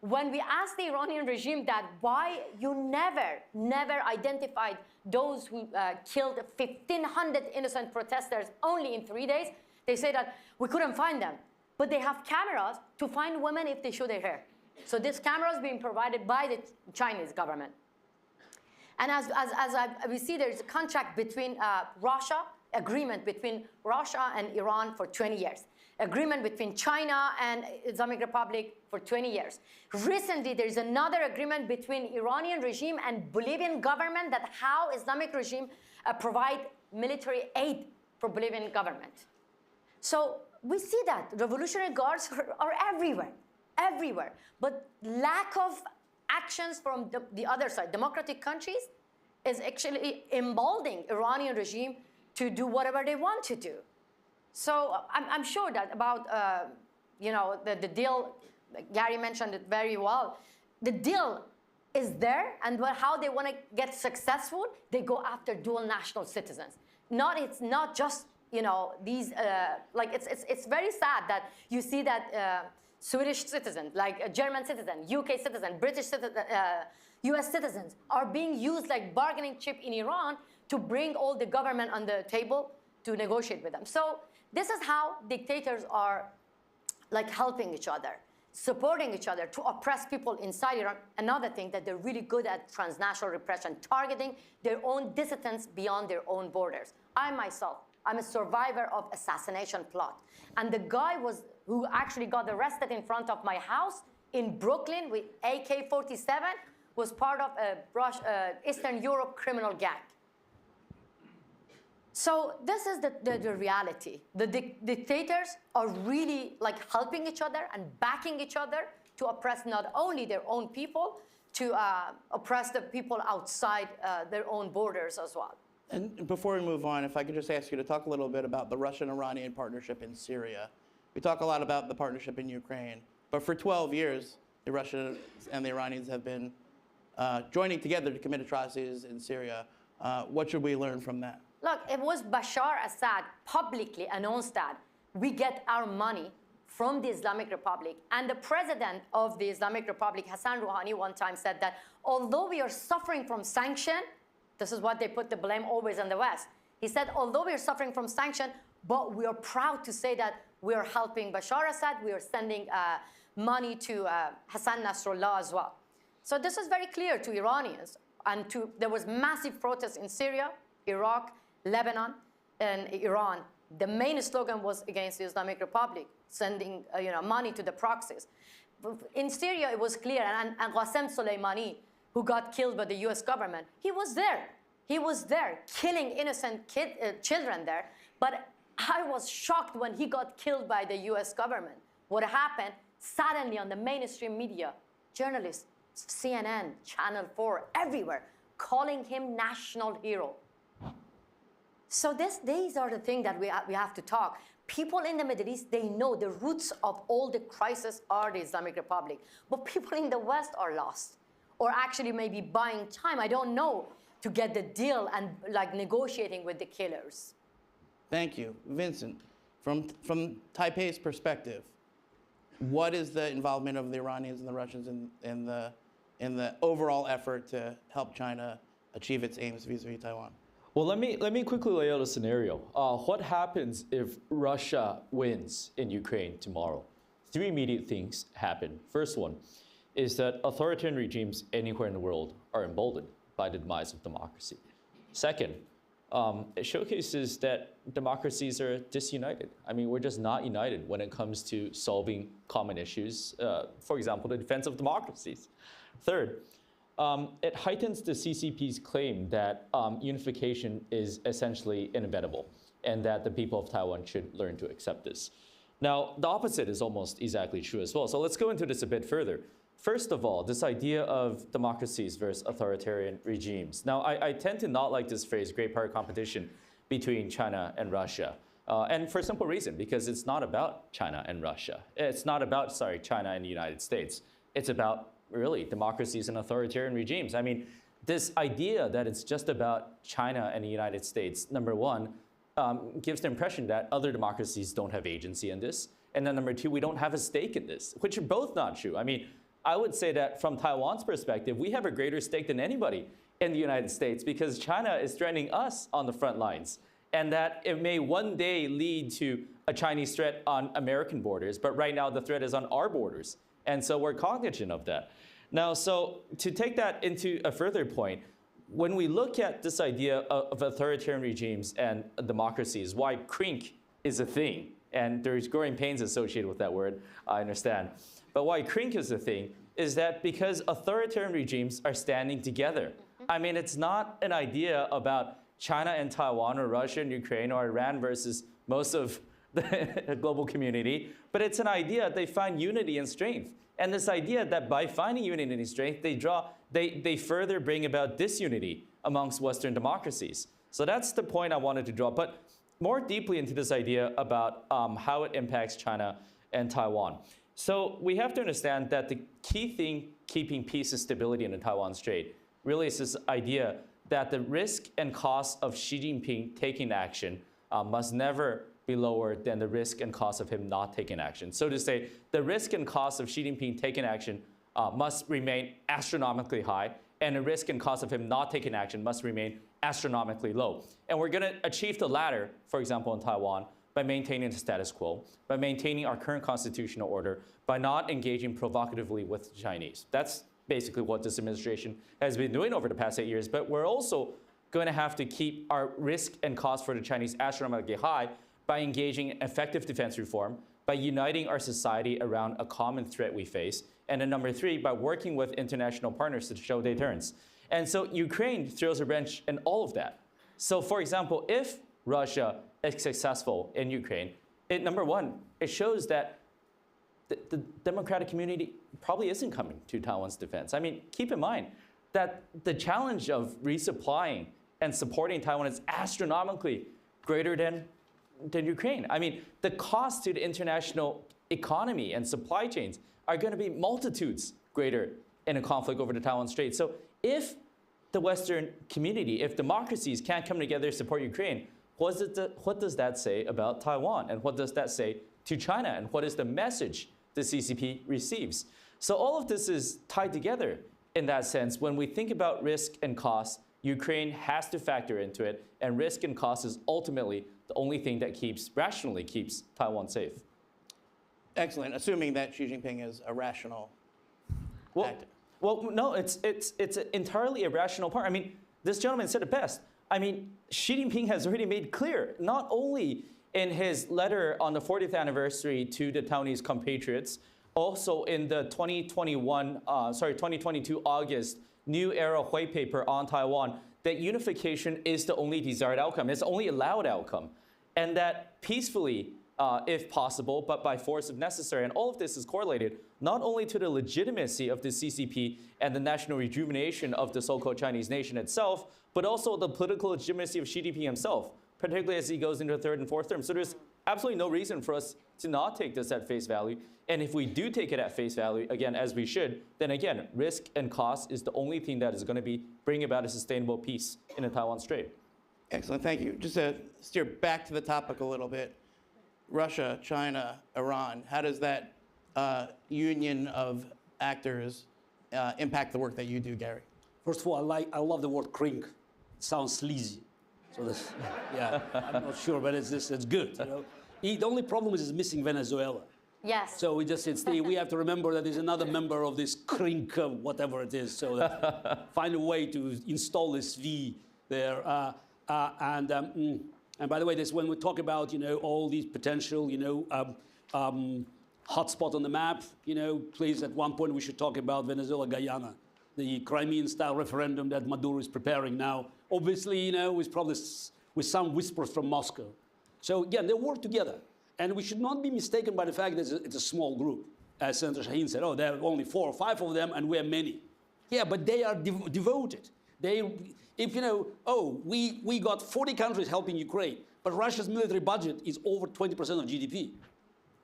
When we asked the Iranian regime that why you never identified those who killed 1,500 innocent protesters only in 3 days, they say that we couldn't find them. But they have cameras to find women if they show their hair. So this camera is being provided by the Chinese government. And as we see, there's a contract between Russia, agreement between Russia and Iran for 20 years. Agreement between China and Islamic Republic for 20 years. Recently, there's another agreement between Iranian regime and Bolivian government that how Islamic regime provide military aid for Bolivian government. So we see that Revolutionary Guards are everywhere, everywhere. But lack of actions from the other side, democratic countries, is actually emboldening Iranian regime to do whatever they want to do. So I'm sure that about, the deal, Gary mentioned it very well. The deal is there, and how they want to get successful, they go after dual national citizens. It's not just, these, it's very sad that you see that Swedish citizens, like a German citizen, UK citizen, British citizen, US citizens are being used like bargaining chip in Iran to bring all the government on the table to negotiate with them. So this is how dictators are like helping each other, supporting each other to oppress people inside Iran. Another thing that they're really good at transnational repression, targeting their own dissidents beyond their own borders. I myself, I'm a survivor of assassination plot. And the guy who actually got arrested in front of my house in Brooklyn with AK-47 was part of a Eastern Europe criminal gang. So this is the reality. The dictators are really like helping each other and backing each other to oppress not only their own people, to oppress the people outside their own borders as well. And before we move on, if I could just ask you to talk a little bit about the Russian-Iranian partnership in Syria. We talk a lot about the partnership in Ukraine, but for 12 years, the Russians and the Iranians have been joining together to commit atrocities in Syria. What should we learn from that? Look, it was Bashar Assad publicly announced that we get our money from the Islamic Republic. And the president of the Islamic Republic, Hassan Rouhani, one time said that although we are suffering from sanction, this is what they put the blame always on the West. He said, although we are suffering from sanction, but we are proud to say that we are helping Bashar Assad, we are sending money to Hassan Nasrallah as well. So this is very clear to Iranians. And there was massive protests in Syria, Iraq, Lebanon, and Iran. The main slogan was against the Islamic Republic, sending money to the proxies. In Syria, it was clear, and Qasem Soleimani, who got killed by the US government, he was there. He was there, killing innocent children there. But I was shocked when he got killed by the US government. What happened, suddenly on the mainstream media, journalists, CNN, Channel 4, everywhere, calling him national hero. So these are the things that we have to talk. People in the Middle East, they know the roots of all the crises are the Islamic Republic. But people in the West are lost, or actually maybe buying time, I don't know, to get the deal and like negotiating with the killers. Thank you. Vincent, from Taipei's perspective, what is the involvement of the Iranians and the Russians in the overall effort to help China achieve its aims vis-a-vis Taiwan? Well, let me quickly lay out a scenario. What happens if Russia wins in Ukraine tomorrow? 3 immediate things happen. First one is that authoritarian regimes anywhere in the world are emboldened by the demise of democracy. Second, it showcases that democracies are disunited. I mean, we're just not united when it comes to solving common issues, for example, the defense of democracies. Third, it heightens the CCP's claim that unification is essentially inevitable and that the people of Taiwan should learn to accept this. Now, the opposite is almost exactly true as well. So let's go into this a bit further. First of all, this idea of democracies versus authoritarian regimes. Now, I tend to not like this phrase, great power competition between China and Russia. And for a simple reason, because it's not about China and Russia. It's not about, China and the United States. It's about really democracies and authoritarian regimes. I mean, this idea that it's just about China and the United States, number one, gives the impression that other democracies don't have agency in this. And then number two, we don't have a stake in this, which are both not true. I mean, I would say that from Taiwan's perspective, we have a greater stake than anybody in the United States because China is threatening us on the front lines. And that it may one day lead to a Chinese threat on American borders, but right now the threat is on our borders. And so we're cognizant of that. Now, so to take that into a further point, when we look at this idea of authoritarian regimes and democracies, why CRINC is a thing, and there's growing pains associated with that word, I understand. But why CRINC is a thing is that because authoritarian regimes are standing together. I mean, it's not an idea about China and Taiwan or Russia and Ukraine or Iran versus most of the global community, but it's an idea they find unity and strength. And this idea that by finding unity and strength, they further bring about disunity amongst Western democracies. So that's the point I wanted to draw. But more deeply into this idea about how it impacts China and Taiwan. So we have to understand that the key thing keeping peace and stability in the Taiwan Strait really is this idea that the risk and cost of Xi Jinping taking action must never be lower than the risk and cost of him not taking action. So to say, the risk and cost of Xi Jinping taking action must remain astronomically high, and the risk and cost of him not taking action must remain astronomically low. And we're going to achieve the latter, for example, in Taiwan, by maintaining the status quo, by maintaining our current constitutional order, by not engaging provocatively with the Chinese. That's basically what this administration has been doing over the past 8 years. But we're also going to have to keep our risk and cost for the Chinese astronomically high by engaging in effective defense reform, by uniting our society around a common threat we face, and then number three, by working with international partners to show deterrence. And so Ukraine throws a wrench in all of that. So for example, if Russia is successful in Ukraine, number one, it shows that the democratic community probably isn't coming to Taiwan's defense. I mean, keep in mind that the challenge of resupplying and supporting Taiwan is astronomically greater than Ukraine. I mean, the cost to the international economy and supply chains are going to be multitudes greater in a conflict over the Taiwan Strait. So if the Western community, if democracies can't come together to support Ukraine, what does that say about Taiwan? And what does that say to China? And what is the message the CCP receives? So all of this is tied together in that sense. When we think about risk and cost, Ukraine has to factor into it. And risk and cost is ultimately the only thing that rationally keeps Taiwan safe. Excellent, assuming that Xi Jinping is a rational actor. Well, no, it's an entirely irrational part. I mean, this gentleman said it best. I mean, Xi Jinping has already made clear, not only in his letter on the 40th anniversary to the Taiwanese compatriots, also in the 2022 August New Era White Paper on Taiwan, that unification is the only desired outcome. It's the only allowed outcome. And that peacefully, if possible, but by force if necessary. And all of this is correlated not only to the legitimacy of the CCP and the national rejuvenation of the so-called Chinese nation itself, but also the political legitimacy of Xi Jinping himself, particularly as he goes into the third and fourth term. So there's absolutely no reason for us to not take this at face value. And if we do take it at face value, again, as we should, then again, risk and cost is the only thing that is going to bring about a sustainable peace in the Taiwan Strait. Excellent, thank you. Just to steer back to the topic a little bit, Russia, China, Iran, how does that union of actors impact the work that you do, Gary? First of all, I love the word CRINC. It sounds sleazy. So that's, yeah, I'm not sure, but it's good. You know? The only problem is it's missing Venezuela. Yes. So we have to remember that there's another member of this CRINC, whatever it is. So that find a way to install this V there. And by the way, this when we talk about all these potential hotspot on the map, please at one point we should talk about Venezuela, Guyana, the Crimean-style referendum that Maduro is preparing now. Obviously, with probably with some whispers from Moscow. So again, they work together. And we should not be mistaken by the fact that it's a small group. As Senator Shaheen said, there are only 4 or 5 of them, and we have many. Yeah, but they are devoted. We got 40 countries helping Ukraine, but Russia's military budget is over 20% of GDP.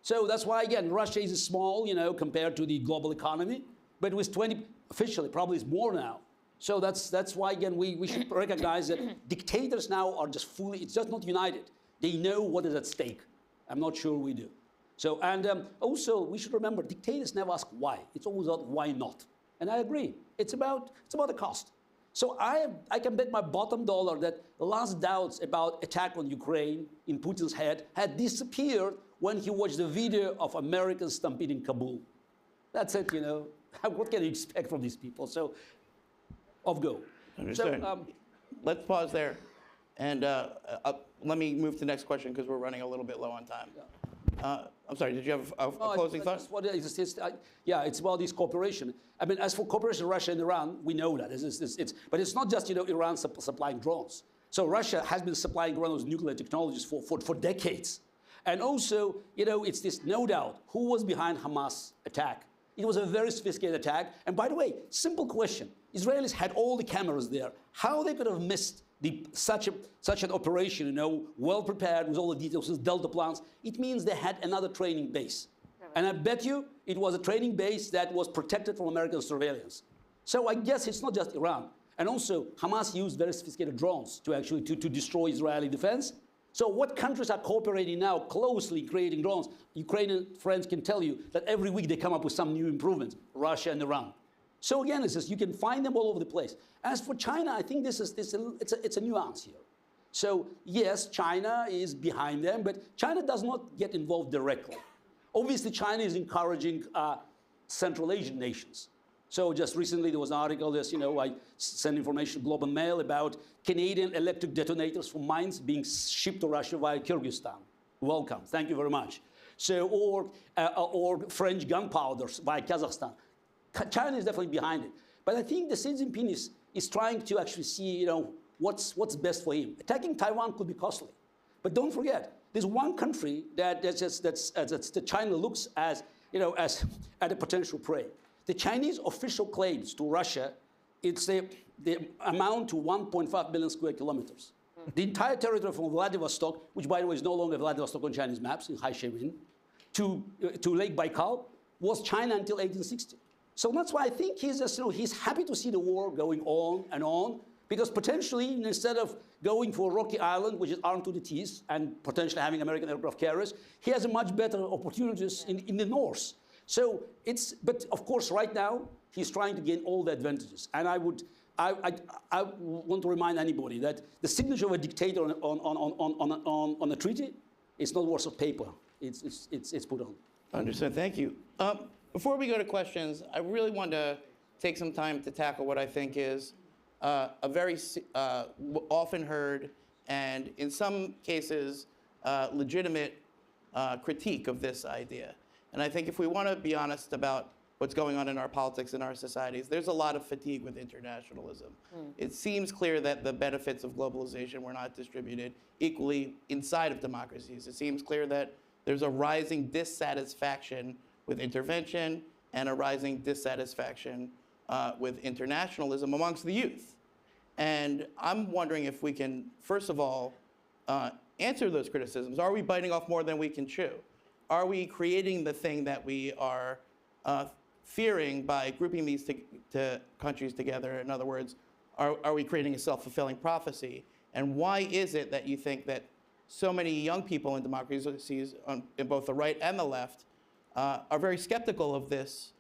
So that's why, again, Russia is small, compared to the global economy. but with 20, officially, probably it's more now. So that's why, again, we should recognize that dictators now are just fully, it's just not united. They know what is at stake. I'm not sure we do. So, and also, we should remember, dictators never ask why. It's always about why not. And I agree. It's about the cost. So I can bet my bottom dollar that last doubts about attack on Ukraine in Putin's head had disappeared when he watched the video of Americans stampeding Kabul. That's it, you know. What can you expect from these people? So, off go. Understood. So, let's pause there. And let me move to the next question because we're running a little bit low on time. I'm sorry, did you have a closing thought? Yeah, it's about this cooperation. I mean, as for cooperation, Russia and Iran, we know that. But it's not just, you know, Iran supplying drones. So Russia has been supplying Iran with nuclear technologies for decades. And also, you know, it's this, no doubt, who was behind Hamas attack? It was a very sophisticated attack. And by the way, simple question. Israelis had all the cameras there. How they could have missed such an operation, you know, well prepared with all the details, with Delta plans? It means they had another training base. And I bet you it was a training base that was protected from American surveillance. So I guess it's not just Iran. And also, Hamas used very sophisticated drones to actually to destroy Israeli defense. So what countries are cooperating now closely creating drones? Ukrainian friends can tell you that every week they come up with some new improvements, Russia and Iran. So again, it's just, you can find them all over the place. As for China, I think it's a nuance here. So yes, China is behind them, but China does not get involved directly. Obviously, China is encouraging Central Asian nations. So just recently there was an article, you know, I sent information to Globe and Mail about Canadian electric detonators from mines being shipped to Russia via Kyrgyzstan. Welcome, thank you very much. So, or French gunpowders via Kazakhstan. China is definitely behind it. But I think the Xi Jinping is trying to actually see, you know, what's best for him. Attacking Taiwan could be costly. But don't forget, there's one country that China looks as, you know, as at a potential prey. The Chinese official claims to Russia, they amount to 1.5 billion square kilometers. The entire territory from Vladivostok, which by the way is no longer Vladivostok on Chinese maps, in Haishevin, to Lake Baikal, was China until 1860. So that's why I think he's just, you know, he's happy to see the war going on and on, because potentially instead of going for Rocky Island, which is armed to the teeth, and potentially having American aircraft carriers, he has a much better opportunities in the north. So but of course right now, he's trying to gain all the advantages. And I want to remind anybody that the signature of a dictator on a treaty is not worth of paper. It's put on. Understood, thank you. Before we go to questions, I really want to take some time to tackle what I think is a very often heard and in some cases legitimate critique of this idea. And I think if we want to be honest about what's going on in our politics and our societies, there's a lot of fatigue with internationalism. It seems clear that the benefits of globalization were not distributed equally inside of democracies. It seems clear that there's a rising dissatisfaction with intervention and a rising dissatisfaction with internationalism amongst the youth. And I'm wondering if we can, first of all, answer those criticisms. Are we biting off more than we can chew? Are we creating the thing that we are fearing by grouping these countries together? In other words, are we creating a self-fulfilling prophecy? And why is it that you think that so many young people in democracies in both the right and the left are very skeptical of this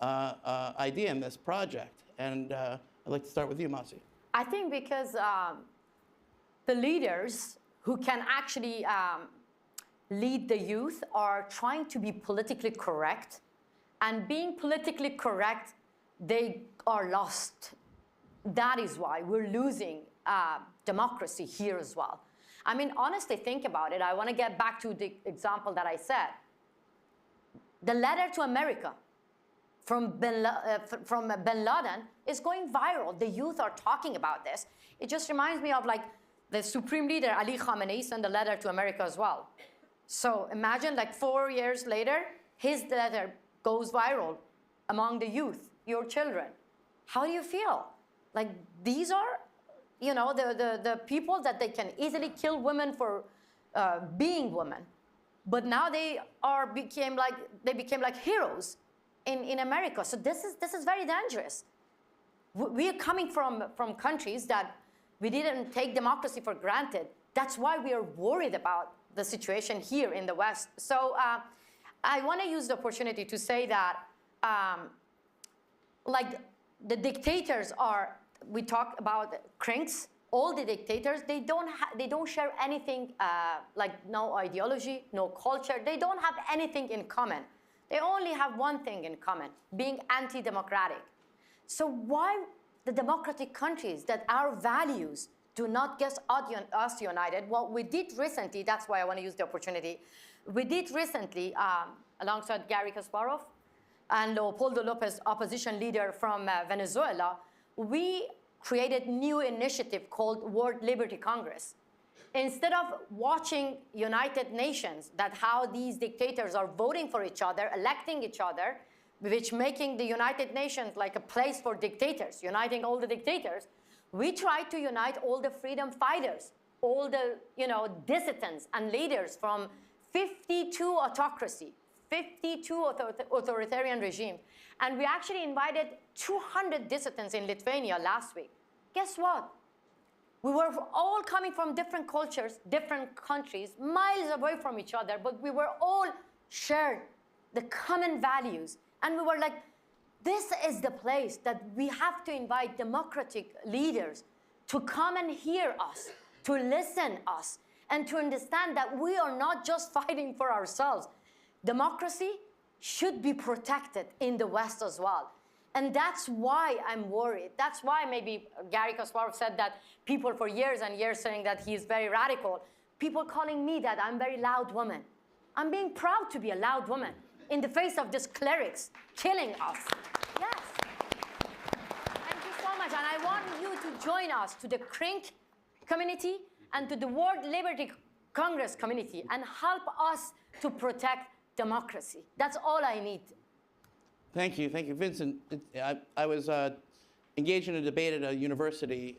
idea and this project? And I'd like to start with you, Masi. I think because the leaders who can actually lead the youth are trying to be politically correct. And being politically correct, they are lost. That is why we're losing democracy here as well. I mean, honestly, think about it. I want to get back to the example that I said. The letter to America from Ben Laden is going viral. The youth are talking about this. It just reminds me of like the Supreme Leader, Ali Khamenei, sent a letter to America as well. So imagine like 4 years later, his letter goes viral among the youth, your children. How do you feel? Like these are, you know, the people that they can easily kill women for being women. But now they became like heroes in America. So this is very dangerous. We are coming from countries that we didn't take democracy for granted. That's why we are worried about the situation here in the West. So I want to use the opportunity to say that, like the dictators are, we talk about cranks, all the dictators, they don't share anything, like no ideology, no culture. They don't have anything in common. They only have one thing in common, being anti-democratic. So why the democratic countries that our values do not get us united? Well, we did recently, that's why I want to use the opportunity. We did recently, alongside Gary Kasparov and Leopoldo Lopez, opposition leader from Venezuela, we created a new initiative called World Liberty Congress. Instead of watching United Nations, that how these dictators are voting for each other, electing each other, which making the United Nations like a place for dictators, uniting all the dictators, we tried to unite all the freedom fighters, all the dissidents and leaders from 52 autocracy, 52 authoritarian regime. And we actually invited 200 dissidents in Lithuania last week. Guess what? We were all coming from different cultures, different countries, miles away from each other, but we were all shared the common values. And we were like, this is the place that we have to invite democratic leaders to come and hear us, to listen us, and to understand that we are not just fighting for ourselves. Democracy should be protected in the West as well. And that's why I'm worried. That's why maybe Gary Kasparov said that people for years and years saying that he's very radical. People calling me that I'm a very loud woman. I'm being proud to be a loud woman in the face of these clerics killing us. Yes. Thank you so much. And I want you to join us to the CRINC community and to the World Liberty Congress community and help us to protect democracy. That's all I need. Thank you, Vincent. I was engaged in a debate at a university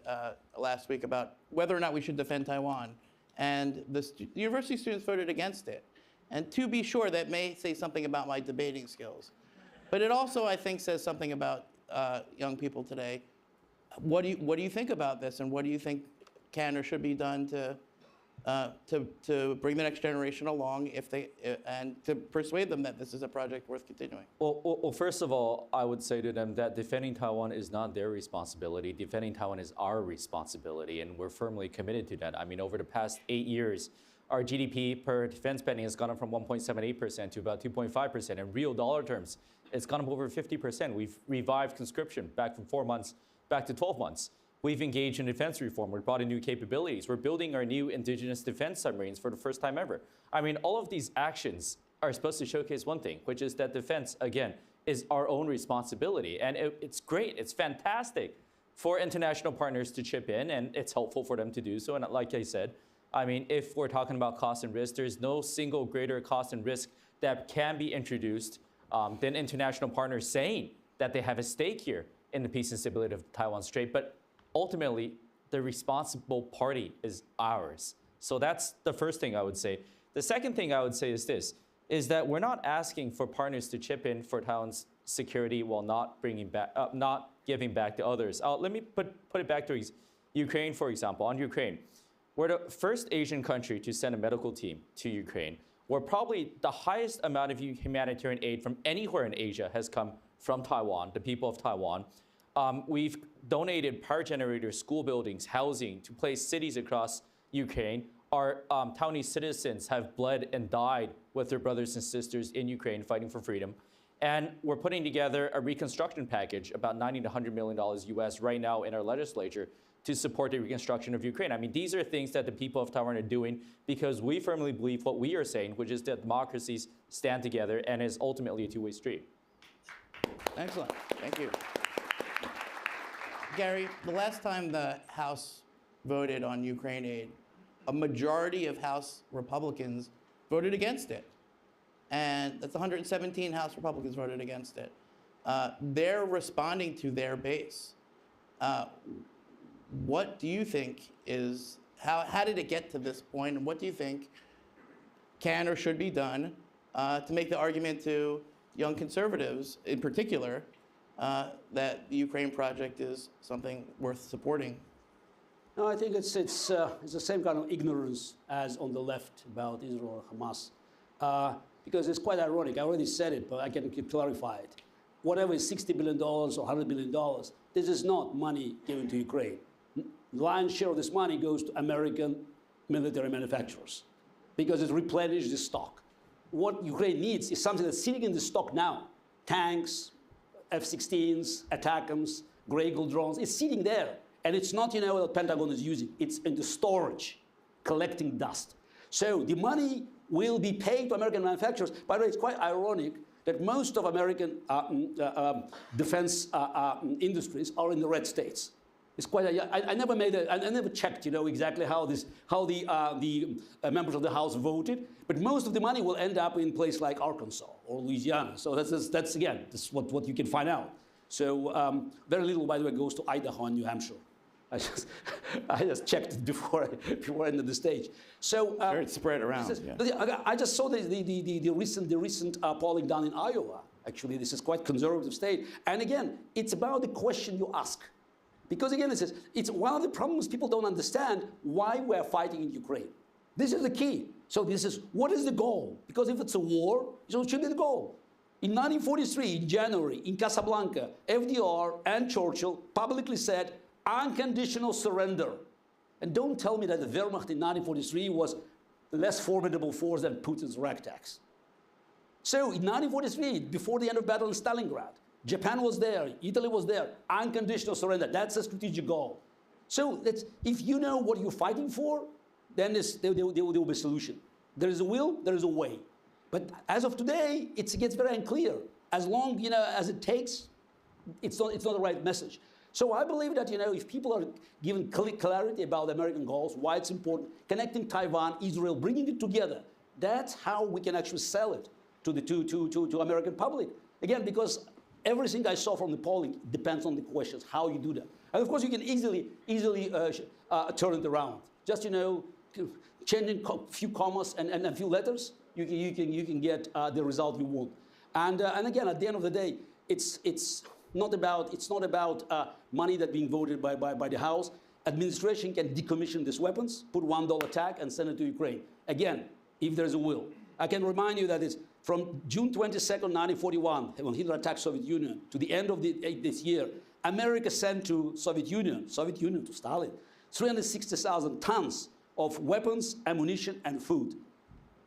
last week about whether or not we should defend Taiwan, and the university students voted against it. And to be sure, that may say something about my debating skills, but it also, I think, says something about young people today. What do you think about this, and what do you think can or should be done to bring the next generation along and to persuade them that this is a project worth continuing? Well, first of all, I would say to them that defending Taiwan is not their responsibility. Defending Taiwan is our responsibility, and we're firmly committed to that. I mean, over the past 8 years, our GDP per defense spending has gone up from 1.78% to about 2.5%. In real dollar terms, it's gone up over 50%. We've revived conscription back from 4 months back to 12 months. We've engaged in defense reform. We've brought in new capabilities. We're building our new indigenous defense submarines for the first time ever. I mean, all of these actions are supposed to showcase one thing, which is that defense, again, is our own responsibility. And it's great. It's fantastic for international partners to chip in, and it's helpful for them to do so. And like I said, I mean, if we're talking about cost and risk, there's no single greater cost and risk that can be introduced than international partners saying that they have a stake here in the peace and stability of the Taiwan Strait. But ultimately, the responsible party is ours. So that's the first thing I would say. The second thing I would say is this, is that we're not asking for partners to chip in for Taiwan's security while not giving back to others. Let me put it back to Ukraine, for example. On Ukraine, we're the first Asian country to send a medical team to Ukraine, where probably the highest amount of humanitarian aid from anywhere in Asia has come from Taiwan, the people of Taiwan. We've donated power generators, school buildings, housing to place cities across Ukraine. Our Taiwanese citizens have bled and died with their brothers and sisters in Ukraine fighting for freedom. And we're putting together a reconstruction package, about $90 to $100 million US right now in our legislature to support the reconstruction of Ukraine. I mean, these are things that the people of Taiwan are doing because we firmly believe what we are saying, which is that democracies stand together and is ultimately a two-way street. Excellent. Thank you. Gary, the last time the House voted on Ukraine aid, a majority of House Republicans voted against it. And that's 117 House Republicans voted against it. They're responding to their base. What do you think is, how did it get to this point? And what do you think can or should be done to make the argument to young conservatives in particular that the Ukraine project is something worth supporting? No, I think it's the same kind of ignorance as on the left about Israel or Hamas. Because it's quite ironic. I already said it, but I can clarify it. Whatever is $60 billion or $100 billion, this is not money given to Ukraine. The lion's share of this money goes to American military manufacturers because it replenishes the stock. What Ukraine needs is something that's sitting in the stock now. Tanks, F-16s, ATACMS, Grey Eagle drones. It's sitting there. And it's not, what the Pentagon is using. It's in the storage, collecting dust. So the money will be paid to American manufacturers. By the way, it's quite ironic that most of American defense industries are in the red states. It's quite. I never I never checked, exactly how the members of the House voted. But most of the money will end up in places like Arkansas or Louisiana. So that's again, this what you can find out. So very little, by the way, goes to Idaho and New Hampshire. I just checked it before I ended the stage. So it's spread around. I just saw the recent polling done in Iowa. Actually, this is quite conservative state. And again, it's about the question you ask. Because again, it's one of the problems people don't understand why we're fighting in Ukraine. This is the key. So this is, what is the goal? Because if it's a war, so it should be the goal. In 1943, in January, in Casablanca, FDR and Churchill publicly said, unconditional surrender. And don't tell me that the Wehrmacht in 1943 was a less formidable force than Putin's ragtags. So in 1943, before the end of battle in Stalingrad, Japan was there, Italy was there, unconditional surrender. That's a strategic goal. So if you know what you're fighting for, then there will be a solution. There is a will, there is a way. But as of today, it gets very unclear. As long as it takes, it's not the right message. So I believe that if people are given clarity about the American goals, why it's important, connecting Taiwan, Israel, bringing it together, that's how we can actually sell it to the American public. Again, because everything I saw from the polling depends on the questions, how you do that. And of course, you can easily turn it around. Just changing a few commas and a few letters, you can get the result you want. And again, at the end of the day, it's not about money that's being voted by the House. Administration can decommission these weapons, put $1 tag, and send it to Ukraine. Again, if there's a will. I can remind you that it's from June 22nd, 1941, when Hitler attacked Soviet Union, to the end of this year, America sent to Soviet Union to Stalin, 360,000 tons of weapons, ammunition, and food.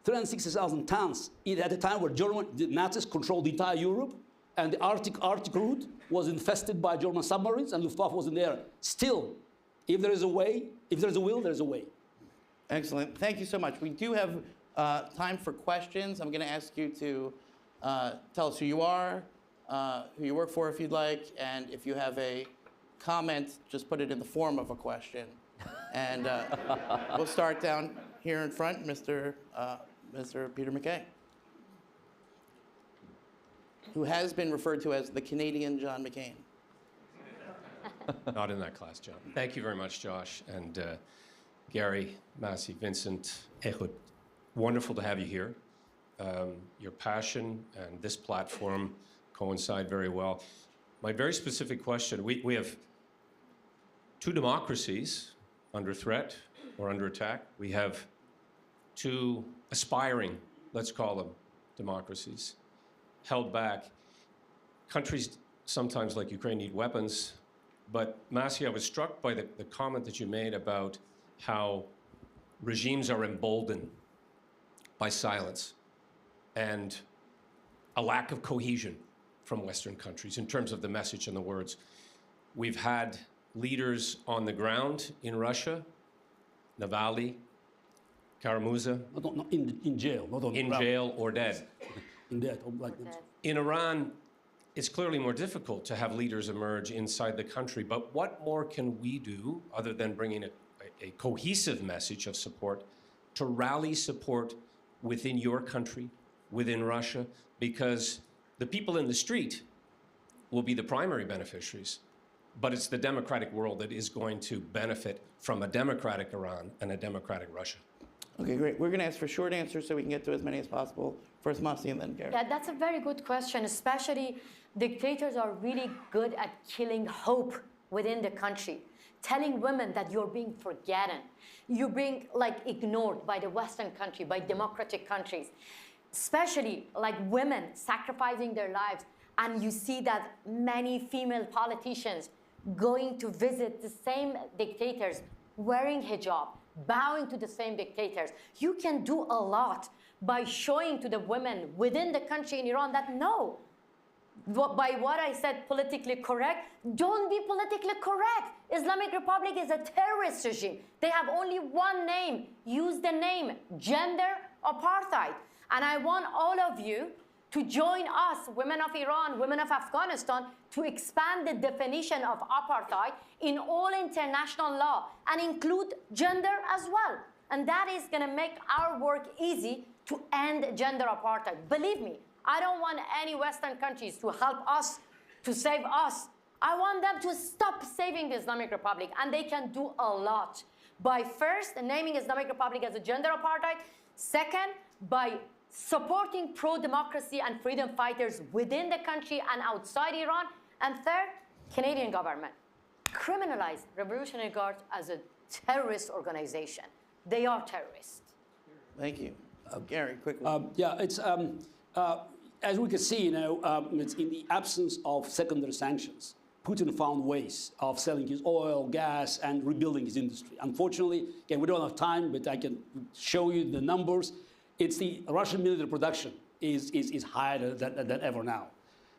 360,000 tons at a time where the Nazis controlled the entire Europe, and the Arctic route was infested by German submarines, and Luftwaffe was in the air. Still, if there is a way, if there's a will, there's a way. Excellent. Thank you so much. We do have time for questions. I'm going to ask you to tell us who you are, who you work for if you'd like, and if you have a comment, just put it in the form of a question. And we'll start down here in front, Mr. Peter MacKay, who has been referred to as the Canadian John McCain. Not in that class, John. Thank you very much, Josh, and Gary, Massey, Vincent, Ehud. Wonderful to have you here. Your passion and this platform coincide very well. My very specific question, we have two democracies under threat or under attack. We have two aspiring, let's call them, democracies, held back. Countries sometimes like Ukraine need weapons, but Massey, I was struck by the comment that you made about how regimes are emboldened by silence and a lack of cohesion from Western countries in terms of the message and the words. We've had leaders on the ground in Russia, Navalny, Kara-Murza. In jail, not on the ground. In jail or dead. In dead. In Iran, it's clearly more difficult to have leaders emerge inside the country, but what more can we do other than bringing a cohesive message of support to rally support within your country, within Russia, because the people in the street will be the primary beneficiaries, but it's the democratic world that is going to benefit from a democratic Iran and a democratic Russia. Okay, great. We're going to ask for short answers so we can get to as many as possible. First, Masi, and then Gary. Yeah, that's a very good question, especially dictators are really good at killing hope within the country, telling women that you're being forgotten, you're being ignored by the Western country, by democratic countries, especially women sacrificing their lives. And you see that many female politicians going to visit the same dictators, wearing hijab, bowing to the same dictators. You can do a lot by showing to the women within the country in Iran that no, by what I said politically correct, don't be politically correct. Islamic Republic is a terrorist regime. They have only one name. Use the name gender apartheid. And I want all of you to join us, women of Iran, women of Afghanistan, to expand the definition of apartheid in all international law and include gender as well. And that is going to make our work easy to end gender apartheid. Believe me, I don't want any Western countries to help us, to save us. I want them to stop saving the Islamic Republic, and they can do a lot. By first, naming Islamic Republic as a gender apartheid. Second, by supporting pro-democracy and freedom fighters within the country and outside Iran. And third, Canadian government criminalized Revolutionary Guard as a terrorist organization. They are terrorists. Thank you. Gary, quickly. Yeah, it's as we can see, it's in the absence of secondary sanctions. Putin found ways of selling his oil, gas, and rebuilding his industry. Unfortunately, again, we don't have time, but I can show you the numbers. It's the Russian military production is higher than ever now.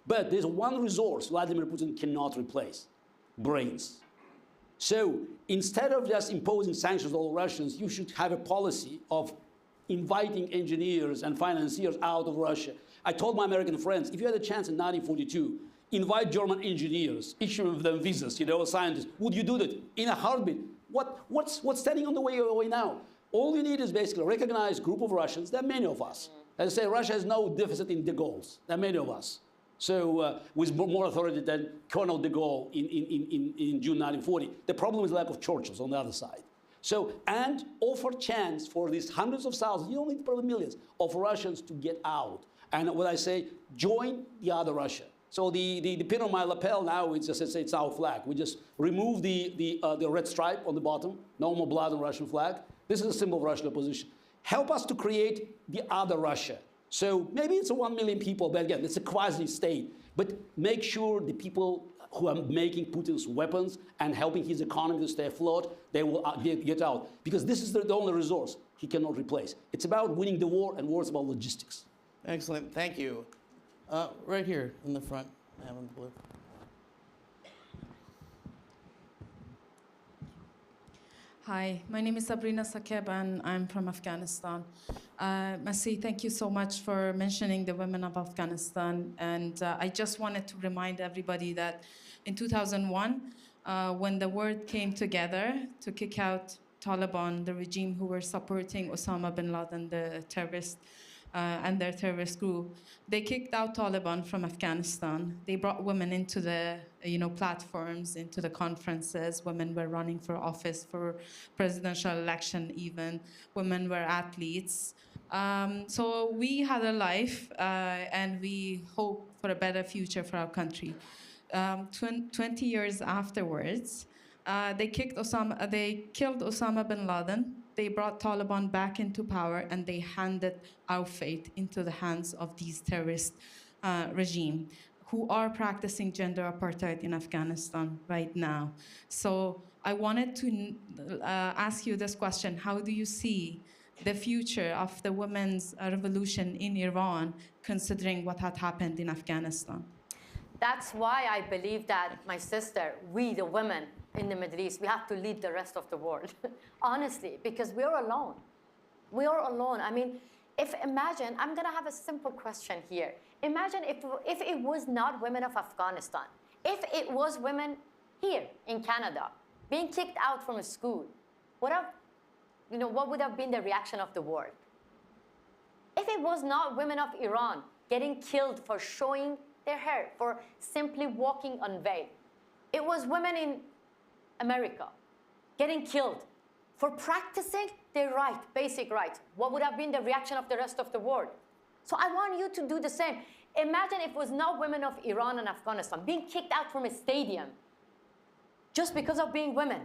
But there's one resource Vladimir Putin cannot replace: brains. So instead of just imposing sanctions on all Russians, you should have a policy of inviting engineers and financiers out of Russia. I told my American friends, if you had a chance in 1942, invite German engineers, issue them visas, scientists. Would you do that in a heartbeat? What's standing on the way now? All you need is basically a recognized group of Russians. There are many of us. As I say, Russia has no deficit in de Gaulle's. There are many of us. So with more authority than Colonel de Gaulle in June 1940. The problem is the lack of Churchills on the other side. So, and offer chance for these hundreds of thousands, you don't need probably millions, of Russians to get out. And what I say, join the other Russia. So the pin on my lapel now, it's our flag. We just remove the red stripe on the bottom, no more blood on Russian flag. This is a symbol of Russian opposition. Help us to create the other Russia. So maybe it's 1 million people, but again, it's a quasi-state. But make sure the people who are making Putin's weapons and helping his economy to stay afloat, they will get out. Because this is the only resource he cannot replace. It's about winning the war, and war is about logistics. Excellent, thank you. Right here in the front, Alan Blue. Hi, my name is Sabrina Sakeb, and I'm from Afghanistan. Masi, thank you so much for mentioning the women of Afghanistan. And I just wanted to remind everybody that in 2001, when the world came together to kick out Taliban, the regime who were supporting Osama bin Laden, the terrorist, and their terrorist group, they kicked out Taliban from Afghanistan. They brought women into the platforms, into the conferences. Women were running for office, for presidential election even. Women were athletes. So we had a life, and we hope for a better future for our country. 20 years afterwards, they killed Osama bin Laden. They brought Taliban back into power, and they handed our fate into the hands of these terrorist regime who are practicing gender apartheid in Afghanistan right now. So I wanted to ask you this question. How do you see the future of the women's revolution in Iran, considering what had happened in Afghanistan? That's why I believe that, my sister, we, the women in the Middle East, we have to lead the rest of the world, honestly, because we're alone. We are alone. I mean, imagine, I'm going to have a simple question here. Imagine if it was not women of Afghanistan, if it was women here in Canada being kicked out from a school, what would have been the reaction of the world? If it was not women of Iran getting killed for showing their hair, for simply walking unveiled, it was women in America getting killed for practicing their right, basic right. What would have been the reaction of the rest of the world? So I want you to do the same. Imagine if it was no women of Iran and Afghanistan being kicked out from a stadium just because of being women.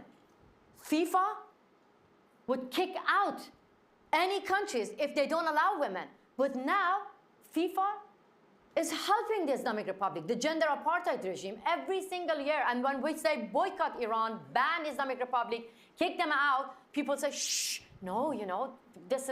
FIFA would kick out any countries if they don't allow women. But now, FIFA is helping the Islamic Republic, the gender apartheid regime, every single year. And when we say boycott Iran, ban Islamic Republic, kick them out, people say, shh, no, you know, this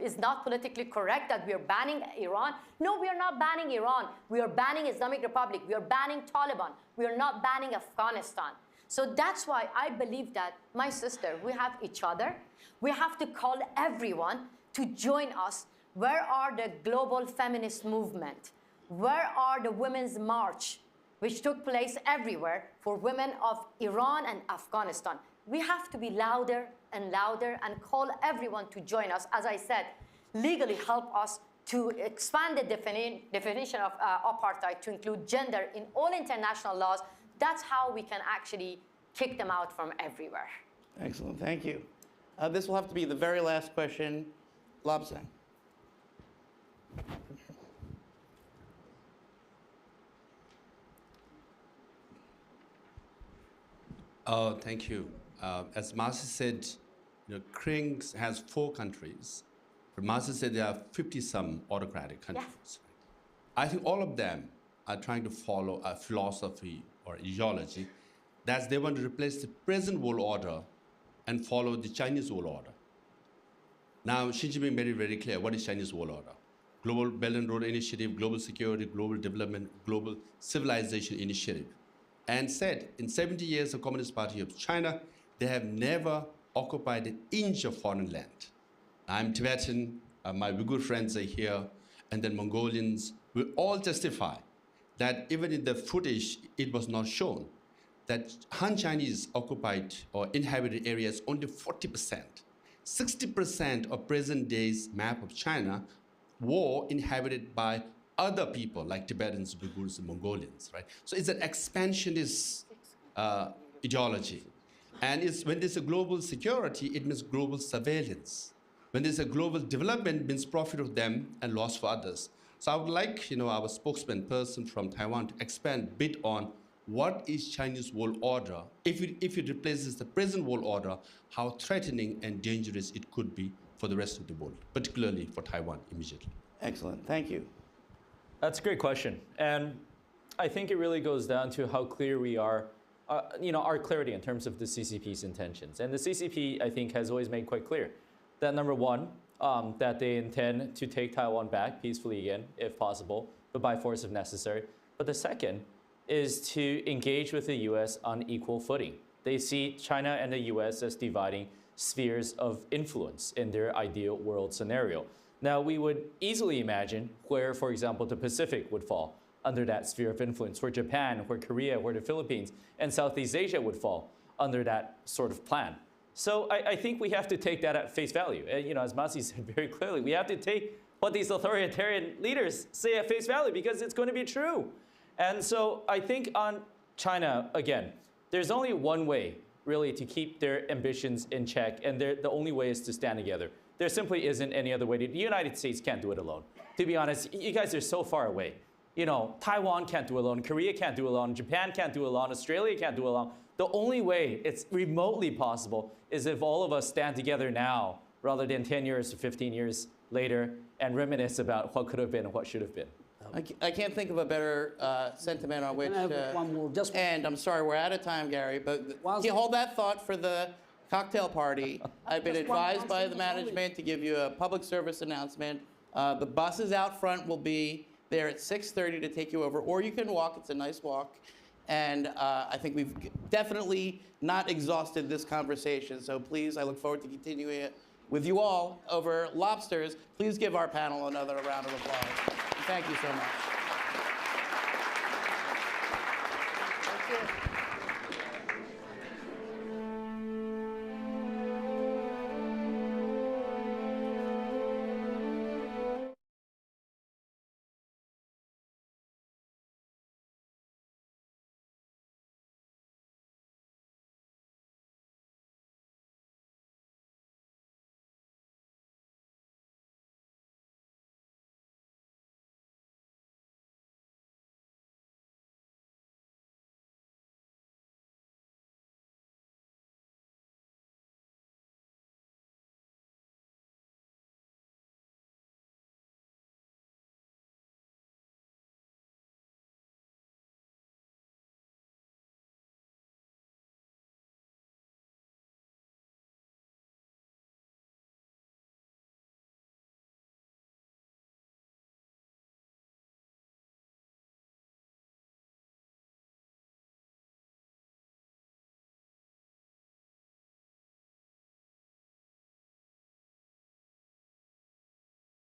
is not politically correct that we are banning Iran. No, we are not banning Iran. We are banning Islamic Republic. We are banning Taliban. We are not banning Afghanistan. So that's why I believe that, my sister, we have each other. We have to call everyone to join us. Where are the global feminist movement? Where are the women's march, which took place everywhere for women of Iran and Afghanistan? We have to be louder and louder and call everyone to join us. As I said, legally help us to expand the definition of apartheid to include gender in all international laws. That's how we can actually kick them out from everywhere. Excellent, thank you. This will have to be the very last question. Lobsang. Oh, thank you. As Marcy said, you know, Ukraine has 4 countries, but Marcy said there are 50-some autocratic countries. Yes. I think all of them are trying to follow a philosophy or ideology that they want to replace the present world order and follow the Chinese world order. Now, Xi Jinping made it very clear what is Chinese world order. Global Belt and Road Initiative, global security, global development, global civilization initiative. And said, in 70 years of Communist Party of China, they have never occupied an inch of foreign land. I'm Tibetan, my Uyghur friends are here, and then Mongolians will all testify that even in the footage, it was not shown, that Han Chinese occupied or inhabited areas only 40%. 60% of present day's map of China were inhabited by other people like Tibetans, Uyghurs, and Mongolians, right? So it's an expansionist ideology. And when there's a global security, it means global surveillance. When there's a global development, it means profit of them and loss for others. So I would like, you know, our spokesman person from Taiwan to expand a bit on what is Chinese world order. If it replaces the present world order, how threatening and dangerous it could be for the rest of the world, particularly for Taiwan immediately. Excellent, thank you. That's a great question. And I think it really goes down to how clear we are, our clarity in terms of the CCP's intentions. And the CCP, I think, has always made quite clear that, number one, that they intend to take Taiwan back peacefully again, if possible, but by force if necessary. But the second is to engage with the US on equal footing. They see China and the US as dividing spheres of influence in their ideal world scenario. Now, we would easily imagine where, for example, the Pacific would fall under that sphere of influence, where Japan, where Korea, where the Philippines, and Southeast Asia would fall under that sort of plan. So I think we have to take that at face value. And, as Masi said very clearly, we have to take what these authoritarian leaders say at face value because it's going to be true. And so I think on China, again, there's only one way, really, to keep their ambitions in check, and the only way is to stand together. There simply isn't any other way. The United States can't do it alone. To be honest, you guys are so far away. Taiwan can't do it alone. Korea can't do it alone. Japan can't do it alone. Australia can't do it alone. The only way it's remotely possible is if all of us stand together now rather than 10 years or 15 years later and reminisce about what could have been and what should have been. I can't think of a better sentiment on which one more, just and I'm sorry, we're out of time, Gary, but can you hold that thought for the cocktail party? I've been advised by the management to give you a public service announcement. The buses out front will be there at 6:30 to take you over, or you can walk. It's a nice walk. And I think we've definitely not exhausted this conversation. So please, I look forward to continuing it with you all over lobsters. Please give our panel another round of applause. And thank you so much. Thank you.